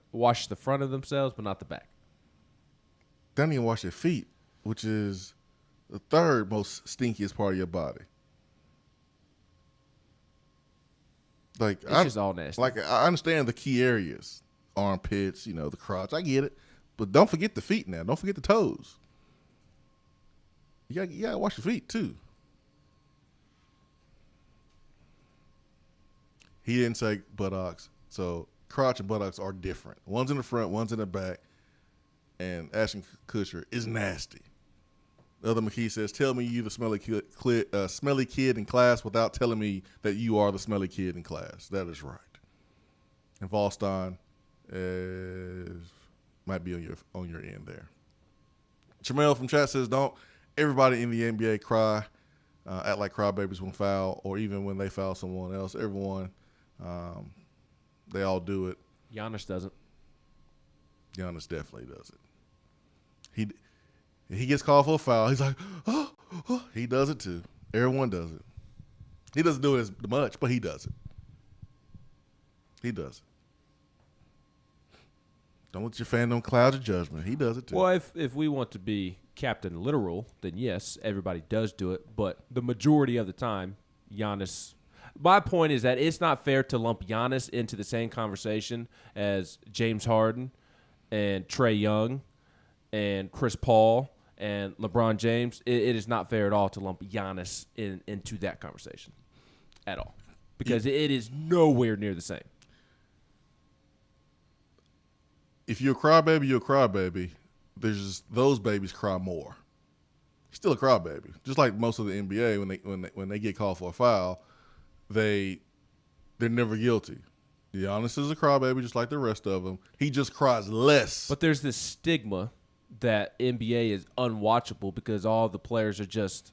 I: of themselves, but not the back.
F: They don't even wash their feet, which is the third most stinkiest part of your body. Like
I: it's just all nasty.
F: Like I understand the key areas, armpits, the crotch. I get it, but don't forget the feet now. Don't forget the toes. You gotta wash your feet too. He didn't say buttocks, so crotch and buttocks are different. One's in the front, one's in the back, and Ashton Kutcher is nasty. The other McKee says, tell me you the smelly kid in class without telling me that you are the smelly kid in class. That is right. And Volstein might be on your end there. Chamel from chat says, don't everybody in the NBA cry, act like crybabies when foul, or even when they foul someone else. Everyone, they all do it.
I: Giannis doesn't.
F: Giannis definitely does it. He gets called for a foul. He's like, oh. He does it too. Everyone does it. He doesn't do it as much, but he does it. He does it. Don't let your fandom cloud your judgment. He does it too.
I: Well, if we want to be Captain Literal, then yes, everybody does do it. But the majority of the time, Giannis. My point is that it's not fair to lump Giannis into the same conversation as James Harden and Trae Young and Chris Paul and LeBron James. It is not fair at all to lump Giannis into that conversation at all, because it is nowhere near the same.
F: If you're a crybaby, you're a crybaby. There's just those babies cry more. Still a crybaby, just like most of the NBA when they get called for a foul, they're never guilty. Giannis is a crybaby, just like the rest of them. He just cries less.
I: But there's this stigma that NBA is unwatchable because all the players are just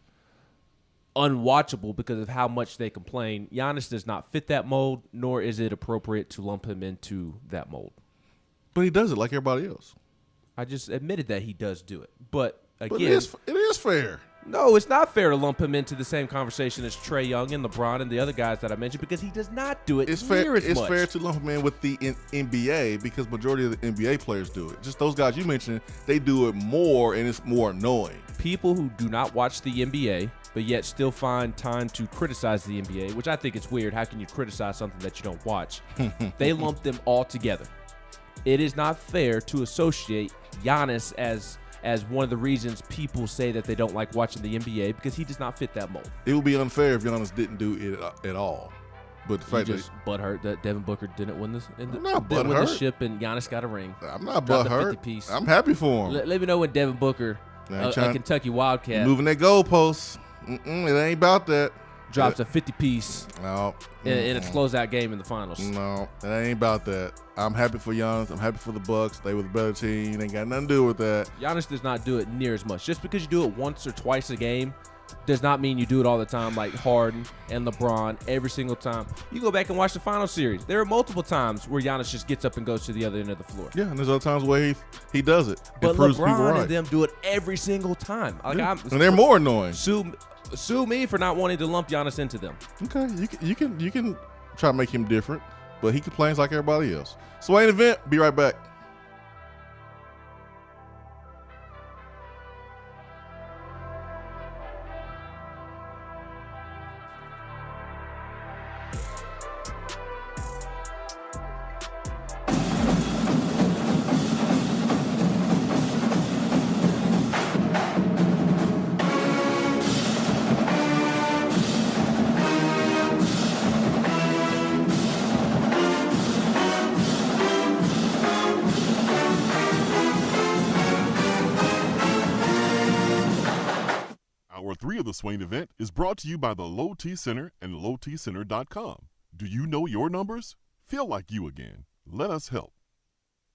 I: unwatchable because of how much they complain. Giannis does not fit that mold, nor is it appropriate to lump him into that mold.
F: But he does it like everybody else.
I: I just admitted that he does do it. But again,
F: it is fair.
I: No, it's not fair to lump him into the same conversation as Trae Young and LeBron and the other guys that I mentioned, because he does not do it
F: It's
I: near as much.
F: It's fair to lump him in with the NBA because majority of the NBA players do it. Just those guys you mentioned, they do it more, and it's more annoying.
I: People who do not watch the NBA but yet still find time to criticize the NBA, which I think is weird. How can you criticize something that you don't watch? They lump them all together. It is not fair to associate Giannis as one of the reasons people say that they don't like watching the NBA, because he does not fit that mold.
F: It would be unfair if Giannis didn't do it at all. But the fact
I: just butthurt that Devin Booker didn't win this.
F: I'm not
I: didn't win the
F: butthurt.
I: ship, and Giannis got a ring.
F: I'm not
I: Dropped a
F: butthurt.
I: 50 piece.
F: I'm happy for him.
I: Let me know when Devin Booker, a Kentucky Wildcat,
F: moving that goalpost. It ain't about that.
I: drops a 50 piece
F: No.
I: in a closeout game in the finals.
F: No, it ain't about that. I'm happy for Giannis. I'm happy for the Bucks. They were the better team. Ain't got nothing to do with that.
I: Giannis does not do it near as much. Just because you do it once or twice a game does not mean you do it all the time, like Harden and LeBron every single time. You go back and watch the final series. There are multiple times where Giannis just gets up and goes to the other end of the floor.
F: Yeah, and there's other times where he does it.
I: But
F: proves people
I: LeBron
F: right.
I: and them do it every single time. Like
F: Yeah. And they're more annoying.
I: Sue me for not wanting to lump Giannis into them.
F: Okay, you can try to make him different, but he complains like everybody else. Swain Event, be right back.
P: Hour 3 of the Swain Event is brought to you by the Low T Center and lowtcenter.com. Do you know your numbers? Feel like you again. Let us help.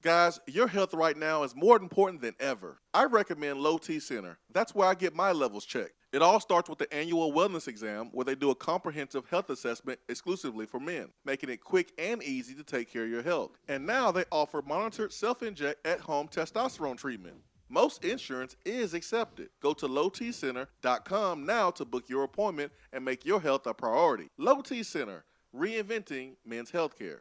J: Guys, your health right now is more important than ever. I recommend Low T Center. That's where I get my levels checked. It all starts with the annual wellness exam, where they do a comprehensive health assessment exclusively for men, making it quick and easy to take care of your health. And now they offer monitored self-inject at-home testosterone treatment. Most insurance is accepted. Go to lowtcenter.com now to book your appointment and make your health a priority. Low T Center, reinventing men's healthcare.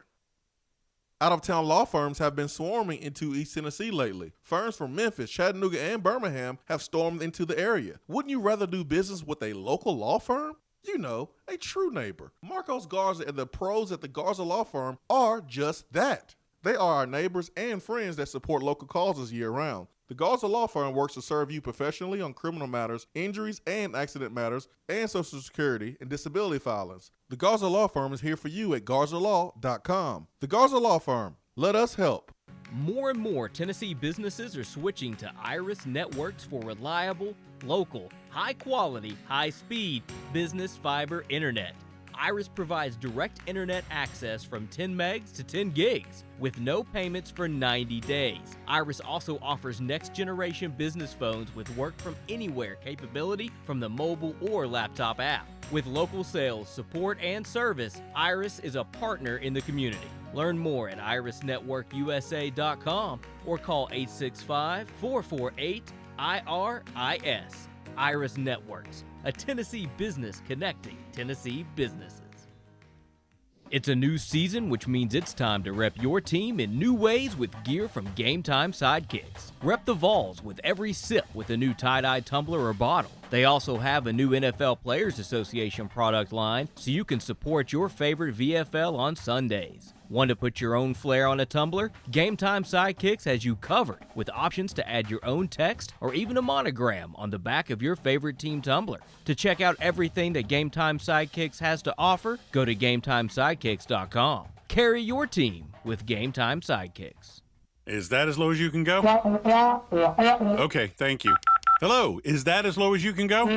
F: Out-of-town law firms have been swarming into East Tennessee lately. Firms from Memphis, Chattanooga, and Birmingham have stormed into the area. Wouldn't you rather do business with a local law firm? You know, a true neighbor. Marcos Garza and the pros at the Garza Law Firm are just that. They are our neighbors and friends that support local causes year-round. The Garza Law Firm works to serve you professionally on criminal matters, injuries and accident matters, and Social Security and disability filings. The Garza Law Firm is here for you at garzalaw.com. The Garza Law Firm. Let us help.
K: More and more Tennessee businesses are switching to Iris Networks for reliable, local, high-quality, high-speed business fiber internet. Iris provides direct internet access from 10 megs to 10 gigs with no payments for 90 days. Iris also offers next-generation business phones with work from anywhere capability from the mobile or laptop app. With local sales, support, and service, Iris is a partner in the community. Learn more at irisnetworkusa.com or call 865-448-IRIS. Iris Networks, a Tennessee business connecting Tennessee businesses. It's a new season, which means it's time to rep your team in new ways with gear from Game Time Sidekicks. Rep the Vols with every sip with a new tie-dye tumbler or bottle. They also have a new NFL Players Association product line, so you can support your favorite VFL on Sundays. Want to put your own flair on a tumbler? Game Time Sidekicks has you covered with options to add your own text or even a monogram on the back of your favorite team tumbler. To check out everything that Game Time Sidekicks has to offer, go to GameTimeSidekicks.com. Carry your team with Game Time Sidekicks.
A: Is that as low as you can go? Okay, thank you. Hello, is that as low as you can go?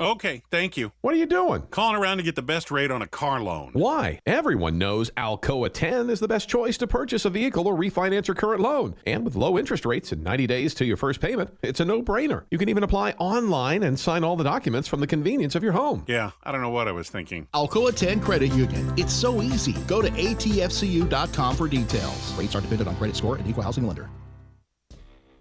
A: Okay, thank you.
B: What are you doing?
A: Calling around to get the best rate on a car loan.
B: Why? Everyone knows Alcoa 10 is the best choice to purchase a vehicle or refinance your current loan. And with low interest rates and 90 days to your first payment, it's a no-brainer. You can even apply online and sign all the documents from the convenience of your home.
A: Yeah, I don't know what I was thinking.
C: Alcoa 10 Credit Union. It's so easy. Go to atfcu.com for details. Rates are dependent on credit score and equal housing lender.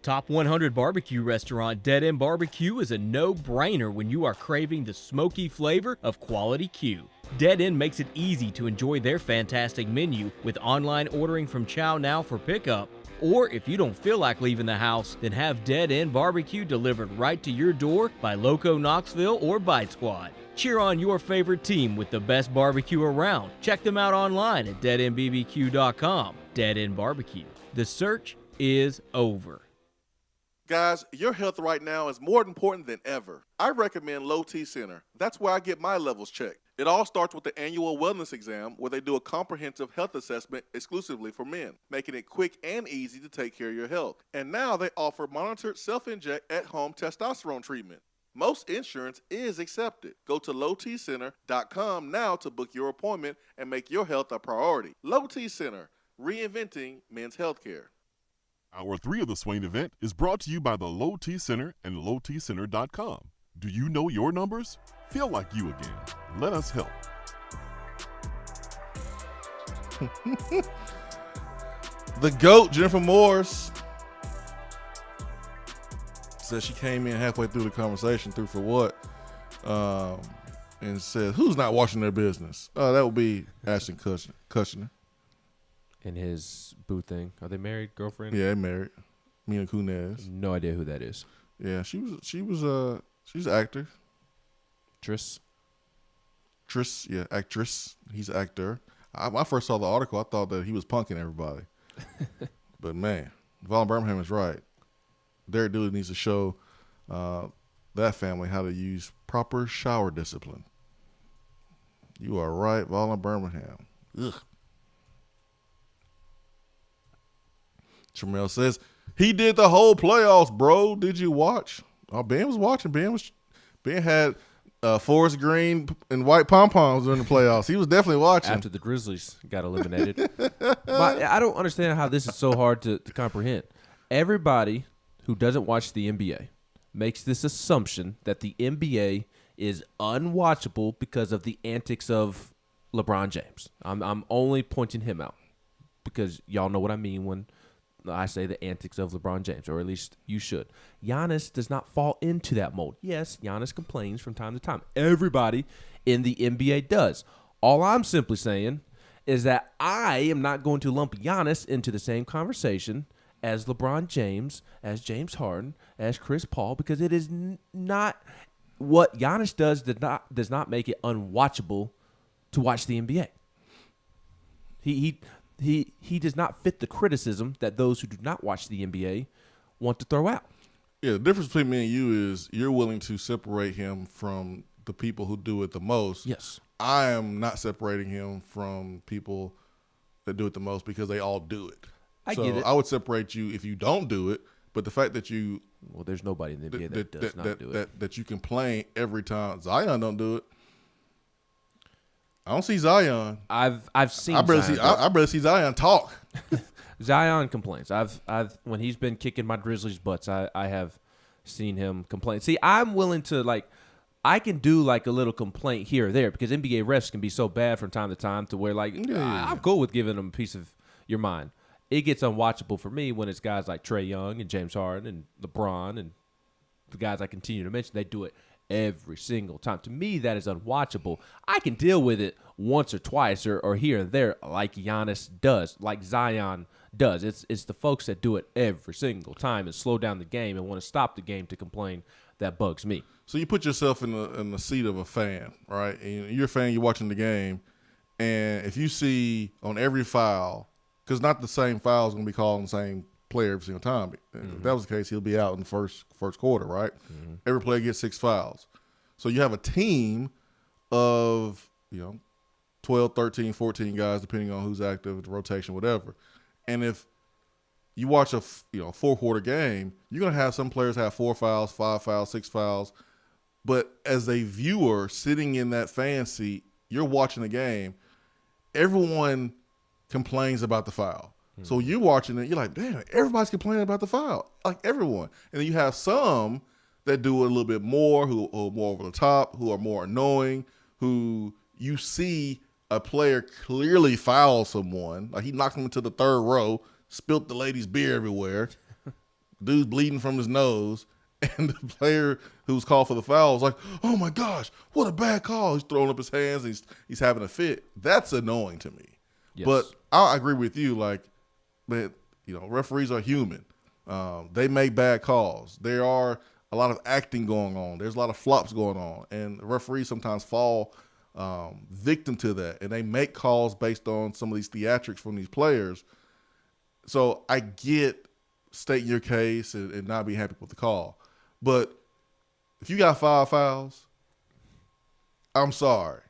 K: Top 100 barbecue restaurant Dead End Barbecue is a no-brainer when you are craving the smoky flavor of quality Q. Dead End makes it easy to enjoy their fantastic menu with online ordering from Chow Now for pickup. Or if you don't feel like leaving the house, then have Dead End Barbecue delivered right to your door by Loco Knoxville or Bite Squad. Cheer on your favorite team with the best barbecue around. Check them out online at deadendbbq.com. Dead End Barbecue. The search is over.
J: Guys, your health right now is more important than ever. I recommend Low T Center. That's where I get my levels checked. It all starts with the annual wellness exam where they do a comprehensive health assessment exclusively for men, making it quick and easy to take care of your health. And now they offer monitored self-inject at-home testosterone treatment. Most insurance is accepted. Go to lowtcenter.com now to book your appointment and make your health a priority. Low T Center, reinventing men's healthcare.
P: Hour 3 of the Swain event is brought to you by the Low T Center and lowtcenter.com. Do you know your numbers? Feel like you again. Let us help.
J: The GOAT, Jennifer Morris, said she came in halfway through the conversation, through for what, and said, who's not watching their business? That would be Ashton Kutcher.
I: And his boo thing. Are they married, girlfriend?
J: Yeah, they're married. Mila Kunis.
I: No idea who that is.
J: Yeah, she's an actor.
I: Triss,
J: yeah, actress. He's an actor. When I first saw the article, I thought that he was punking everybody. But man, Vaughn Birmingham is right. Derek Dooley needs to show that family how to use proper shower discipline. You are right, Vaughn Birmingham. Ugh. Tramel says, he did the whole playoffs, bro. Did you watch? Oh, Ben was watching. Ben had forest green and white pom-poms during the playoffs. He was definitely watching.
I: After the Grizzlies got eliminated. But I don't understand how this is so hard to comprehend. Everybody who doesn't watch the NBA makes this assumption that the NBA is unwatchable because of the antics of LeBron James. I'm only pointing him out because y'all know what I mean when I say the antics of LeBron James, or at least you should. Giannis does not fall into that mold. Yes, Giannis complains from time to time. Everybody in the NBA does. All I'm simply saying is that I am not going to lump Giannis into the same conversation as LeBron James, as James Harden, as Chris Paul, because it is not what Giannis does does not make it unwatchable to watch the NBA. He does not fit the criticism that those who do not watch the NBA want to throw out.
J: Yeah, the difference between me and you is you're willing to separate him from the people who do it the most.
I: Yes.
J: I am not separating him from people that do it the most because they all do it.
I: I get it.
J: I would separate you if you don't do it, but the fact that you...
I: Well, there's nobody in the NBA that does not do it.
J: That you complain every time Zion don't do it.
F: I don't see Zion.
I: I've seen.
F: I barely see Zion talk.
I: Zion complains. I've when he's been kicking my Grizzlies' butts, I have seen him complain. See, I'm willing to I can do like a little complaint here or there because NBA refs can be so bad from time to time to where I'm cool with giving them a piece of your mind. It gets unwatchable for me when it's guys like Trae Young and James Harden and LeBron and the guys I continue to mention. They do it every single time. To me, that is unwatchable. I can deal with it once or twice or here and there like Giannis does, like Zion does. It's the folks that do it every single time and slow down the game and want to stop the game to complain that bugs me.
F: So you put yourself in the seat of a fan, right? And you're a fan, you're watching the game, and if you see on every foul, because not the same foul is going to be called on the same player every single time. If that was the case, he'll be out in the first quarter, right? Every player gets 6 fouls. So you have a team of 12, 13, 14 guys, depending on who's active, the rotation, whatever. And if you watch a 4-quarter game, you're going to have some players have 4 fouls, 5 fouls, 6 fouls. But as a viewer sitting in that fan seat, you're watching the game, everyone complains about the foul. So you're watching it, you're like, damn, everybody's complaining about the foul. Like everyone. And then you have some that do it a little bit more, who are more over the top, who are more annoying, who you see a player clearly foul someone. Like he knocked him into the 3rd row, spilt the lady's beer everywhere. Dude's bleeding from his nose. And the player who's called for the foul was like, oh my gosh, what a bad call. He's throwing up his hands. He's having a fit. That's annoying to me.
I: Yes.
F: But I agree with you. Like, man, referees are human. They make bad calls. There are a lot of acting going on. There's a lot of flops going on. And referees sometimes fall victim to that. And they make calls based on some of these theatrics from these players. So I get stating your case and not being happy with the call. But if you got 5 fouls, I'm sorry.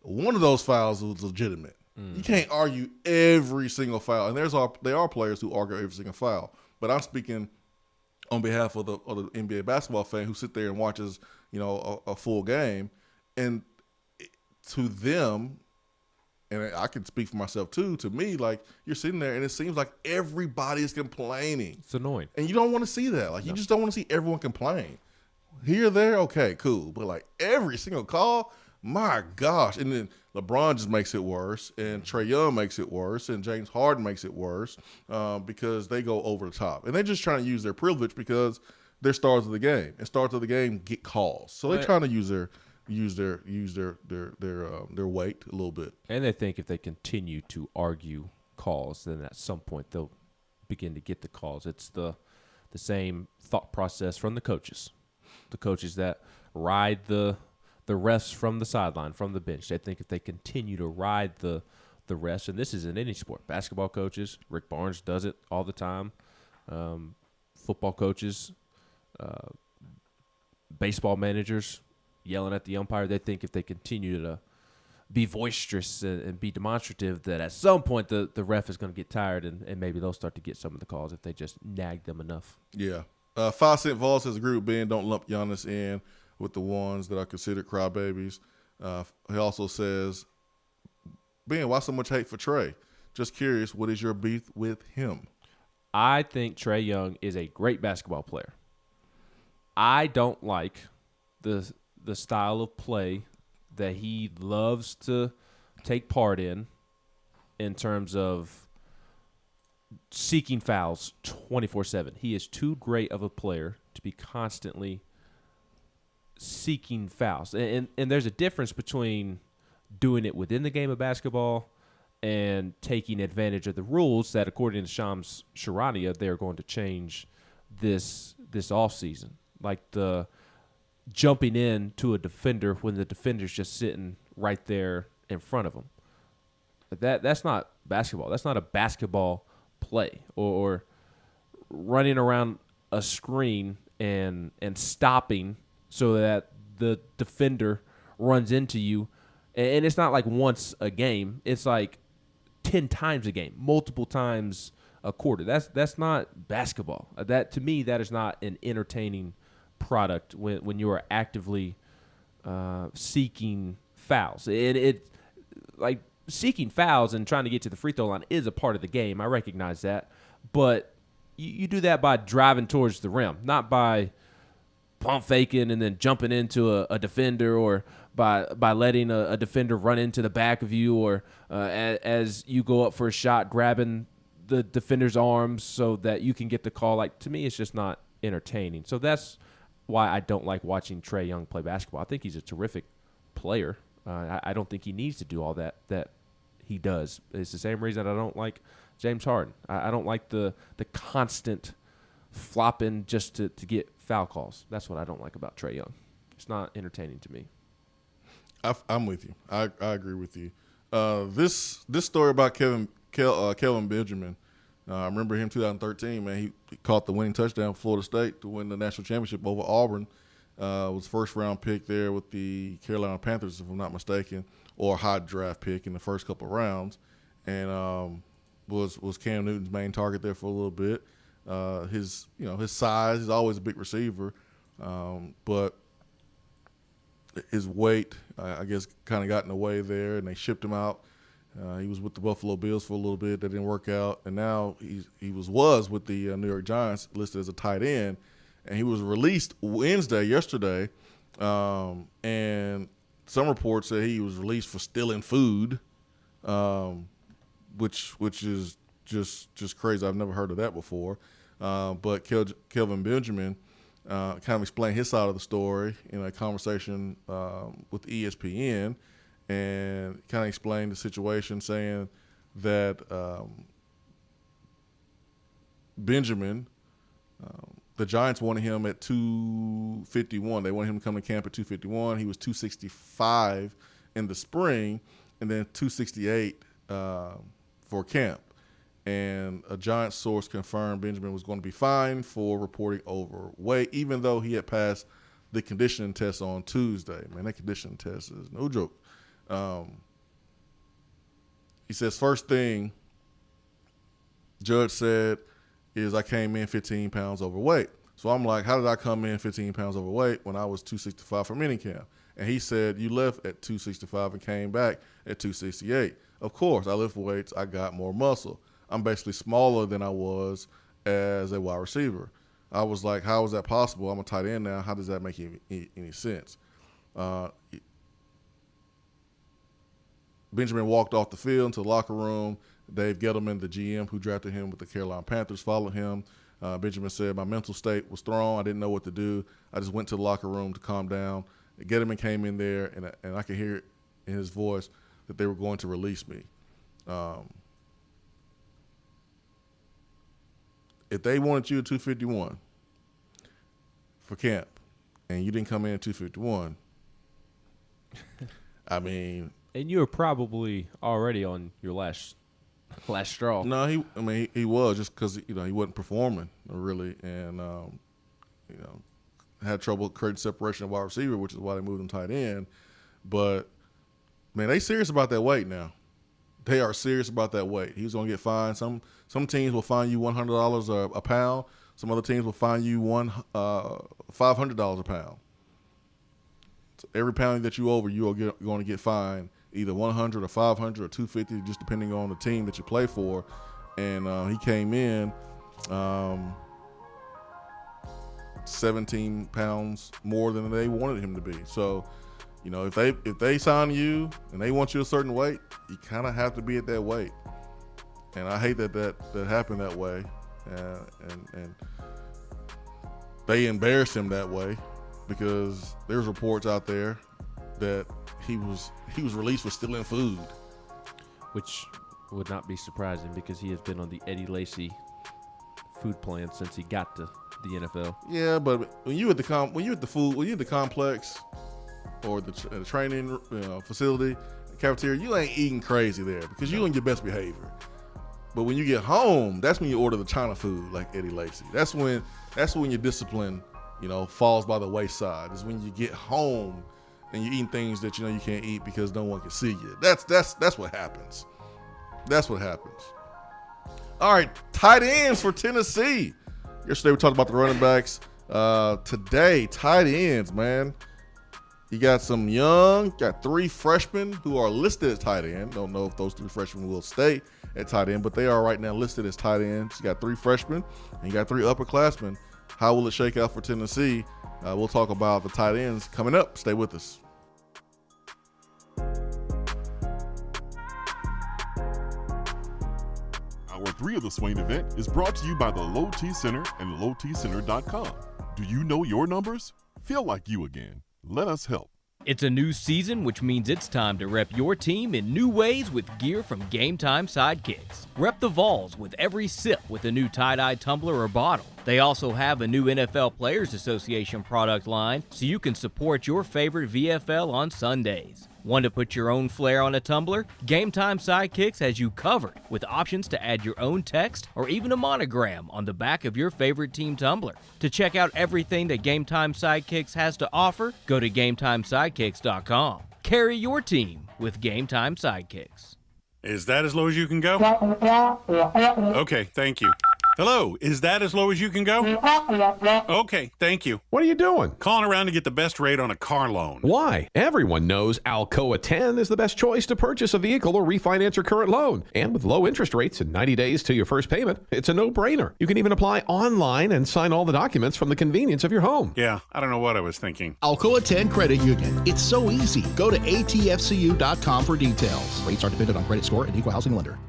F: One of those fouls was legitimate. You can't argue every single foul. And there are players who argue every single foul. But I'm speaking on behalf of the NBA basketball fan who sit there and watches, a full game. And to them, and I can speak for myself too, to me, like you're sitting there and it seems like everybody is complaining.
I: It's annoying.
F: And you don't want to see that. Like you just don't want to see everyone complain. Here or there, okay, cool. But like every single call, my gosh. And then LeBron just makes it worse, and Trae Young makes it worse, and James Harden makes it worse because they go over the top. And they're just trying to use their privilege because they're stars of the game. And stars of the game get calls. So they're trying to use their weight a little bit.
I: And they think if they continue to argue calls, then at some point they'll begin to get the calls. It's the same thought process from the coaches. The coaches that ride the refs from the sideline, from the bench. They think if they continue to ride the refs, and this is in any sport. Basketball coaches, Rick Barnes does it all the time. Football coaches, baseball managers, yelling at the umpire. They think if they continue to be boisterous and be demonstrative, that at some point the ref is going to get tired and maybe they'll start to get some of the calls if they just nag them enough.
F: Yeah. 5 Cent Vol says, agree with Ben, don't lump Giannis in with the ones that are considered crybabies. He also says, Ben, why so much hate for Trae? Just curious, what is your beef with him?
I: I think Trae Young is a great basketball player. I don't like the style of play that he loves to take part in terms of seeking fouls 24/7. He is too great of a player to be constantly seeking fouls. And there's a difference between doing it within the game of basketball and taking advantage of the rules that, according to Shams Charania, they're going to change this offseason. Like the jumping in to a defender when the defender's just sitting right there in front of him. That's not basketball. That's not a basketball play. Or running around a screen and stopping so that the defender runs into you. And it's not like once a game. It's like 10 times a game, multiple times a quarter. That's not basketball. That, to me, that is not an entertaining product when you are actively seeking fouls. like seeking fouls and trying to get to the free throw line is a part of the game. I recognize that. But you do that by driving towards the rim, not by pump faking and then jumping into a defender, or by letting a defender run into the back of you, or as you go up for a shot, grabbing the defender's arms so that you can get the call. Like, to me, it's just not entertaining. So that's why I don't like watching Trae Young play basketball. I think he's a terrific player. I don't think he needs to do all that he does. It's the same reason I don't like James Harden. I don't like the constant flopping just to get foul calls. That's what I don't like about Trae Young. It's not entertaining to me.
F: I'm with you. I agree with you. This story about Kelvin Benjamin, I remember him 2013, man. He caught the winning touchdown for Florida State to win the national championship over Auburn. Was first round pick there with the Carolina Panthers, if I'm not mistaken, or a high draft pick in the first couple of rounds, and was Cam Newton's main target there for a little bit. His size, he's always a big receiver, but his weight, I guess, kind of got in the way there, and they shipped him out. He was with the Buffalo Bills for a little bit. That didn't work out, and now he was with the New York Giants, listed as a tight end, and he was released yesterday, and some reports say he was released for stealing food, which is just crazy. I've never heard of that before. But Kelvin Benjamin kind of explained his side of the story in a conversation with ESPN, and kind of explained the situation, saying that Benjamin, the Giants wanted him at 251. They wanted him to come to camp at 251. He was 265 in the spring, and then 268 for camp. And a Giants source confirmed Benjamin was going to be fined for reporting overweight, even though he had passed the conditioning test on Tuesday. Man, that conditioning test is no joke. He says, first thing Judge said is I came in 15 pounds overweight. So I'm like, how did I come in 15 pounds overweight when I was 265 for minicamp? And he said, you left at 265 and came back at 268. Of course, I lift weights. I got more muscle. I'm basically smaller than I was as a wide receiver. I was like, how is that possible? I'm a tight end now. How does that make any sense? Benjamin walked off the field into the locker room. Dave Gettleman, the GM who drafted him with the Carolina Panthers, followed him. Benjamin said, my mental state was thrown. I didn't know what to do. I just went to the locker room to calm down. Gettleman came in there, and I could hear it in his voice that they were going to release me. If they wanted you at 251 for camp and you didn't come in at 251, I mean.
I: And you were probably already on your last straw.
F: No, he was, just because he wasn't performing really, and had trouble creating separation of wide receiver, which is why they moved him tight end. But man, they serious about that weight now. They are serious about that weight. He's going to get fined. Some teams will fine you $100 a pound. Some other teams will fine you $500 a pound. So every pound that you over, you are going to get fined either 100 or 500 or 250, just depending on the team that you play for. And he came in 17 pounds more than they wanted him to be. So, if they sign you and they want you a certain weight, you kind of have to be at that weight. And I hate that happened that way. And they embarrassed him that way, because there's reports out there that he was released for stealing food.
I: Which would not be surprising, because he has been on the Eddie Lacy food plan since he got to the NFL.
F: Yeah, but when you at the complex or the training facility, the cafeteria, you ain't eating crazy there, because you on your best behavior. But when you get home, that's when you order the China food like Eddie Lacy. That's when your discipline, falls by the wayside. Is when you get home and you're eating things that you can't eat because no one can see you. That's what happens. That's what happens. All right, tight ends for Tennessee. Yesterday we talked about the running backs. Today, tight ends, man. You got some got 3 freshmen who are listed as tight end. Don't know if those 3 freshmen will stay at tight end, but they are right now listed as tight ends. You got 3 freshmen and you got 3 upperclassmen. How will it shake out for Tennessee? We'll talk about the tight ends coming up. Stay with us.
P: Hour 3 of the Swain Event is brought to you by the Low T Center and lowtcenter.com. Do you know your numbers? Feel like you again. Let us help.
K: It's a new season, which means it's time to rep your team in new ways with gear from Game Time Sidekicks. Rep the Vols with every sip with a new tie-dye tumbler or bottle. They also have a new NFL Players Association product line, so you can support your favorite VFL on Sundays. Want to put your own flair on a tumbler? Game Time Sidekicks has you covered with options to add your own text or even a monogram on the back of your favorite team tumbler. To check out everything that Game Time Sidekicks has to offer, go to GameTimeSidekicks.com. Carry your team with Game Time Sidekicks.
A: Is that as low as you can go? Okay, thank you. Hello, is that as low as you can go? Okay, thank you.
B: What are you doing?
A: Calling around to get the best rate on a car loan.
B: Why? Everyone knows Alcoa 10 is the best choice to purchase a vehicle or refinance your current loan. And with low interest rates and 90 days to your first payment, it's a no-brainer. You can even apply online and sign all the documents from the convenience of your home.
A: Yeah, I don't know what I was thinking.
C: Alcoa 10 Credit Union. It's so easy. Go to atfcu.com for details. Rates are dependent on credit score and equal housing lender.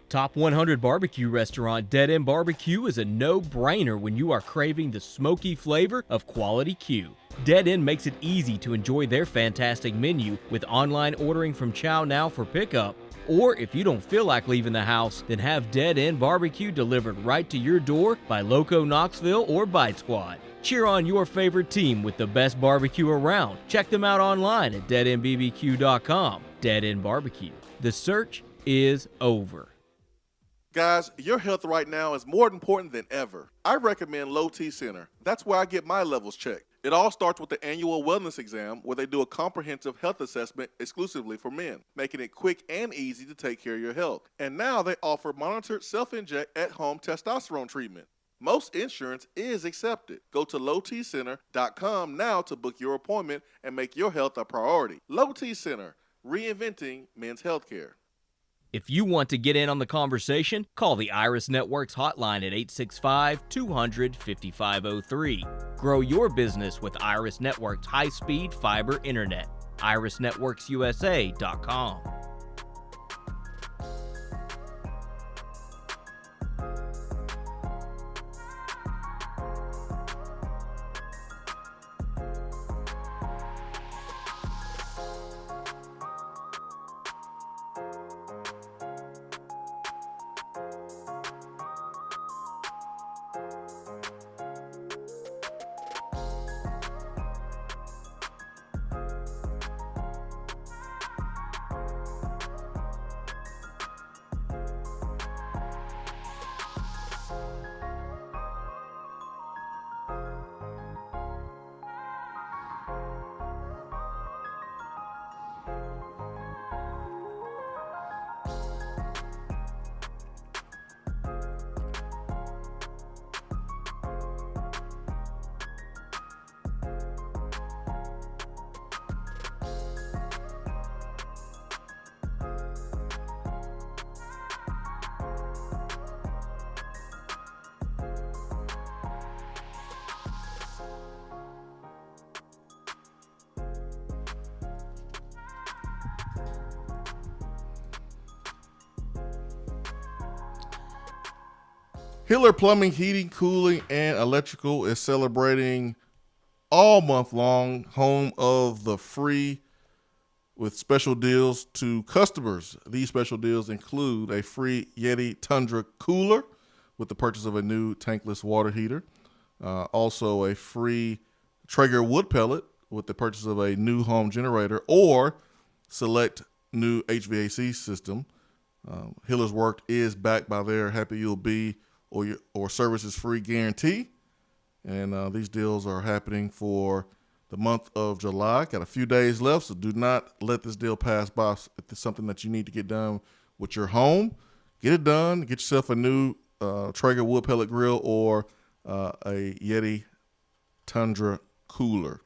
K: Top 100 barbecue restaurant Dead End Barbecue is a no-brainer when you are craving the smoky flavor of quality Q. Dead End makes it easy to enjoy their fantastic menu with online ordering from Chow Now for pickup. Or if you don't feel like leaving the house, then have Dead End Barbecue delivered right to your door by Loco Knoxville or Bite Squad. Cheer on your favorite team with the best barbecue around. Check them out online at deadendbbq.com. Dead End Barbecue. The search is over.
J: Guys, your health right now is more important than ever. I recommend Low T Center. That's where I get my levels checked. It all starts with the annual wellness exam where they do a comprehensive health assessment exclusively for men, making it quick and easy to take care of your health. And now they offer monitored self-inject at-home testosterone treatment. Most insurance is accepted. Go to lowtcenter.com now to book your appointment and make your health a priority. Low T Center, reinventing men's healthcare.
K: If you want to get in on the conversation, call the Iris Networks hotline at 865-200-5503. Grow your business with Iris Networks high-speed fiber internet. irisnetworksusa.com.
F: Hiller Plumbing, Heating, Cooling, and Electrical is celebrating all month long, home of the free with special deals to customers. These special deals include a free Yeti Tundra cooler with the purchase of a new tankless water heater. Also a free Traeger wood pellet with the purchase of a new home generator or select new HVAC system. Hiller's work is backed by their Happy You'll Be or services free guarantee. And these deals are happening for the month of July. Got a few days left, so do not let this deal pass by. If it's something that you need to get done with your home, get it done. Get yourself a new Traeger wood pellet grill or a Yeti Tundra cooler.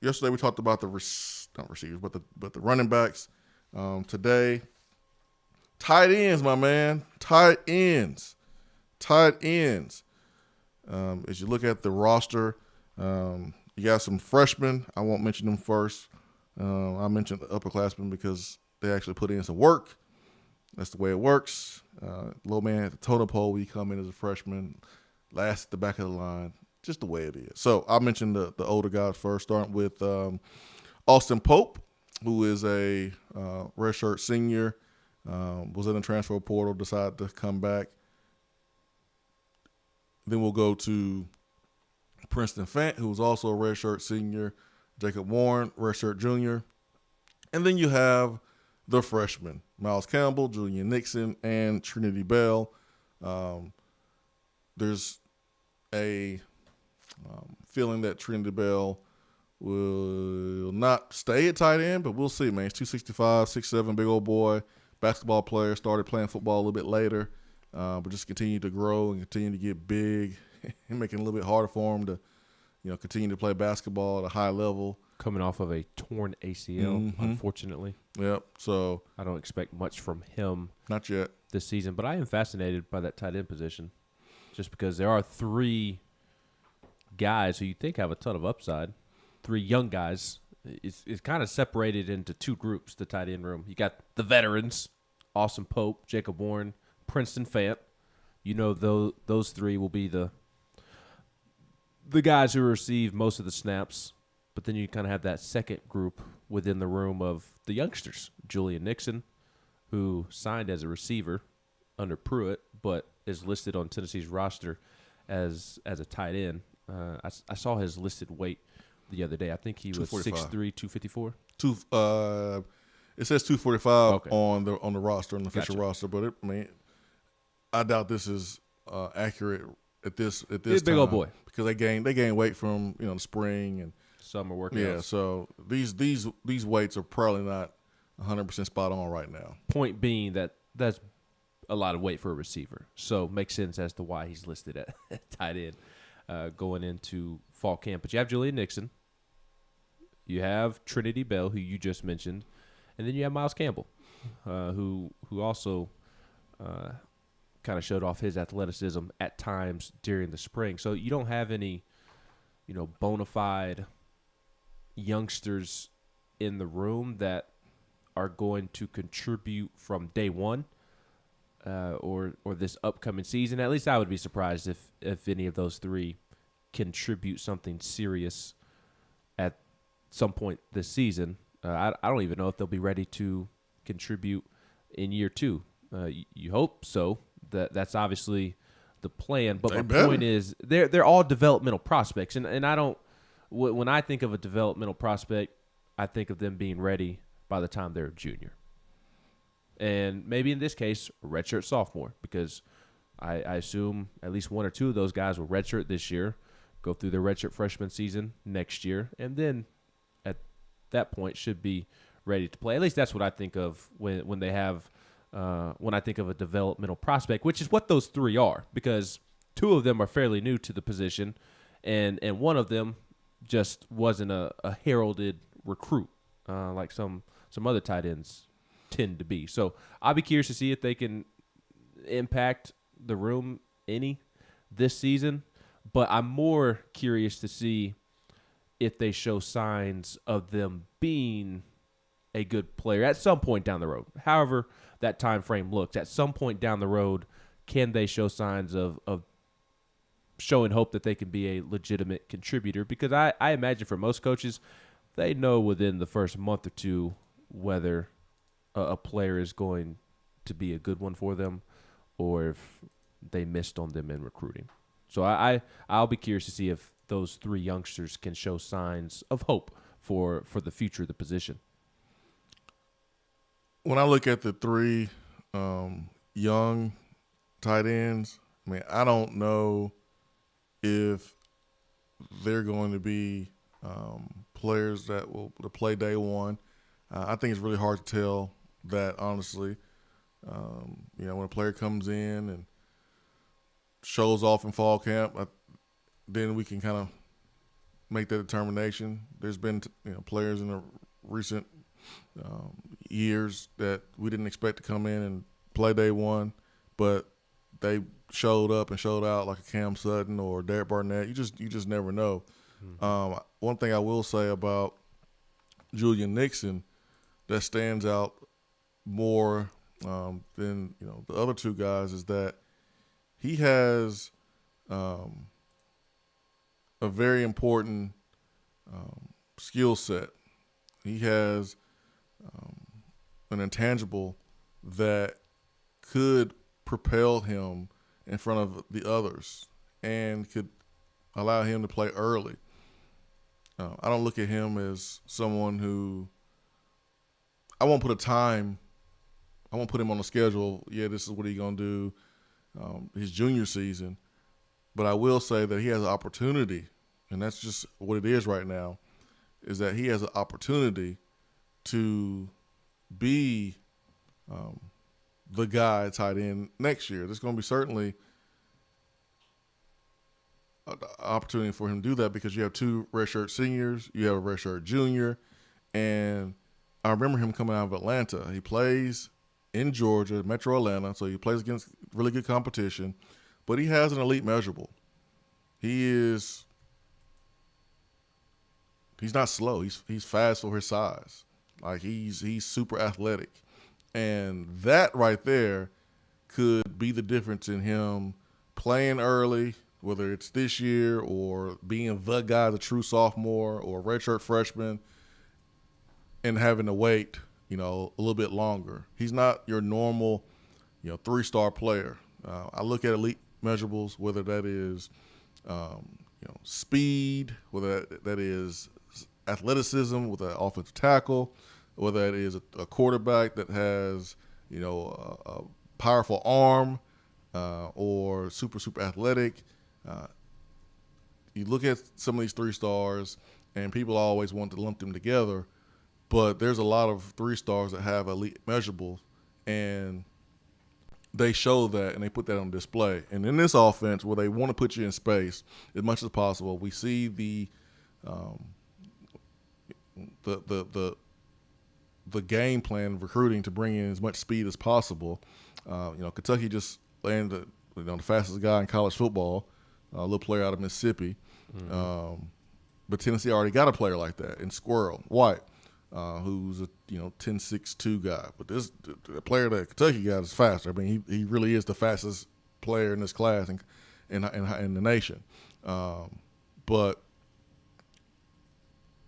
J: yesterday we talked about not receivers, but the running backs. Today, tight ends, my man, tight ends. As you look at the roster, you got some freshmen. I won't mention them first. I mentioned the upperclassmen because they actually put in some work. That's the way it works. Low man at the totem pole, we come in as a freshman, last at the back of the line, just the way it is. So I'll mention the older guys first, starting with Austin Pope, who is a redshirt senior, was in the transfer portal, decided to come back. Then we'll go to Princeton Fant, who was also a redshirt senior, Jacob Warren, redshirt junior. And then you have the freshmen, Miles Campbell, Julian Nixon, and Trinity Bell. There's a feeling that Trinity Bell will not stay at tight end, but we'll see, man. He's 265, 6'7", big old boy, basketball player, started playing football a little bit later, but just continue to grow and continue to get big and making it a little bit harder for him to, continue to play basketball at a high level.
I: Coming off of a torn ACL, unfortunately.
J: Yep. So
I: I don't expect much from him.
J: Not yet.
I: This season, but I am fascinated by that tight end position, just because there are three guys who you think have a ton of upside. Three young guys. It's kind of separated into two groups, the tight end room. You got the veterans, Austin Pope, Jacob Warren, Princeton Fant. Those three will be the guys who receive most of the snaps. But then you kind of have that second group within the room of the youngsters. Julian Nixon, who signed as a receiver under Pruitt, but is listed on Tennessee's roster as a tight end. I saw his listed weight the other day. I think he was 6'3", 254.
J: It says 245
I: Okay.
J: on the roster, on the official
I: Gotcha.
J: roster, but I doubt this is accurate at this
I: He's a
J: time.
I: big old boy.
J: Because they gain weight from the spring and
I: summer workouts.
J: Yeah, so these weights are probably not 100% spot on right now.
I: Point being that's a lot of weight for a receiver, so makes sense as to why he's listed at tight end going into fall camp. But you have Julian Nixon, you have Trinity Bell, who you just mentioned, and then you have Miles Campbell, who also kind of showed off his athleticism at times during the spring. So you don't have any, bona fide youngsters in the room that are going to contribute from day one or this upcoming season. At least I would be surprised if any of those three contribute something serious at some point this season. I don't even know if they'll be ready to contribute in year two. You hope so. That's obviously the plan. But my point is they're all developmental prospects, and I don't. When I think of a developmental prospect, I think of them being ready by the time they're a junior. And maybe in this case, a redshirt sophomore, because I assume at least one or two of those guys will redshirt this year, go through their redshirt freshman season next year, and then at that point should be ready to play. At least that's what I think of when they have when I think of a developmental prospect, which is what those three are, because two of them are fairly new to the position, and one of them just wasn't a heralded recruit like some other tight ends tend to be. So I'll be curious to see if they can impact the room any this season, but I'm more curious to see if they show signs of them being a good player at some point down the road. However that time frame looks, at some point down the road, can they show signs of showing hope that they can be a legitimate contributor? Because I imagine for most coaches, they know within the first month or two whether a player is going to be a good one for them or if they missed on them in recruiting. So I'll be curious to see if those three youngsters can show signs of hope for the future of the position.
J: When I look at the three young tight ends, I don't know if they're going to be players that will play day one. I think it's really hard to tell that, honestly. When a player comes in and shows off in fall camp, then we can kind of
F: make that determination. There's been players in the recent years that we didn't expect to come in and play day one, but they showed up and showed out like a Cam Sutton or Derek Barnett. You just never know. One thing I will say about Julian Nixon that stands out more than the other two guys is that he has a very important skill set. He has an intangible that could propel him in front of the others and could allow him to play early. I don't look at him as someone who I won't put him on the schedule. Yeah, this is what he's going to do his junior season. But I will say that he has an opportunity, and that's just what it is right now, is that he has an opportunity to be the guy tight end next year. There's going to be certainly an opportunity for him to do that because you have two redshirt seniors, you have a redshirt junior, and I remember him coming out of Atlanta. He plays in Georgia, Metro Atlanta, so he plays against really good competition, but he has an elite measurable. He's not slow. He's fast for his size. Like he's super athletic. And that right there could be the difference in him playing early, whether it's this year or being the guy, the true sophomore or a redshirt freshman, and having to wait, a little bit longer. He's not your normal, 3-star player. I look at elite measurables, whether that is, speed, whether that is athleticism with an offensive tackle, whether that is a quarterback that has, a powerful arm or super athletic. You look at some of these 3-stars, and people always want to lump them together, but there's a lot of 3-stars that have elite measurables, and they show that and they put that on display. And in this offense, where they want to put you in space as much as possible, we see the game plan of recruiting to bring in as much speed as possible. Kentucky just landed the fastest guy in college football, a little player out of Mississippi. Mm-hmm. But Tennessee already got a player like that in Squirrel White, who's a 10.62 guy. But the player that Kentucky got is faster. I mean, he really is the fastest player in this class in the nation. But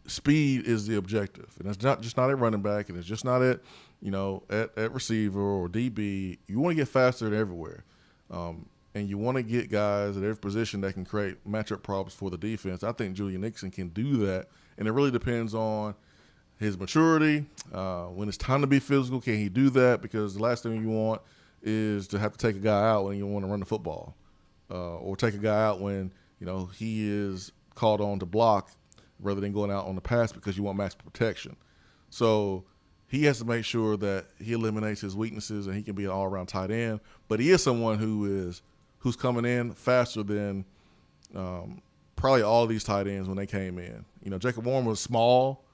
F: speed is the objective, and it's not at running back, and it's just not at at receiver or DB. You want to get faster than everywhere, and you want to get guys at every position that can create matchup problems for the defense. I think Julian Nixon can do that, and it really depends on his maturity. When it's time to be physical, can he do that? Because the last thing you want is to have to take a guy out when you want to run the football, or take a guy out when he is called on to block rather than going out on the pass because you want max protection. So he has to make sure that he eliminates his weaknesses and he can be an all-around tight end. But he is someone who's coming in faster than probably all of these tight ends when they came in. Jacob Warren was small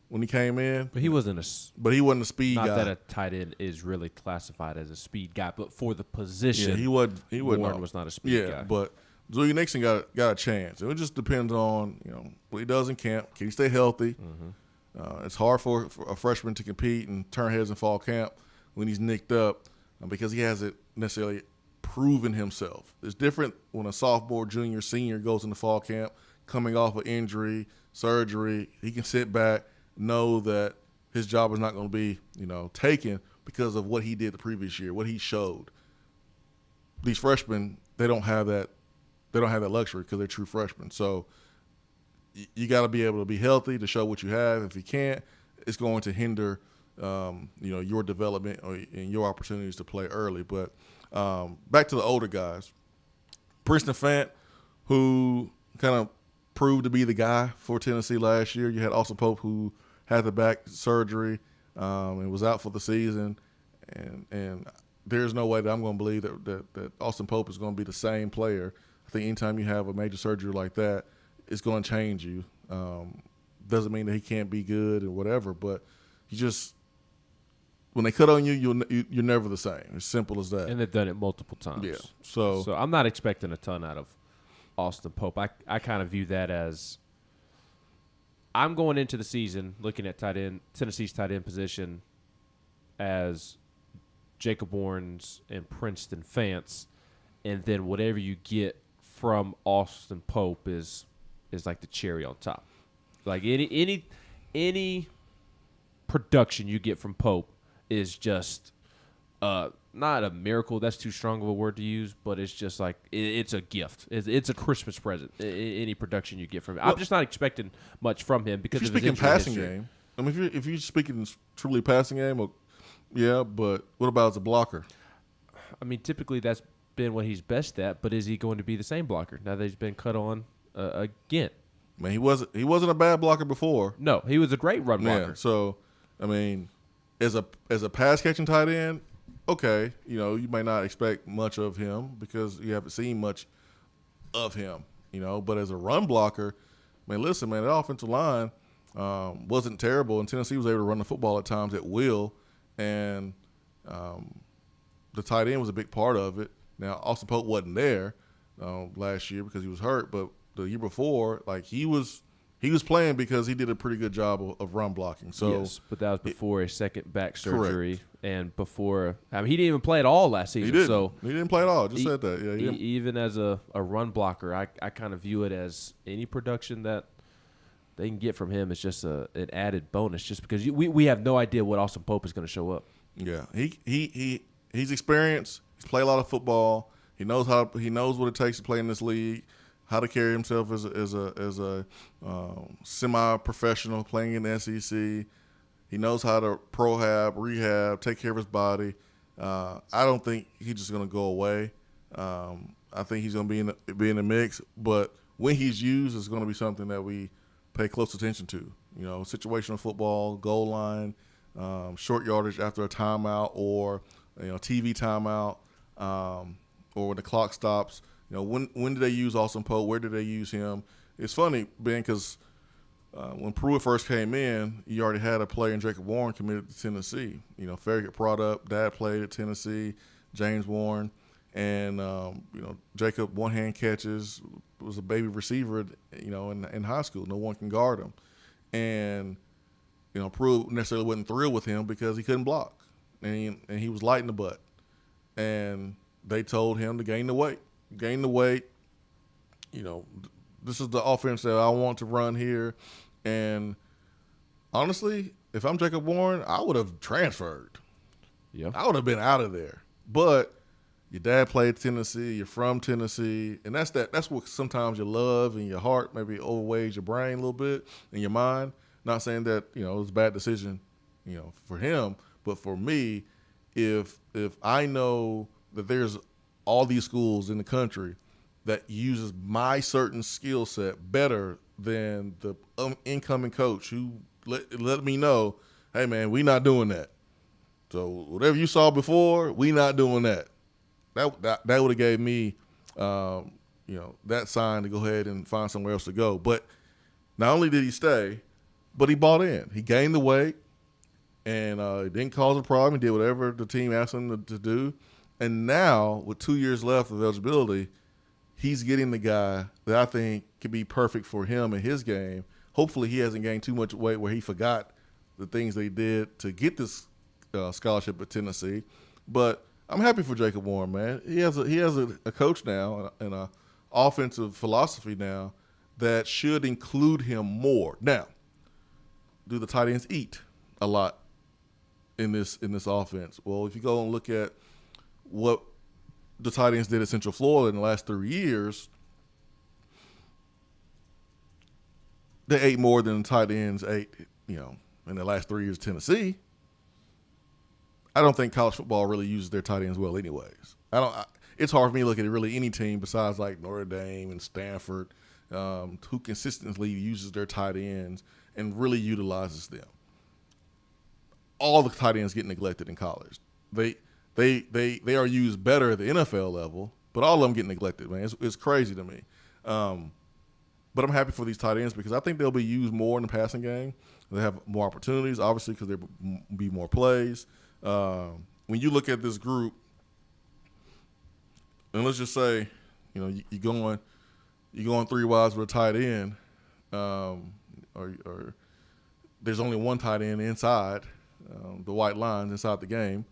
F: when he came in,
I: but he wasn't a
F: speed guy.
I: Not that a tight end is really classified as a speed guy, but for the position,
F: yeah, he wasn't.
I: Warren was not a speed guy.
F: But Julian Nixon got a chance. It just depends on what he does in camp. Can he stay healthy? Mm-hmm. It's hard for a freshman to compete and turn heads in fall camp when he's nicked up because he hasn't necessarily proven himself. It's different when a sophomore, junior, senior goes into fall camp coming off of injury, surgery. He can sit back, know that his job is not going to be taken because of what he did the previous year, what he showed. These freshmen, they don't have that. They don't have that luxury because they're true freshmen. So you got to be able to be healthy to show what you have. If you can't, it's going to hinder, your development and your opportunities to play early. But back to the older guys, Princeton Fant, who kind of proved to be the guy for Tennessee last year. You had Austin Pope, who had the back surgery and was out for the season, and there's no way that I'm going to believe that Austin Pope is going to be the same player. I think anytime you have a major surgery like that, it's going to change you. Doesn't mean that he can't be good or whatever, but you just when they cut on you, you're never the same. As simple as that.
I: And they've done it multiple times.
F: Yeah. So
I: I'm not expecting a ton out of Austin Pope. I kind of view that as I'm going into the season looking at Tennessee's tight end position as Jacob Warren's and Princeton Fance, and then whatever you get from Austin Pope is like the cherry on top. Like any production you get from Pope is just not a miracle. That's too strong of a word to use, but it's just like it's a gift. It's a Christmas present. Any production you get from him, I'm just not expecting much from him because
F: if
I: of
F: you're
I: his
F: speaking passing
I: history.
F: game. I mean, if you're speaking truly passing game, yeah. But what about as a blocker?
I: I mean, typically that's been what he's best at. But is he going to be the same blocker now that he's been cut on again?
F: Man, he wasn't a bad blocker before.
I: No, he was a great run blocker.
F: Yeah, so I mean, as a pass catching tight end, okay, you might not expect much of him because you haven't seen much of him, But as a run blocker, man, listen, man, that offensive line wasn't terrible, and Tennessee was able to run the football at times at will, and the tight end was a big part of it. Now, Austin Pope wasn't there last year because he was hurt, but the year before, like he was playing because he did a pretty good job of run blocking. So
I: yes, but that was before his second back surgery,
F: correct.
I: and before he didn't even play at all last season.
F: He didn't play at all. Just said that. Yeah,
I: even as a run blocker, I kind of view it as any production that they can get from him is just an added bonus. Just because we have no idea what Austin Pope is going to show up.
F: Yeah, he's experienced. He's played a lot of football. He knows what it takes to play in this league. How to carry himself as a semi-professional playing in the SEC. He knows how to rehab, take care of his body. I don't think he's just going to go away. I think he's going to be in the mix. But when he's used, it's going to be something that we pay close attention to. Situational football, goal line, short yardage after a timeout or TV timeout, or when the clock stops. When did they use Austin Pope? Where did they use him? It's funny, Ben, because when Pruitt first came in, you already had a player in Jacob Warren committed to Tennessee. Farragut brought up, Dad played at Tennessee, James Warren, and Jacob one-hand catches, was a baby receiver, in high school. No one can guard him, and Pruitt necessarily wasn't thrilled with him because he couldn't block, and he was light in the butt, and they told him to gain the weight. This is the offense that I want to run here. And honestly, if I'm Jacob Warren, I would have transferred.
I: Yeah,
F: I would have been out of there. But your dad played Tennessee, you're from Tennessee, and that's what sometimes your love and your heart maybe overweighs your brain a little bit and your mind. Not saying that, it was a bad decision, for him, but for me, if I know that there's all these schools in the country that uses my certain skill set better than the incoming coach who let me know, hey, man, we not doing that. So whatever you saw before, we not doing that. That would have gave me, that sign to go ahead and find somewhere else to go. But not only did he stay, but he bought in. He gained the weight, and it didn't cause a problem. He did whatever the team asked him to do. And now, with 2 years left of eligibility, he's getting the guy that I think could be perfect for him in his game. Hopefully he hasn't gained too much weight where he forgot the things they did to get this scholarship at Tennessee. But I'm happy for Jacob Warren, man. He has a coach now and an offensive philosophy now that should include him more. Now, do the tight ends eat a lot in this offense? Well, if you go and look at what the tight ends did at Central Florida in the last 3 years, they ate more than the tight ends ate, in the last 3 years of Tennessee. I don't think college football really uses their tight ends well anyways. It's hard for me to look at really any team besides like Notre Dame and Stanford who consistently uses their tight ends and really utilizes them. All the tight ends get neglected in college. They are used better at the NFL level, but all of them get neglected, man. It's crazy to me. But I'm happy for these tight ends because I think they'll be used more in the passing game. They have more opportunities, obviously, because there will be more plays. When you look at this group, and let's just say, you're going 3 wides with a tight end, or there's only one tight end inside the white lines inside the game.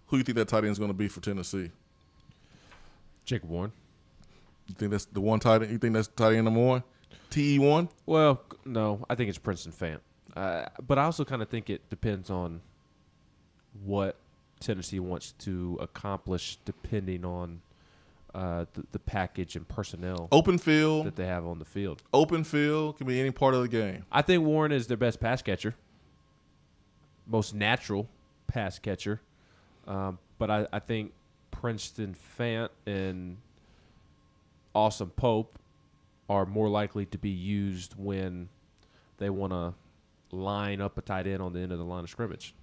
F: Who do you think that tight end is going to be for Tennessee?
I: Jacob Warren.
F: You think that's the one tight end? You think that's tight end number 1? TE1?
I: Well, no, I think it's Princeton Fant. But I also kind of think it depends on what Tennessee wants to accomplish depending on the package and personnel
F: open field
I: that they have on the field.
F: Open field can be any part of the game.
I: I think Warren is their best pass catcher, most natural pass catcher. But I think Princeton Fant and Awesome Pope are more likely to be used when they want to line up a tight end on the end of the line of scrimmage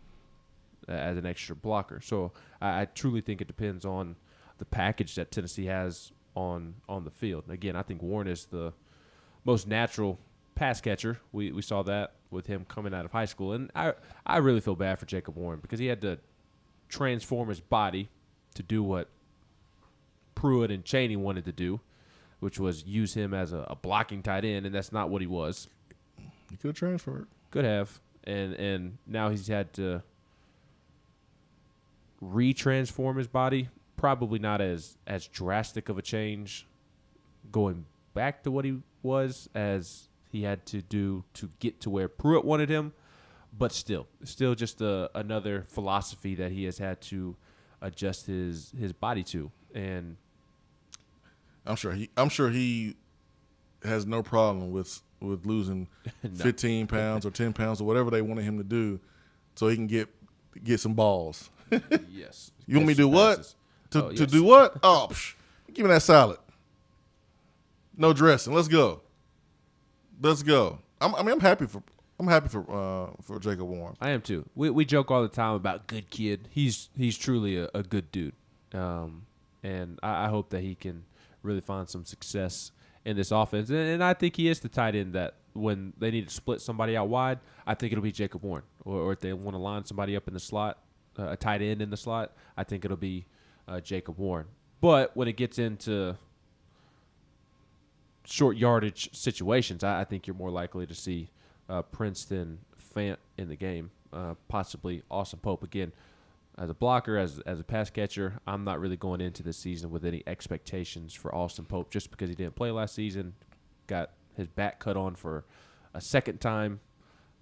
I: as an extra blocker. So I truly think it depends on the package that Tennessee has on the field. Again, I think Warren is the most natural pass catcher. We saw that with him coming out of high school. And I really feel bad for Jacob Warren because he had to transform his body to do what Pruitt and Chaney wanted to do, which was use him as a blocking tight end, and that's not what he was.
F: He could have transferred.
I: Could have. And now he's had to retransform his body. Probably not as drastic of a change going back to what he was as he had to do to get to where Pruitt wanted him. But still just another philosophy that he has had to adjust his body to. And
F: I'm sure he has no problem with losing 15 pounds or 10 pounds or whatever they wanted him to do so he can get some balls.
I: Yes.
F: You want me to do what? To
I: yes.
F: do what? Oh, give me that salad. No dressing. Let's go. I'm happy for Jacob Warren.
I: I am too. We joke all the time about good kid. He's truly a good dude, and I hope that he can really find some success in this offense. And I think he is the tight end that when they need to split somebody out wide, I think it'll be Jacob Warren. Or if they want to line somebody up in the slot, a tight end in the slot, I think it'll be Jacob Warren. But when it gets into short yardage situations, I think you're more likely to see Princeton Fant in the game, possibly Awesome Pope. Again, as a blocker, as a pass catcher, I'm not really going into this season with any expectations for Austin Pope just because he didn't play last season, got his back cut on for a second time.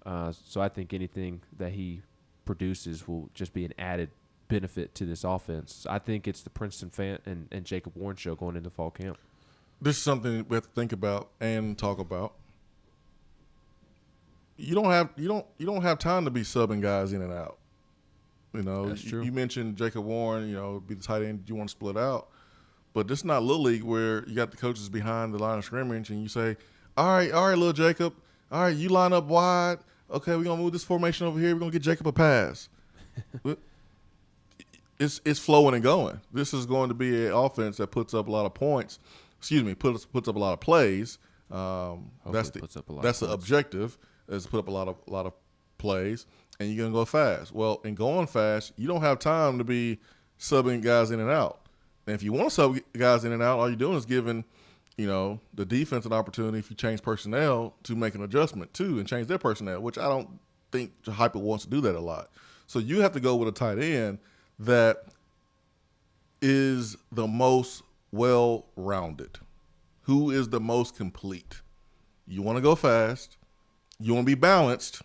I: So I think anything that he produces will just be an added benefit to this offense. I think it's the Princeton Fant and Jacob Warren show going into fall camp.
F: This is something we have to think about and talk about. You don't have time to be subbing guys in and out.
I: That's true.
F: You mentioned Jacob Warren, be the tight end you want to split out. But this is not Little League where you got the coaches behind the line of scrimmage and you say, all right, little Jacob, all right, you line up wide. Okay, we're going to move this formation over here. We're going to get Jacob a pass. It's flowing and going. This is going to be an offense that puts up a lot of points. Puts up a lot of plays. That's the objective, is to put up a lot of plays, and you're going to go fast. Well, in going fast, you don't have time to be subbing guys in and out. And if you want to sub guys in and out, all you're doing is giving, the defense an opportunity, if you change personnel, to make an adjustment too and change their personnel, which I don't think Hyper wants to do that a lot. So you have to go with a tight end that is the most well-rounded, who is the most complete. You want to go fast. You want to be balanced.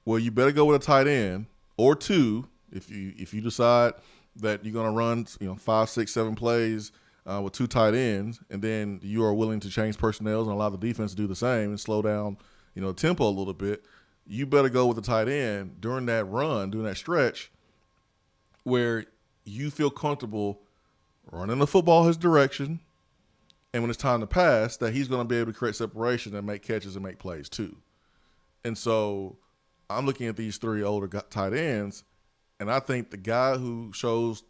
F: Well, you better go with a tight end or two if you decide that you're going to run 5, 6, 7 plays with 2 tight ends, and then you are willing to change personnel and allow the defense to do the same and slow down tempo a little bit. You better go with a tight end during that run, during that stretch, where you feel comfortable running the football his direction, and when it's time to pass, that he's going to be able to create separation and make catches and make plays too. And so I'm looking at these 3 older tight ends, and I think the guy who shows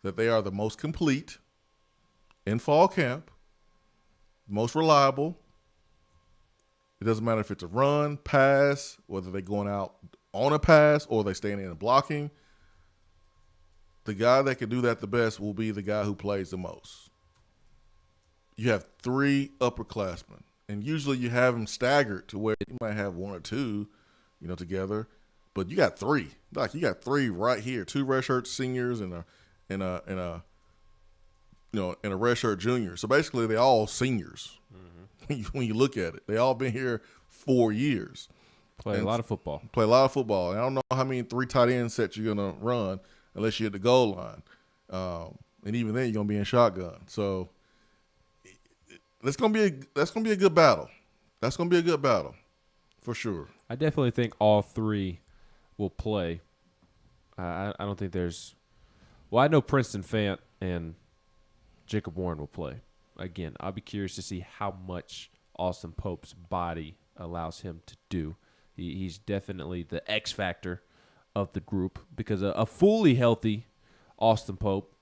F: that they are the most complete in fall camp most reliable. It doesn't matter if it's a run, pass, whether they're going out on a pass or they staying in and blocking. The guy that can do that the best will be the guy who plays the most. You have 3 upperclassmen, and usually you have them staggered to where you might have 1 or 2, together, but you got 3. Like you got 3 right here, 2 redshirt seniors and a redshirt junior. So basically, they're all seniors. When you look at it, they all been here 4 years.
I: Play a lot of football.
F: And I don't know how many 3 tight end sets you're gonna run unless you're at the goal line, and even then you're gonna be in shotgun. So that's gonna be a good battle. That's gonna be a good battle for sure.
I: I definitely think all 3 will play. I don't think there's. Well, I know Princeton Fant and Jacob Warren will play. Again, I'll be curious to see how much Austin Pope's body allows him to do. He's definitely the X factor of the group because a fully healthy Austin Pope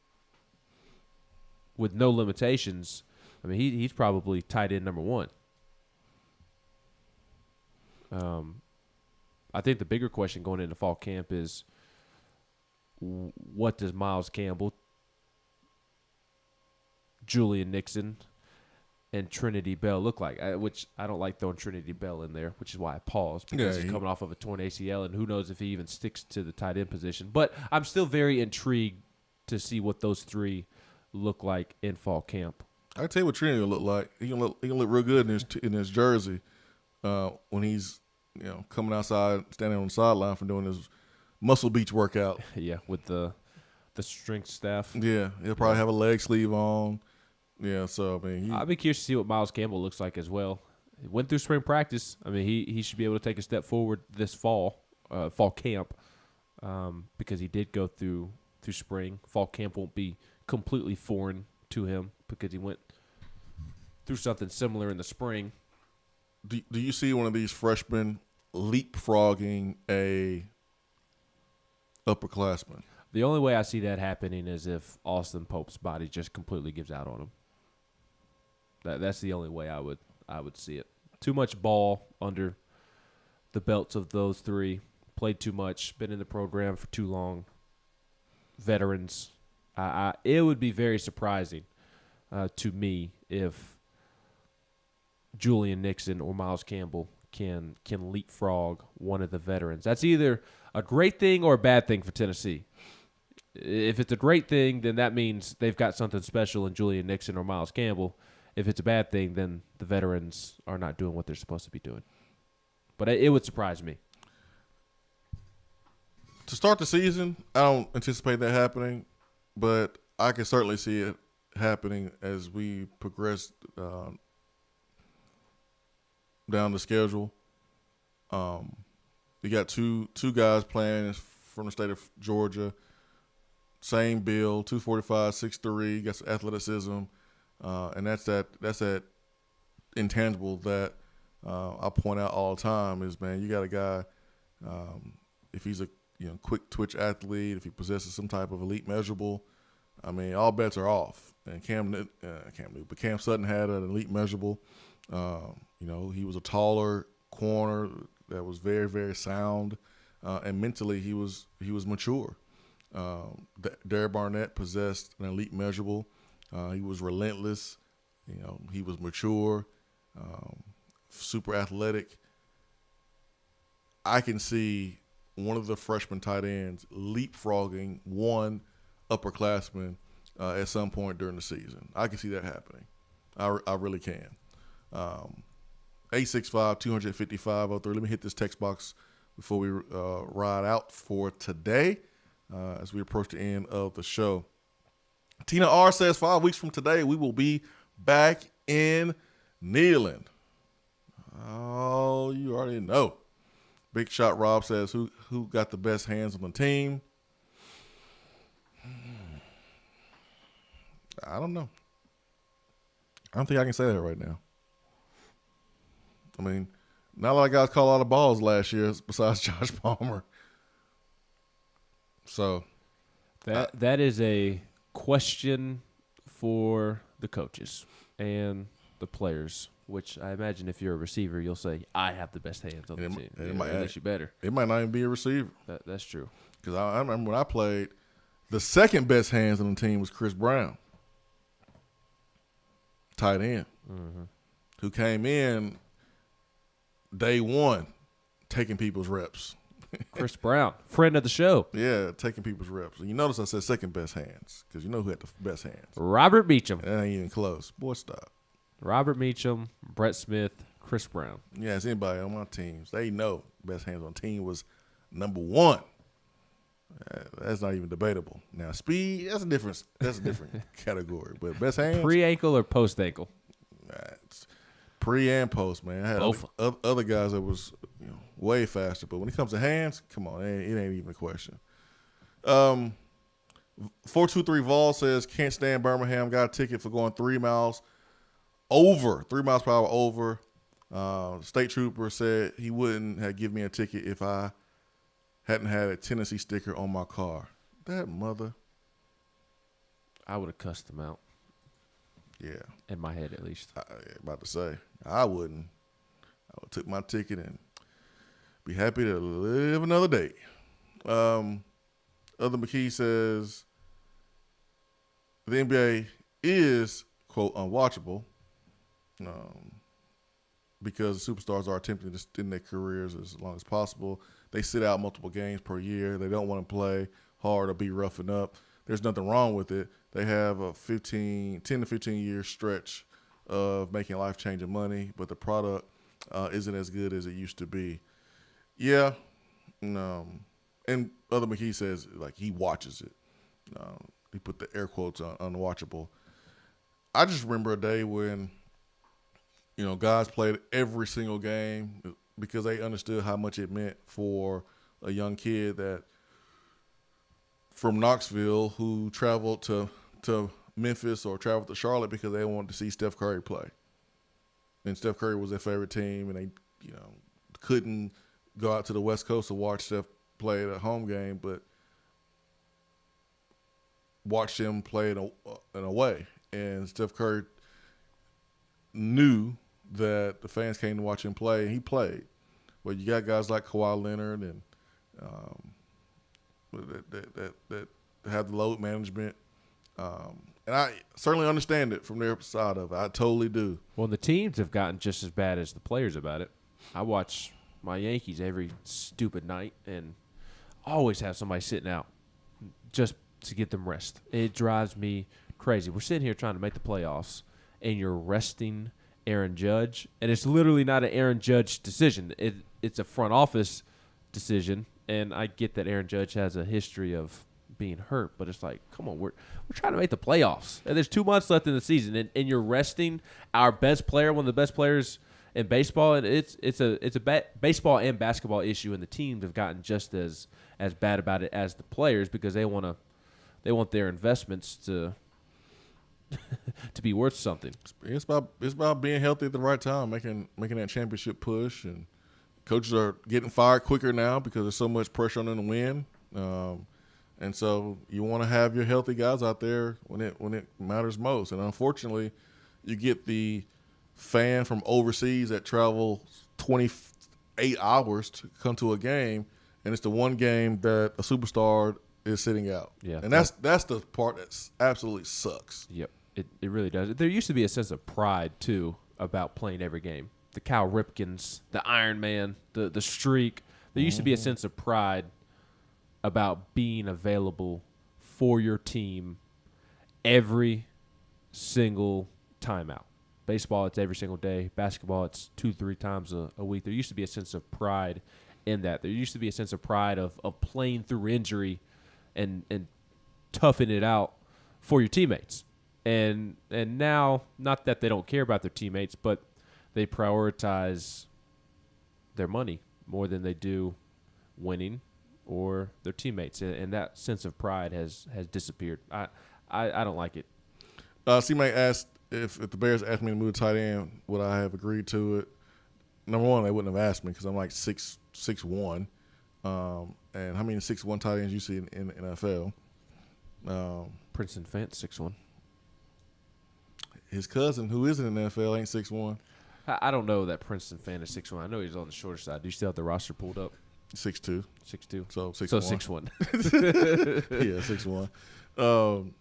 I: with no limitations, I mean, he's probably tight end number 1. I think the bigger question going into fall camp is what does Miles Campbell, Julian Nixon, and Trinity Bell look like? Which I don't like throwing Trinity Bell in there, which is why I paused because he's coming off of a torn ACL, and who knows if he even sticks to the tight end position. But I'm still very intrigued to see what those 3 look like in fall camp.
F: I can tell you what Trinity will look like. He can look real good in his jersey when he's coming outside, standing on the sideline from doing his Muscle Beach workout.
I: Yeah, with the strength staff.
F: Yeah, he'll probably have a leg sleeve on. Yeah, so I mean,
I: I'd be curious to see what Miles Campbell looks like as well. He went through spring practice. I mean, he should be able to take a step forward this fall camp, because he did go through spring. Fall camp won't be completely foreign to him because he went through something similar in the spring.
F: Do you see one of these freshmen leapfrogging a upperclassman?
I: The only way I see that happening is if Austin Pope's body just completely gives out on him. That's the only way I would see it. Too much ball under the belts of those 3. Played too much. Been in the program for too long. Veterans. It would be very surprising to me if Julian Nixon or Miles Campbell can leapfrog one of the veterans. That's either a great thing or a bad thing for Tennessee. If it's a great thing, then that means they've got something special in Julian Nixon or Miles Campbell. If it's a bad thing, then the veterans are not doing what they're supposed to be doing. But it would surprise me.
F: To start the season, I don't anticipate that happening, but I can certainly see it happening as we progress down the schedule. You got two guys playing from the state of Georgia. Same build, 245, 6'3", got some athleticism, and that's that intangible that I point out all the time is, man, you got a guy, if he's a quick twitch athlete, if he possesses some type of elite measurable, I mean, all bets are off. And Cam Sutton had an elite measurable. He was a taller corner that was very, very sound, and mentally he was mature. Derek Barnett possessed an elite measurable. He was relentless. He was mature, super athletic. I can see one of the freshman tight ends leapfrogging one upperclassman at some point during the season. I can see that happening. I really can. 865-255-03. Let me hit this text box before we ride out for today as we approach the end of the show. Tina R. says 5 weeks from today, we will be back in Neyland. Oh, you already know. Big Shot Rob says, who got the best hands on the team? I don't know. I don't think I can say that right now. I mean, not a lot of guys caught a lot of balls last year besides Josh Palmer. So
I: that is a question for the coaches and the players, which I imagine if you're a receiver, you'll say, I have the best hands on the team. At least you better.
F: It might not even be a receiver.
I: That's true.
F: Because I remember when I played, the second best hands on the team was Chris Brown, tight end, who came in day one taking people's reps.
I: Chris Brown, friend of the show.
F: Yeah, taking people's reps. And you notice I said second best hands because you know who had the best hands.
I: Robert Meacham.
F: That ain't even close. Boy, stop.
I: Robert Meacham, Brett Smith, Chris Brown.
F: Yeah, it's anybody on my teams. They know best hands on team was number one. That's not even debatable. Now, speed, that's a different category. But best hands.
I: Pre-ankle or post-ankle?
F: Pre and post, man. I had
I: Both.
F: other guys that was way faster. But when it comes to hands, come on, it ain't even a question. 423 Vol says, can't stand Birmingham. Got a ticket for going 3 miles over, 3 miles per hour over. State trooper said he wouldn't have given me a ticket if I hadn't had a Tennessee sticker on my car. That mother.
I: I would have cussed him out.
F: Yeah.
I: In my head, at least.
F: About to say. I wouldn't. I would took my ticket and be happy to live another day. Other McKee says, the NBA is, quote, unwatchable because superstars are attempting to extend their careers as long as possible. They sit out multiple games per year. They don't want to play hard or be roughing up. There's nothing wrong with it. They have a 10 to 15 year stretch of making life-changing money, but the product isn't as good as it used to be. Yeah. And Other McKee says, like, he watches it. He put the air quotes on unwatchable. I just remember a day when, guys played every single game because they understood how much it meant for a young kid that from Knoxville who traveled to Memphis or traveled to Charlotte because they wanted to see Steph Curry play. And Steph Curry was their favorite team, and they, couldn't go out to the West Coast to watch Steph play at a home game, but watched him play in a way. And Steph Curry knew that the fans came to watch him play, and he played. But you got guys like Kawhi Leonard and that have the load management. And I certainly understand it from their side of it. I totally do.
I: Well, the teams have gotten just as bad as the players about it. I watch my Yankees every stupid night and always have somebody sitting out just to get them rest. It drives me crazy. We're sitting here trying to make the playoffs, and you're resting Aaron Judge, and it's literally not an Aaron Judge decision. It's a front office decision, and I get that Aaron Judge has a history of being hurt, but it's like, come on, we're trying to make the playoffs, and there's 2 months left in the season, and you're resting our best player, one of the best players in baseball, and it's a baseball and basketball issue, and the teams have gotten just as bad about it as the players because they want their investments to to be worth something.
F: It's about being healthy at the right time, making that championship push, and coaches are getting fired quicker now because there's so much pressure on them to win. And so you want to have your healthy guys out there when it matters most. And unfortunately, you get the fan from overseas that travel 28 hours to come to a game, and it's the one game that a superstar is sitting out.
I: Yeah,
F: and that's the part that absolutely sucks.
I: Yep, it really does. There used to be a sense of pride too about playing every game. The Cal Ripkens, the Iron Man, the streak. There used to be a sense of pride about being available for your team every single time out. Baseball, it's every single day. Basketball, it's 2-3 times a week. There used to be a sense of pride in that. There used to be a sense of pride of playing through injury and toughing it out for your teammates. And now, not that they don't care about their teammates, but they prioritize their money more than they do winning or their teammates, and that sense of pride has disappeared. I don't like it.
F: C-Mate asked if the Bears asked me to move tight end, would I have agreed to it? Number one, they wouldn't have asked me because I'm like 6'1", and how many 6'1" tight ends you see in the NFL?
I: Princeton Fant, 6'1".
F: his cousin, who is in the NFL, ain't 6'1".
I: I don't know that Princeton fan is 6'1". I know he's on the shorter side. Do you still have the roster pulled up?
F: 6'2".
I: 6'2".
F: So 6'1".
I: So 6'1".
F: Yeah, 6'1".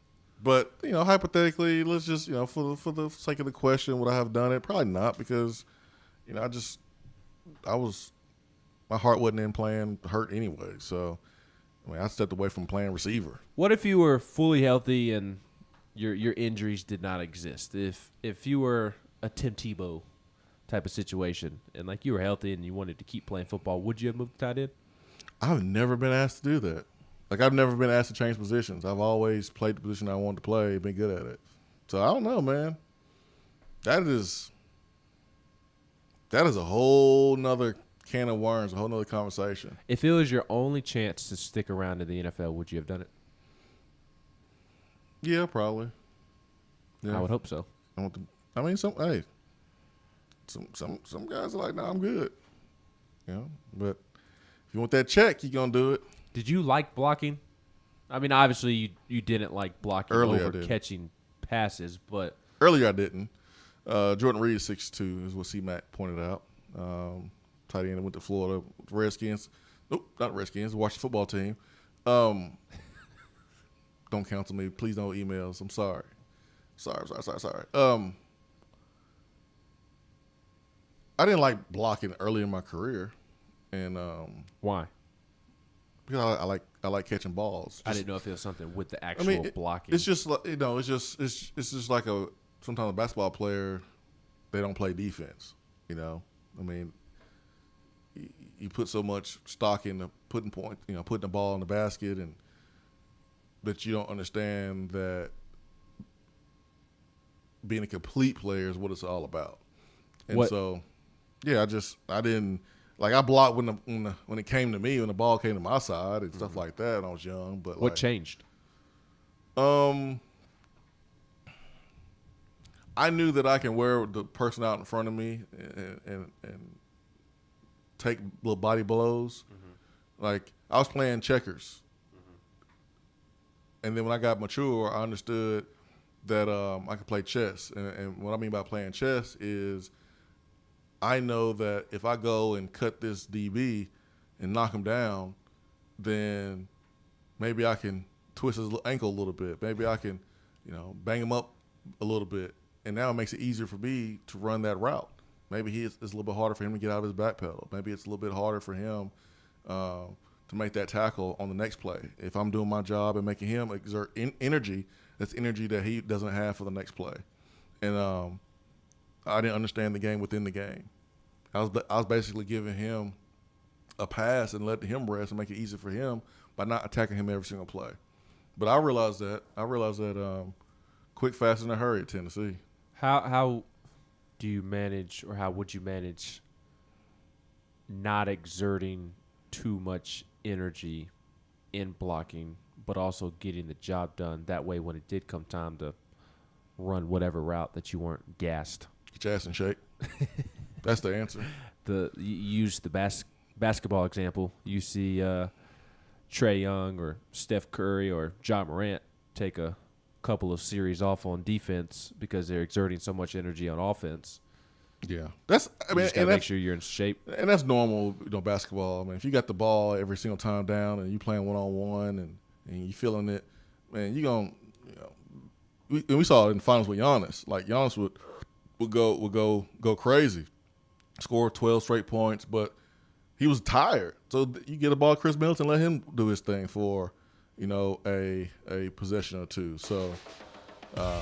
F: But hypothetically, let's just for the sake of the question, would I have done it? Probably not, because my heart wasn't in playing hurt anyway. So I stepped away from playing receiver.
I: What if you were fully healthy and your injuries did not exist? If you were a Tim Tebow type of situation and like you were healthy and you wanted to keep playing football, would you have moved to tight end?
F: I've never been asked to do that. Like, I've never been asked to change positions. I've always played the position I wanted to play, been good at it. So I don't know, man. That is a whole nother can of worms, a whole nother conversation.
I: If it was your only chance to stick around in the NFL, would you have done it?
F: Yeah, probably. Yeah.
I: I would hope so.
F: Some guys are like, nah, I'm good. But if you want that check, you're going to do it.
I: Did you like blocking? I mean, obviously you didn't like blocking
F: Earlier
I: over catching passes, but
F: earlier I didn't. Jordan Reed is 6'2", is what C-Mac pointed out. Tight end went to Florida Redskins. Nope, not Redskins. Watched the football team. Don't counsel me. Please no emails. I'm sorry. Sorry. I didn't like blocking early in my career, and
I: why?
F: Because I like catching balls.
I: I didn't know if it was something with the actual blocking.
F: It's just like it's just like sometimes a basketball player, they don't play defense. I mean, you put so much stock into putting the ball in the basket, and that you don't understand that being a complete player is what it's all about. And so, yeah, I didn't. Like, I blocked when it came to me, when the ball came to my side and stuff like that when I was young. But
I: what changed?
F: I knew that I can wear the person out in front of me and take little body blows. Mm-hmm. Like, I was playing checkers. Mm-hmm. And then when I got mature, I understood that I could play chess. And what I mean by playing chess is I know that if I go and cut this DB and knock him down, then maybe I can twist his ankle a little bit. Maybe I can, bang him up a little bit. And now it makes it easier for me to run that route. Maybe it's a little bit harder for him to get out of his back pedal. Maybe it's a little bit harder for him to make that tackle on the next play. If I'm doing my job and making him exert energy, that's energy that he doesn't have for the next play. And I didn't understand the game within the game. I was basically giving him a pass and letting him rest and make it easy for him by not attacking him every single play. But I realized that quick, fast, in a hurry at Tennessee.
I: How do you manage, or how would you manage not exerting too much energy in blocking, but also getting the job done? That way, when it did come time to run whatever route, that you weren't gassed.
F: Get your ass in shape. That's the answer.
I: You use the basketball example. You see Trae Young or Steph Curry or Ja Morant take a couple of series off on defense because they're exerting so much energy on offense.
F: Yeah,
I: you just gotta make sure you're in shape.
F: And that's normal, basketball. I mean, if you got the ball every single time down and you playing one-on-one and you feeling it, man, you gonna, we saw it in the finals with Giannis. Like, Giannis would go crazy, score 12 straight points, but he was tired. So you get a ball to Chris Middleton, let him do his thing for, a possession or two. So that's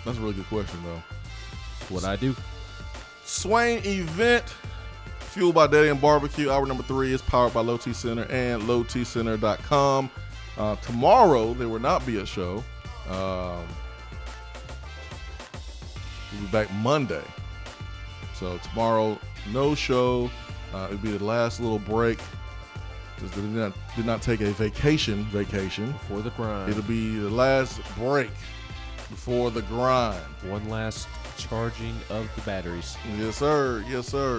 F: a really good question, though.
I: What I do.
F: Swain Event, fueled by Daddy and Barbecue. Hour number 3 is powered by Low T Center and lowtcenter.com. Tomorrow, there will not be a show. We'll be back Monday. So tomorrow, no show. It'll be the last little break. Did not take a vacation.
I: Before the grind.
F: It'll be the last break before the grind.
I: One last charging of the batteries.
F: Yes, sir.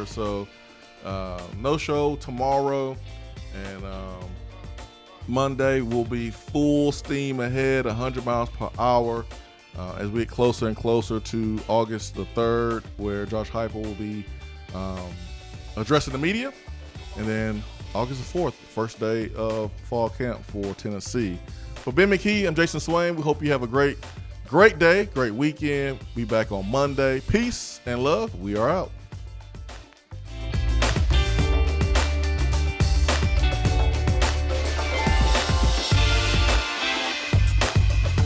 F: So no show tomorrow. And Monday will be full steam ahead, 100 miles per hour. as we get closer and closer to August the 3rd, where Josh Heupel will be addressing the media. And then August the 4th, first day of fall camp for Tennessee. For Ben McKee, I'm Jason Swain. We hope you have a great day, great weekend. Be back on Monday. Peace and love. We are out.